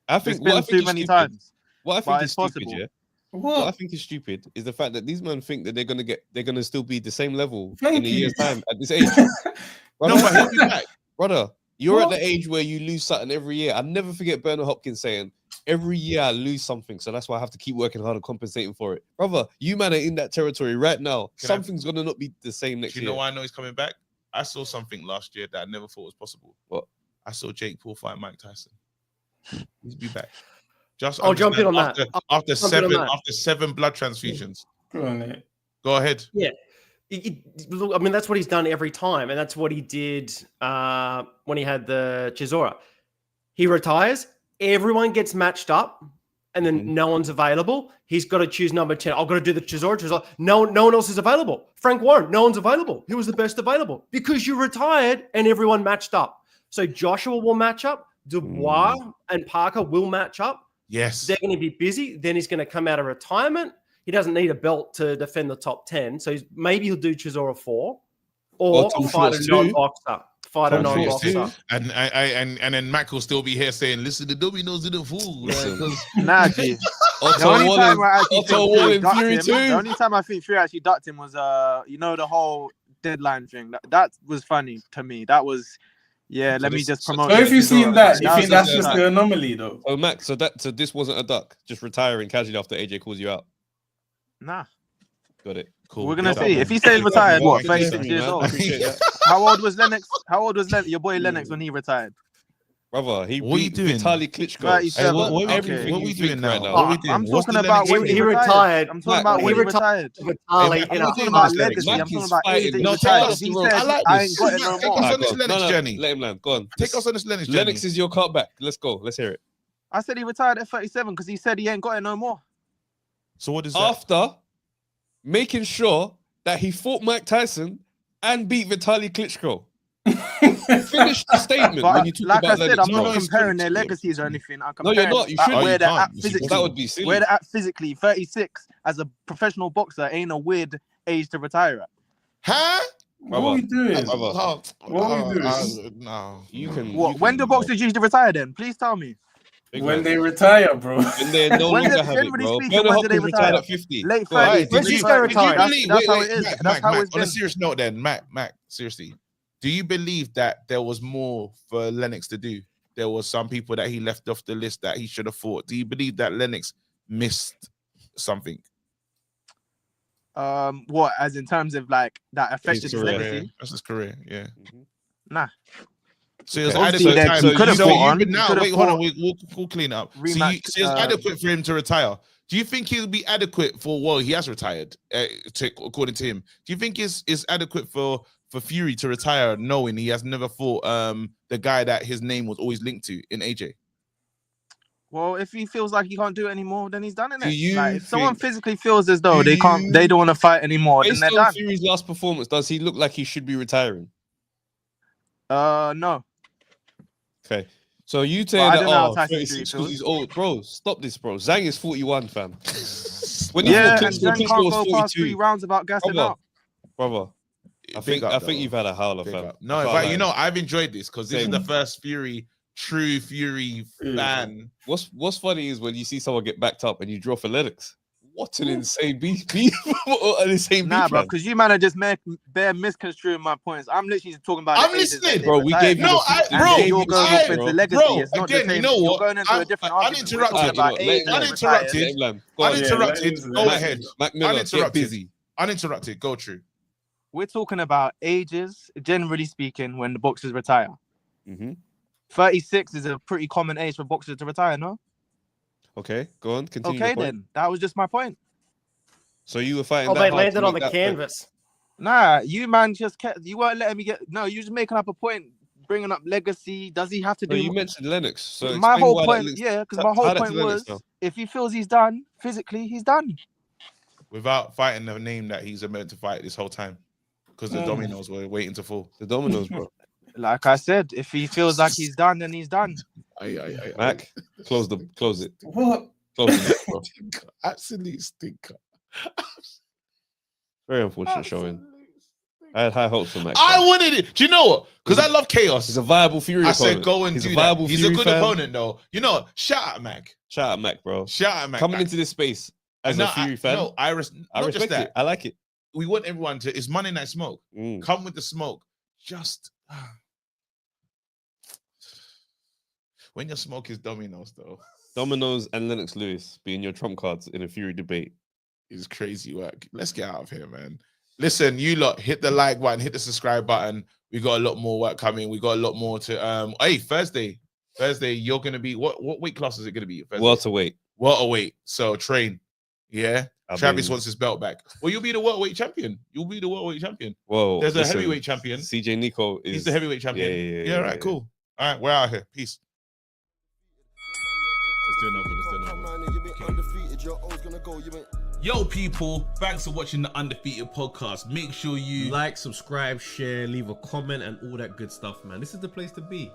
Speaker 1: I think
Speaker 7: it's been too many times.
Speaker 1: What I think is stupid, What I think is stupid is the fact that these men think that they're gonna still be the same level in a year's time at this age. Brother,
Speaker 2: no, but he'll be back.
Speaker 1: Brother, you're at the age where you lose something every year. I never forget Bernard Hopkins saying, every year I lose something, so that's why I have to keep working hard and compensating for it. Brother, you man are in that territory right now. Something's gonna not be the same next year.
Speaker 2: You know why I know he's coming back? I saw something last year that I never thought was possible.
Speaker 1: What?
Speaker 2: I saw Jake Paul fight Mike Tyson. He's be back.
Speaker 9: I'll jump in on that.
Speaker 2: After 7 blood transfusions. Go ahead.
Speaker 9: Yeah. I mean, that's what he's done every time. And that's what he did when he had the Chisora. He retires. Everyone gets matched up. And then no one's available. He's got to choose number 10. I've got to do the Chisora. No one else is available. Frank Warren, no one's available. He was the best available because you retired and everyone matched up. So Joshua will match up. Dubois and Parker will match up.
Speaker 2: Yes.
Speaker 9: They're going to be busy. Then he's going to come out of retirement. He doesn't need a belt to defend the top 10. So maybe he'll do Chisora 4 or fight a non-boxer.
Speaker 2: And then Mac will still be here saying, listen, the Dominoes didn't fool.
Speaker 7: Nah, G. The only time I think Fury actually ducked him was the whole deadline thing. That was funny to me. That was let me just promote.
Speaker 8: So if you've seen that, you think that's just the anomaly though?
Speaker 1: Oh, Max, so this wasn't a duck, just retiring casually after AJ calls you out.
Speaker 7: Nah.
Speaker 1: Got it.
Speaker 7: Cool. We're gonna see. If he stays retired, 36 years old. How old was Lennox? Your boy Lennox when he retired?
Speaker 1: Brother, he beat Vitaly Klitschko.
Speaker 2: What are we doing now?
Speaker 7: I'm talking about when he retired. I'm talking about when he retired.
Speaker 9: I'm
Speaker 7: talking about legacy. I'm talking about AJ.
Speaker 2: No,
Speaker 7: He said, I ain't got it no more.
Speaker 2: Take us on this Lennox journey.
Speaker 1: Let him land. Go on.
Speaker 2: Take us on this Lennox journey.
Speaker 1: Lennox is your cutback. Let's go. Let's hear it.
Speaker 7: I said he retired at 37 because he said he ain't got it no more.
Speaker 2: So what is that?
Speaker 1: After making sure that he fought Mike Tyson and beat Vitaly Klitschko. Finish the statement when you talk
Speaker 7: like
Speaker 1: about
Speaker 7: I said, I'm not comparing their legacies or anything.
Speaker 1: No, you're not. You shouldn't.
Speaker 7: Where they're at physically.
Speaker 1: That would be silly.
Speaker 7: Where they're at physically, 36 as a professional boxer ain't a weird age to retire at.
Speaker 2: Huh?
Speaker 8: What are we doing?
Speaker 2: What
Speaker 8: are we doing?
Speaker 2: No.
Speaker 1: You can.
Speaker 7: When do boxers usually retire then? Please tell me.
Speaker 8: When they retire, bro.
Speaker 1: When they no longer have it, bro. Bernard Hopkins retired at 50.
Speaker 7: Late 30s.
Speaker 9: When's he going to retire?
Speaker 7: That's how it is. That's how it's
Speaker 2: been. On a serious note then, Mac, seriously. Do you believe that there was more for Lennox to do? There was some people that he left off the list that he should have fought. Do you believe that Lennox missed something?
Speaker 7: What, as in terms of like that affected his legacy?
Speaker 2: That's his career, yeah.
Speaker 7: Nah.
Speaker 2: So it was adequate time.
Speaker 7: So could have fought on.
Speaker 2: Now, wait, hold on. We'll clean it up. So it's adequate for him to retire. Do you think he'll be adequate for? Well, he has retired, according to him. Do you think is adequate for Fury to retire, knowing he has never fought the guy that his name was always linked to in AJ?
Speaker 7: Well, if he feels like he can't do it anymore, then he's done it. Like, if someone physically feels as though they don't want to fight anymore, then they're done.
Speaker 1: Based on Fury's last performance, does he look like he should be retiring?
Speaker 7: No.
Speaker 1: Okay. So you saying
Speaker 7: I
Speaker 1: that,
Speaker 7: don't know how
Speaker 1: oh,
Speaker 7: Tyson
Speaker 1: 36
Speaker 7: Fury
Speaker 1: because he's
Speaker 7: feels.
Speaker 1: old. Bro, stop this, bro. Zhang is 41, fam. When
Speaker 7: Yeah,
Speaker 1: you
Speaker 7: and
Speaker 1: fought
Speaker 7: Zhang
Speaker 1: Klitschko
Speaker 7: can't
Speaker 1: was
Speaker 7: go past 3
Speaker 1: 42.
Speaker 7: rounds without gassing
Speaker 1: Brother,
Speaker 7: out.
Speaker 1: brother. I
Speaker 2: Big
Speaker 1: think
Speaker 2: up, though.
Speaker 1: you've had a howler,
Speaker 2: Big
Speaker 1: fam.
Speaker 2: up. No, but you know, I've enjoyed this because this is the first true Fury fan.
Speaker 1: What's funny is when you see someone get backed up and you draw for Lennox. What an insane beef! An insane
Speaker 7: Nah,
Speaker 1: beef,
Speaker 7: bro,
Speaker 1: man.
Speaker 7: because you man are just bare misconstruing my points. I'm literally just talking about.
Speaker 2: I'm listening,
Speaker 1: bro. We gave you
Speaker 7: you're going off into legacy.
Speaker 2: Bro,
Speaker 7: It's not
Speaker 2: again,
Speaker 7: the same.
Speaker 2: you know
Speaker 7: You're
Speaker 2: what?
Speaker 7: going into a different argument. We're talking
Speaker 2: Uninterrupted.
Speaker 7: about age and
Speaker 2: Uninterrupted. Uninterrupted. Go ahead.
Speaker 1: Mac Miller,
Speaker 2: Uninterrupted.
Speaker 1: get busy.
Speaker 2: Uninterrupted. Go true.
Speaker 7: We're talking about ages, generally speaking, when the boxers retire. 36 is a pretty common age for boxers to retire, no?
Speaker 1: Okay, go on. Continue.
Speaker 7: Okay, then. That was just my point.
Speaker 1: So you were fighting.
Speaker 9: Oh, they landed on the canvas.
Speaker 7: Nah, you man just kept. You weren't letting me get. No, you just making up a point, bringing up legacy. Does he have to do?
Speaker 1: You mentioned Lennox. So
Speaker 7: my whole point, because my whole point was, if he feels he's done physically, he's done.
Speaker 2: Without fighting the name that he's meant to fight this whole time, because the dominoes were waiting to fall.
Speaker 1: The dominoes, bro.
Speaker 7: Like I said, if he feels like he's done, then he's done.
Speaker 1: Mac, close it.
Speaker 2: What?
Speaker 1: Close it, bro.
Speaker 2: Absolute stinker.
Speaker 1: Very unfortunate showing. I had high hopes for Mac.
Speaker 2: I wanted it. Do you know what? Because I love chaos.
Speaker 1: He's a viable Fury opponent.
Speaker 2: I said go and do that. He's a good opponent, though. You know, shout out Mac.
Speaker 1: Shout out Mac, bro.
Speaker 2: Shout out Mac.
Speaker 1: Coming into this space as a Fury fan.
Speaker 2: No, I respect
Speaker 1: it. I like it.
Speaker 2: We want everyone to. It's Monday Night Smoke. Come with the smoke. Just when your smoke is dominoes, though.
Speaker 1: Dominoes and Lennox Lewis being your trump cards in a Fury debate
Speaker 2: is crazy work. Let's get out of here, man. Listen, you lot, hit the like button, hit the subscribe button. We got a lot more work coming. We got a lot more to hey, Thursday, you're gonna be what weight class is it gonna be?
Speaker 1: Welterweight.
Speaker 2: So train. Yeah. Travis wants his belt back. Well, you'll be the welterweight champion. Whoa. There's a heavyweight champion.
Speaker 1: CJ Nico is
Speaker 2: he's the heavyweight champion. Yeah, right, cool. All right, we're out here. Peace. Let's do another. Yo, people, thanks for watching the Undefeated podcast. Make sure you
Speaker 10: like, subscribe, share, leave a comment, and all that good stuff, man. This is the place to be.